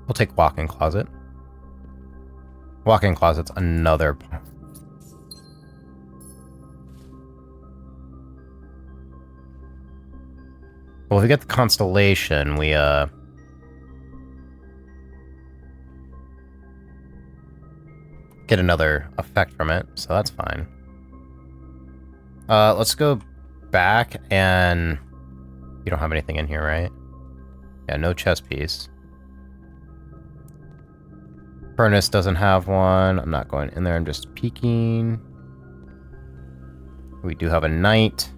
We'll take walk-in closet. Walk-in closet's another. Well, if we get the constellation, we get another effect from it, so that's fine. Let's go back and... You don't have anything in here, right? Yeah, no chess piece. Furnace doesn't have one. I'm not going in there, I'm just peeking. We do have a knight.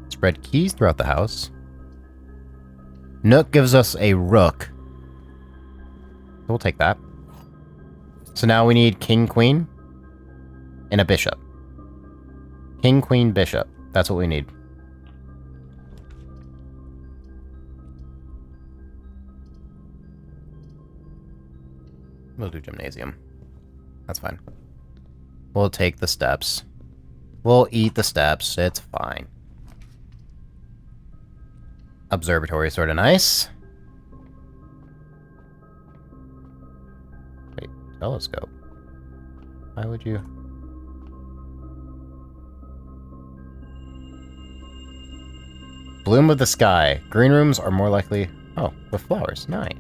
Spread keys throughout the house. Nook gives us a rook. We'll take that. So now we need king, queen, and a bishop. King, queen, bishop. That's what we need. We'll do gymnasium. That's fine. We'll take the steps. We'll eat the steps. It's fine. Observatory is sort of nice. Wait, telescope. Why would you... Bloom of the sky. Green rooms are more likely... Oh, with flowers. Nice.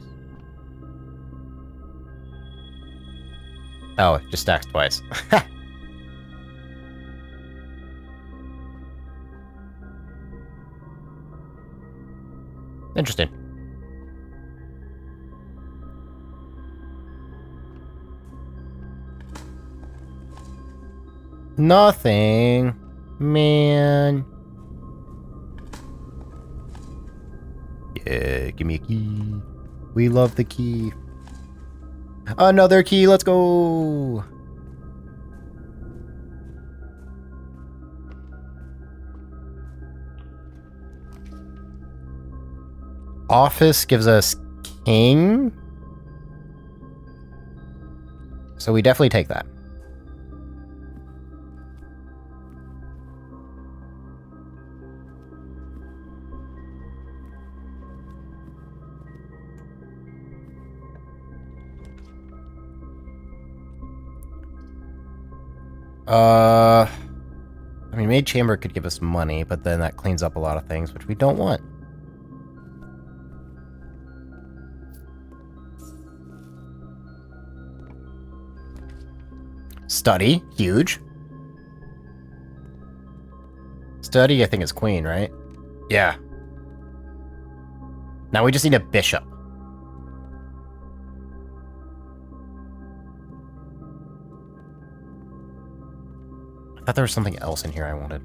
Oh, it just stacks twice. Interesting. Nothing. Man. Yeah, give me a key. We love the key. Another key, let's go! Office gives us king. So we definitely take that. I mean, Maid Chamber could give us money, but then that cleans up a lot of things, which we don't want. Study, huge. Study, I think, is queen, right? Yeah. Now we just need a bishop. I thought there was something else in here I wanted.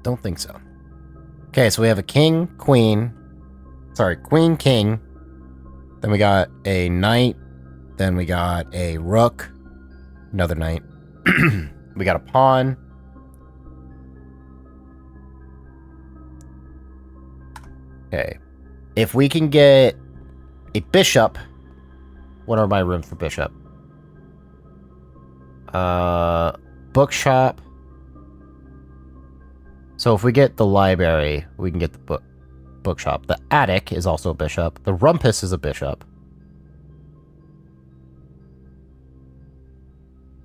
Don't think so. Okay, so we have a king, queen. Sorry, queen, king. Then we got a knight. Then we got a rook. Another knight. We got a pawn. Okay. If we can get a bishop. What are my rooms for bishop? Bookshop. So if we get the library, we can get the bookshop. The attic is also a bishop. The rumpus is a bishop.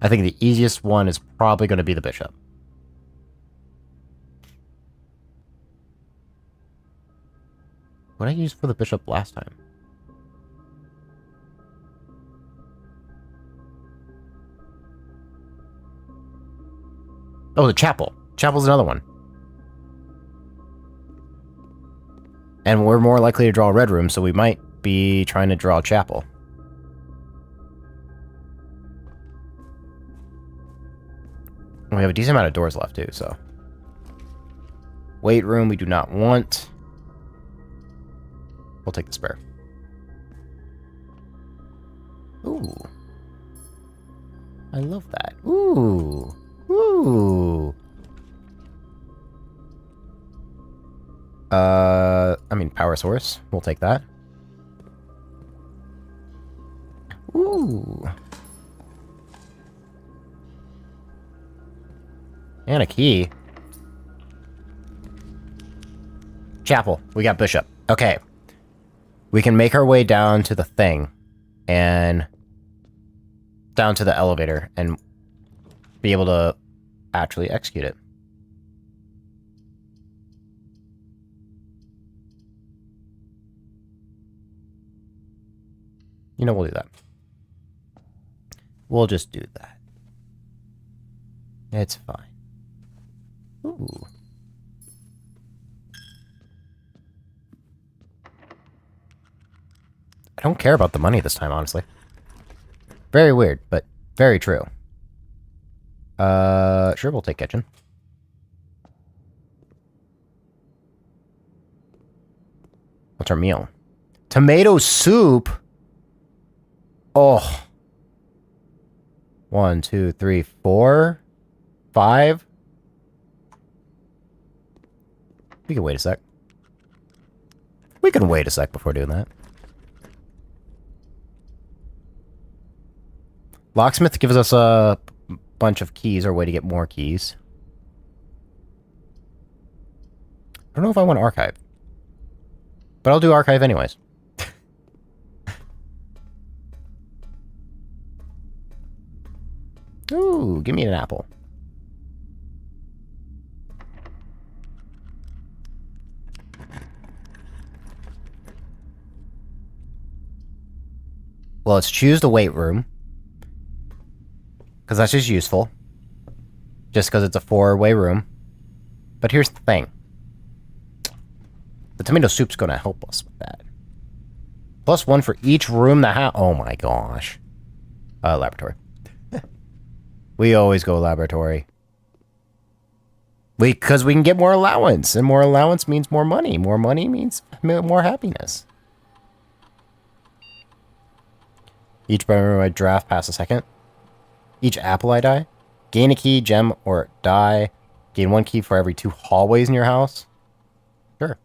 I think the easiest one is probably going to be the bishop. What did I use for the bishop last time? Oh, the chapel. Chapel's another one. And we're more likely to draw a red room, so we might be trying to draw a chapel. We have a decent amount of doors left, too, so... Weight room we do not want. We'll take the spare. Ooh. I love that. Ooh. Ooh. I mean, power source. We'll take that. Ooh. And a key. Chapel. We got bishop. Okay. We can make our way down to the thing. And... down to the elevator. And be able to actually execute it. You know, we'll do that. We'll just do that. It's fine. Ooh. I don't care about the money this time, honestly. Very weird, but very true. Sure, we'll take kitchen. What's our meal? Tomato soup? Oh. 1, 2, 3, 4, 5. We can wait a sec. We can wait a sec before doing that. Locksmith gives us a bunch of keys, or a way to get more keys. I don't know if I want archive. But I'll do archive anyways. Ooh, give me an apple. Well, let's choose the weight room. Because that's just useful. Just because it's a 4-way room. But here's the thing. The tomato soup's going to help us with that. +1 for each room that has... Oh my gosh. Laboratory. We always go laboratory. Because we can get more allowance. And more allowance means more money. More money means more happiness. Each member I draft pass a second. Each apple I die. Gain a key, gem, or die. Gain 1 key for every 2 hallways in your house. Sure.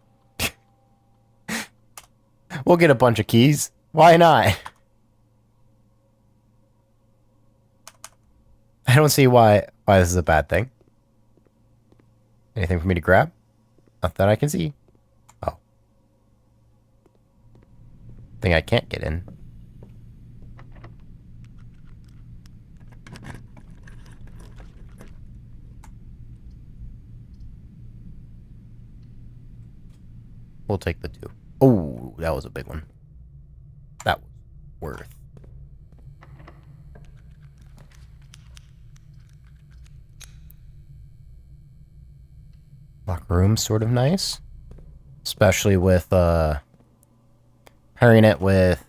We'll get a bunch of keys. Why not? I don't see why this is a bad thing. Anything for me to grab? Not that I can see. Oh. Thing I can't get in. We'll take the 2. Oh, that was a big one. That was worth. Locker room's sort of nice. Especially with pairing it with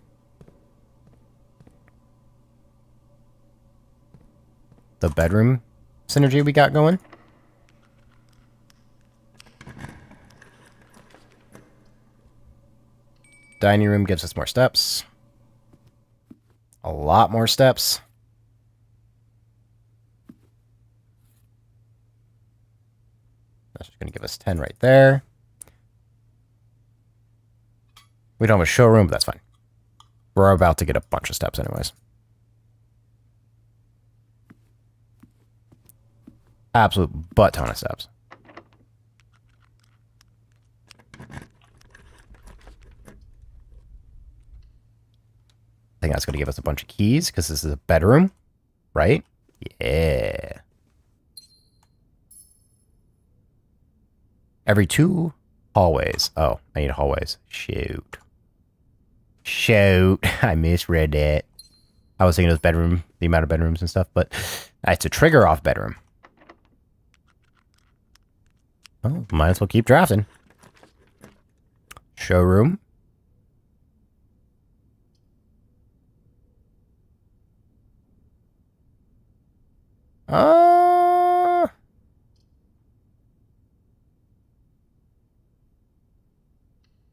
the bedroom synergy we got going. Dining room gives us more steps. A lot more steps. That's just going to give us 10 right there. We don't have a showroom, but that's fine. We're about to get a bunch of steps anyways. Absolute butt ton of steps. I think that's going to give us a bunch of keys because this is a bedroom, right? Yeah. Every 2 hallways. Oh, I need hallways. Shoot. I misread that. I was thinking it was bedroom, the amount of bedrooms and stuff, but it's a trigger off bedroom. Oh, might as well keep drafting. Showroom.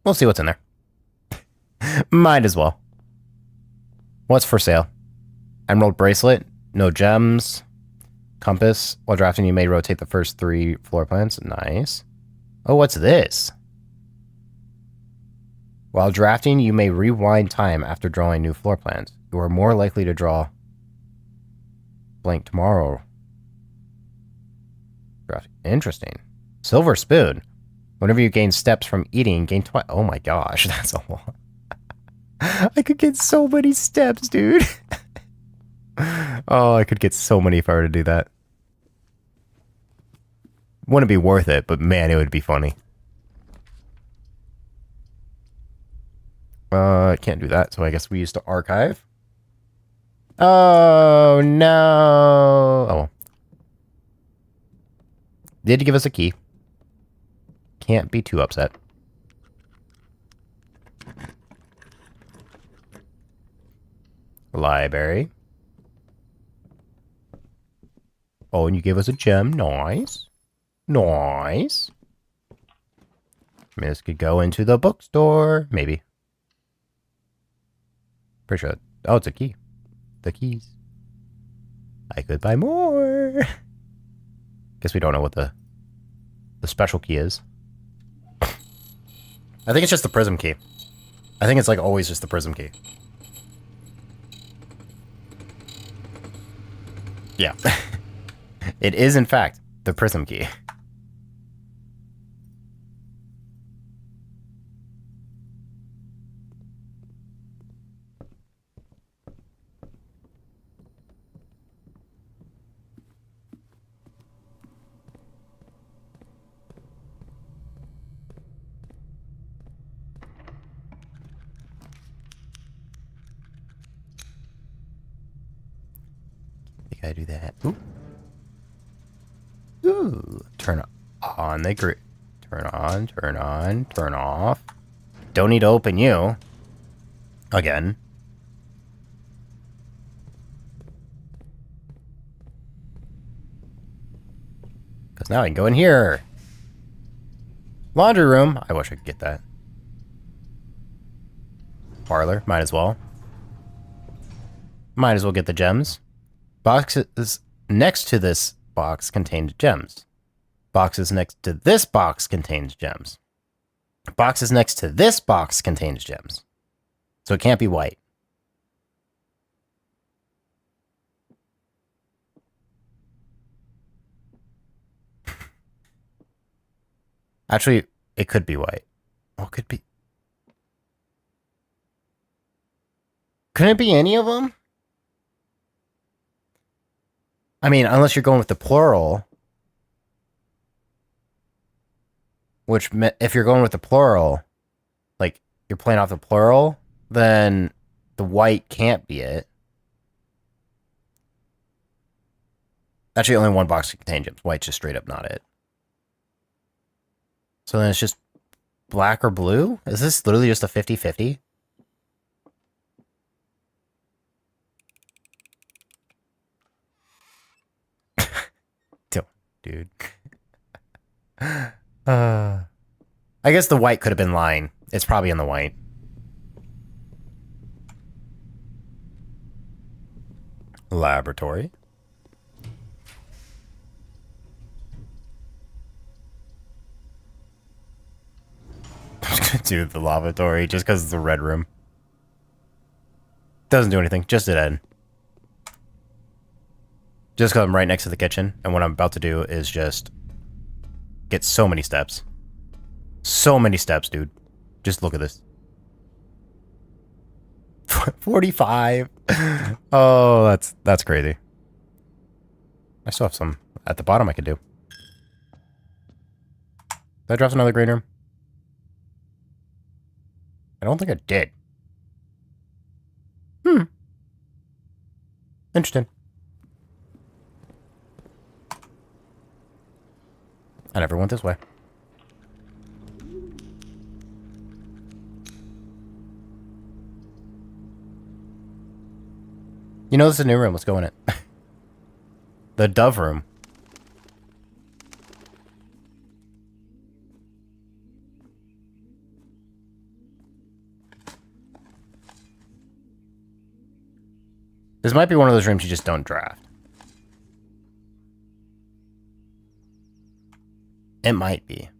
We'll see what's in there. Might as well. What's for sale? Emerald bracelet. No gems. Compass. While drafting, you may rotate the first 3 floor plans. Nice. Oh, what's this? While drafting, you may rewind time after drawing new floor plans. You are more likely to draw blank tomorrow. Interesting. Silver spoon. Whenever you gain steps from eating, gain twice. Oh my gosh, that's a lot. I could get so many steps, dude. Oh, I could get so many if I were to do that. Wouldn't be worth it, but man, it would be funny. I can't do that, so I guess we used to archive. Oh, no. Oh. Did give us a key. Can't be too upset. Library. Oh, and you gave us a gem. Nice. Nice. I mean, this could go into the bookstore. Maybe. Pretty sure. Oh, it's a key. The keys. I could buy more. Guess we don't know what the special key is. I think it's just the prism key. I think it's like always just the prism key. Yeah. It is, in fact, the prism key. I do that. Ooh. Ooh. Turn on the grid. Turn on, turn on, turn off. Don't need to open you. Again. Because now I can go in here. Laundry room. I wish I could get that. Parlor. Might as well. Might as well get the gems. Boxes next to this box contained gems. Boxes next to this box contains gems. Boxes next to this box contains gems. So it can't be white. Actually, it could be white. Oh, it could be... Couldn't it be any of them? I mean, unless you're going with the plural. Which, if you're going with the plural, like, you're playing off the plural, then the white can't be it. Actually, only one box can contain gems. White's just straight up not it. So then it's just black or blue? Is this literally just a 50-50? Dude. I guess the white could have been lying. It's probably in the white. Laboratory. I'm just gonna do the lavatory just because it's a red room. Doesn't do anything, just an end. Just because I'm right next to the kitchen, and what I'm about to do is just get so many steps. So many steps, dude. Just look at this. 45. Oh, that's crazy. I still have some at the bottom I could do. Did I drop another green room? I don't think I did. Interesting. I never went this way. You know, this is a new room. Let's go in it. The dove room. This might be one of those rooms you just don't draft. It might be.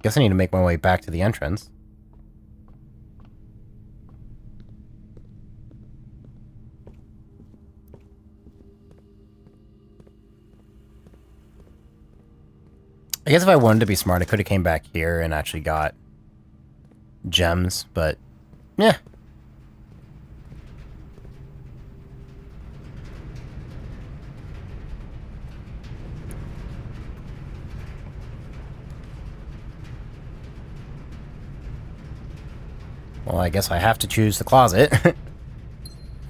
Guess I need to make my way back to the entrance. I guess if I wanted to be smart, I could have came back here and actually got gems, but yeah. Well, I guess I have to choose the closet.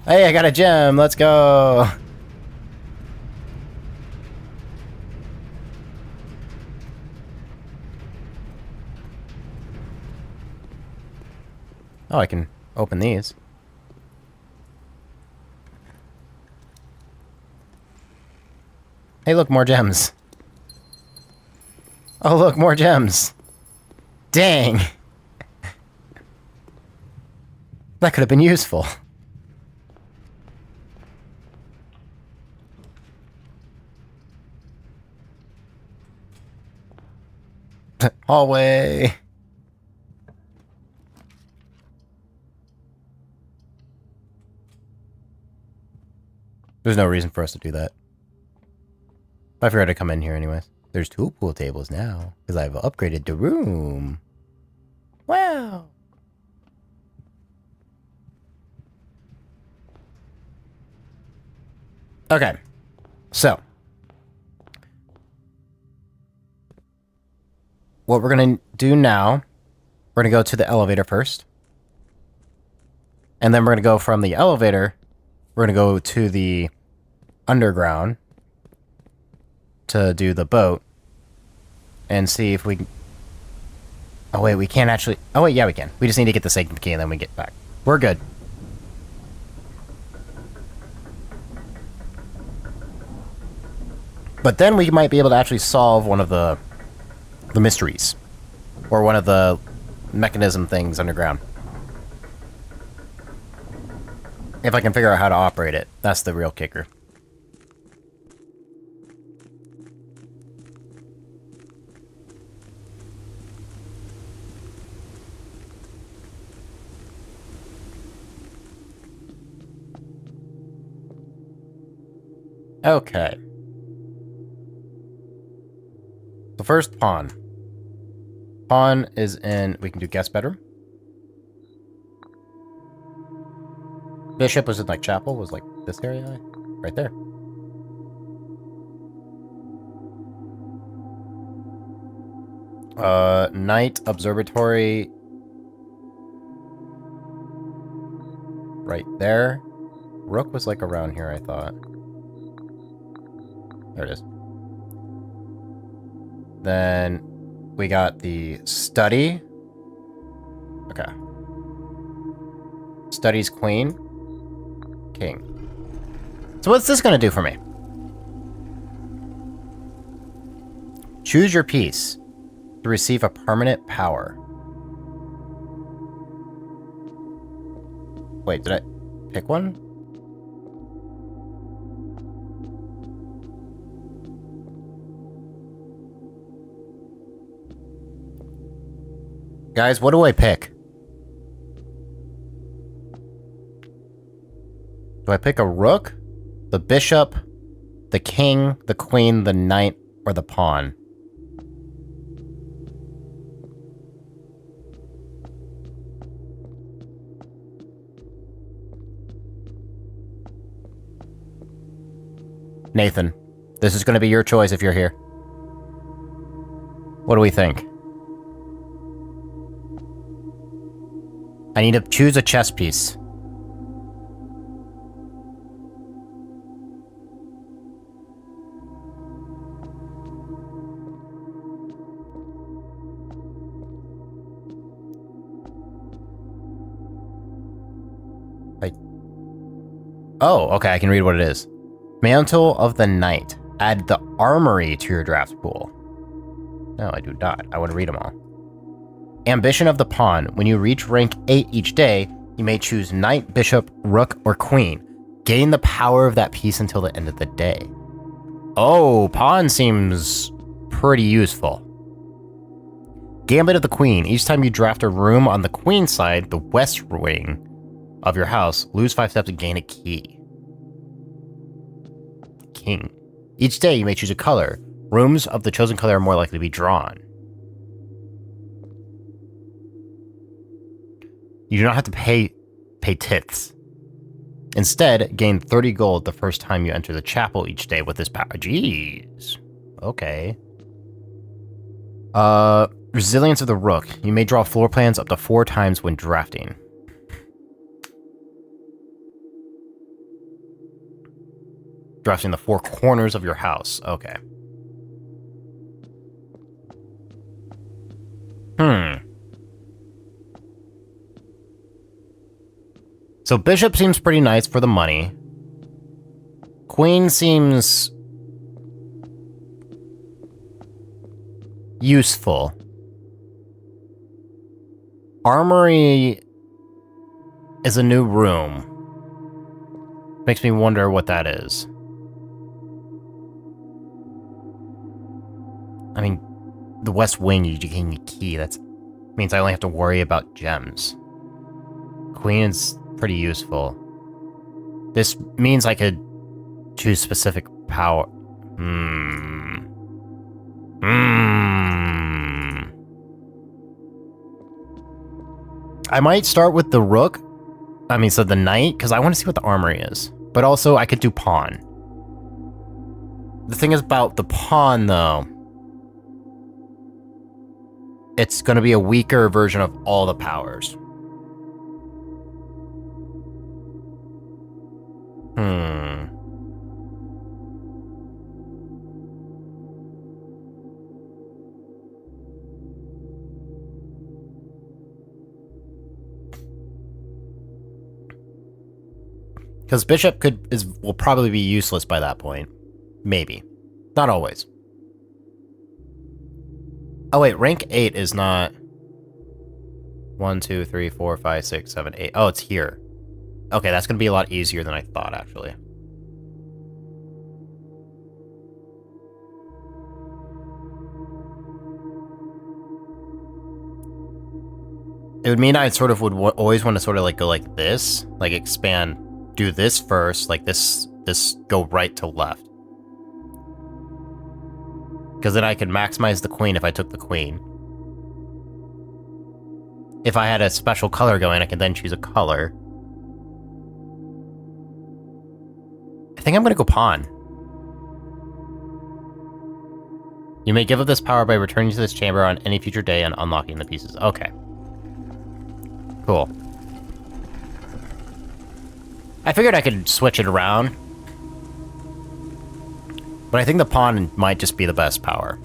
Hey, I got a gem. Let's go. Oh, I can open these. Hey, look, more gems. Oh, look, more gems. Dang. That could have been useful. Hallway. There's no reason for us to do that. I figured I'd come in here anyways. There's 2 pool tables now, because I've upgraded the room. Wow. Okay. So. What we're going to do now, we're going to go to the elevator first. And then we're going to go from the elevator, we're going to go to the underground to do the boat and see if we can... Oh, wait, we can't actually... Oh, wait, yeah, we can. We just need to get the sacred key and then we get back. We're good. But then we might be able to actually solve one of the mysteries. Or one of the mechanism things underground. If I can figure out how to operate it. That's the real kicker. Okay. The first pawn. Pawn is in... We can do guest bedroom. Bishop was in, like, chapel. Was, like, this area. Right there. Knight observatory. Right there. Rook was, like, around here, I thought. There it is. Then we got the study. Okay. Study's queen. King. So what's this gonna do for me? Choose your piece to receive a permanent power. Wait, did I pick one? Guys, what do I pick? Do I pick a rook, the bishop, the king, the queen, the knight, or the pawn? Nathan, this is going to be your choice if you're here. What do we think? I need to choose a chess piece. Oh, okay, I can read what it is. Mantle of the Knight. Add the armory to your draft pool. No, I do not. I want to read them all. Ambition of the Pawn. When you reach rank 8 each day, you may choose Knight, Bishop, Rook, or Queen. Gain the power of that piece until the end of the day. Oh, Pawn seems pretty useful. Gambit of the Queen. Each time you draft a room on the Queen side, the west wing of your house, lose 5 steps and gain a key. King. Each day you may choose a color. Rooms of the chosen color are more likely to be drawn. You do not have to pay tithes. Instead, gain 30 gold the first time you enter the chapel each day with this power. Jeez. Okay. Resilience of the Rook. You may draw floor plans up to 4 times when drafting. Drafting the 4 corners of your house. Okay. So Bishop seems pretty nice for the money. Queen seems useful. Armory is a new room. Makes me wonder what that is. I mean, the West Wing, you gain a key. That means I only have to worry about gems. Queen is pretty useful. This means I could choose specific power. I might start with the Rook. So the Knight, because I want to see what the armory is. But also, I could do Pawn. The thing is about the Pawn, though, it's going to be a weaker version of all the powers. Because Bishop will probably be useless by that point. Maybe. Not always. Oh wait, rank 8 is not 1, 2, 3, 4, 5, 6, 7, 8. Oh, it's here. Okay, that's gonna be a lot easier than I thought, actually. It would mean I sort of would always want to sort of like go like this, like expand, do this first, like this go right to left. Because then I could maximize the queen if I took the queen. If I had a special color going, I could then choose a color. I think I'm gonna go pawn. You may give up this power by returning to this chamber on any future day and unlocking the pieces. Okay. Cool. I figured I could switch it around. But I think the pawn might just be the best power.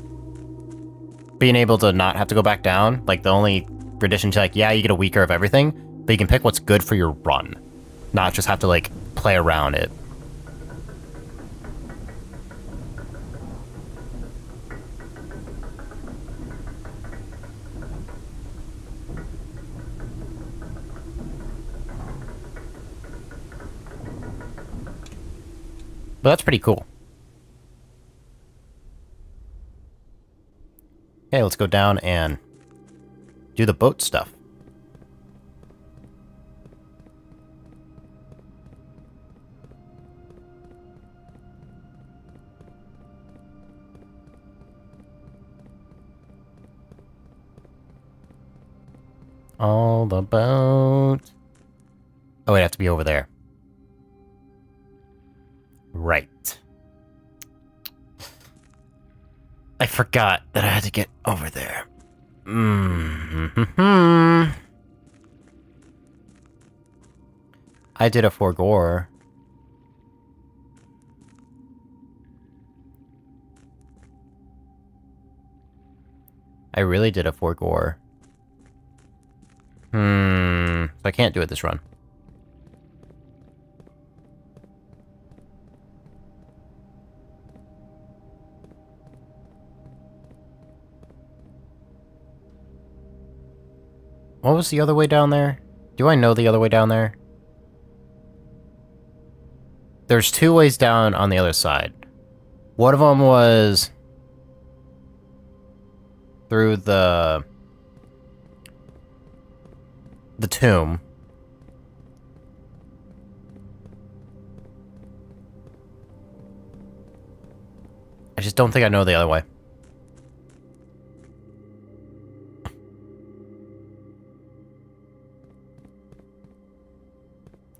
Being able to not have to go back down, like the only addition to like, yeah, you get a weaker of everything, but you can pick what's good for your run. Not just have to like play around it. But that's pretty cool. Okay, let's go down and do the boat stuff. All the boat. Oh, I have to be over there. Right. I forgot that I had to get over there. I did a forgore. I really did a forgore. I can't do it this run. What was the other way down there? Do I know the other way down there? There's two ways down on the other side. One of them was through the tomb. I just don't think I know the other way.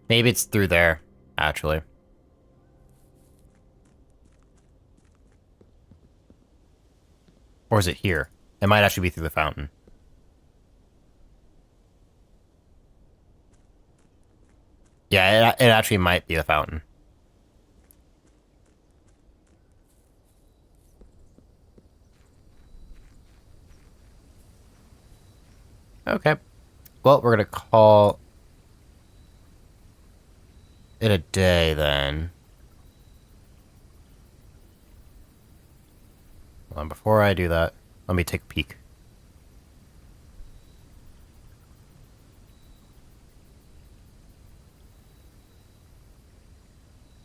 Maybe it's through there, actually. Or is it here? It might actually be through the fountain. Yeah, it actually might be the fountain. Okay. Well, we're gonna call it a day then. Well, before I do that, let me take a peek.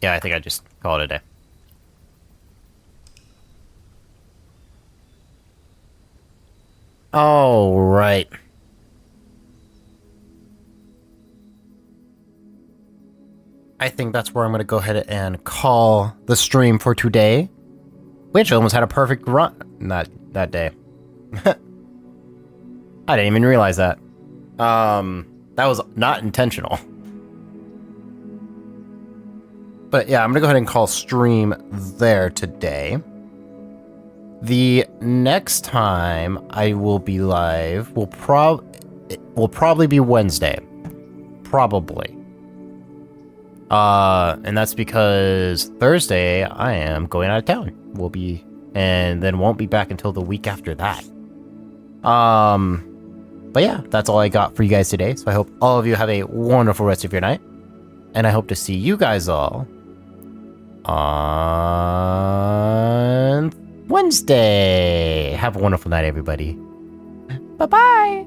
Yeah, I think I just call it a day. Oh, right. I think that's where I'm going to go ahead and call the stream for today. Which almost had a perfect run that day. I didn't even realize that. That was not intentional. But yeah, I'm going to go ahead and call stream there today. The next time I will be live will probably be Wednesday. Probably. And that's because Thursday I am going out of town. And then won't be back until the week after that. But yeah, that's all I got for you guys today. So I hope all of you have a wonderful rest of your night. And I hope to see you guys all on Wednesday. Have a wonderful night, everybody. Bye-bye.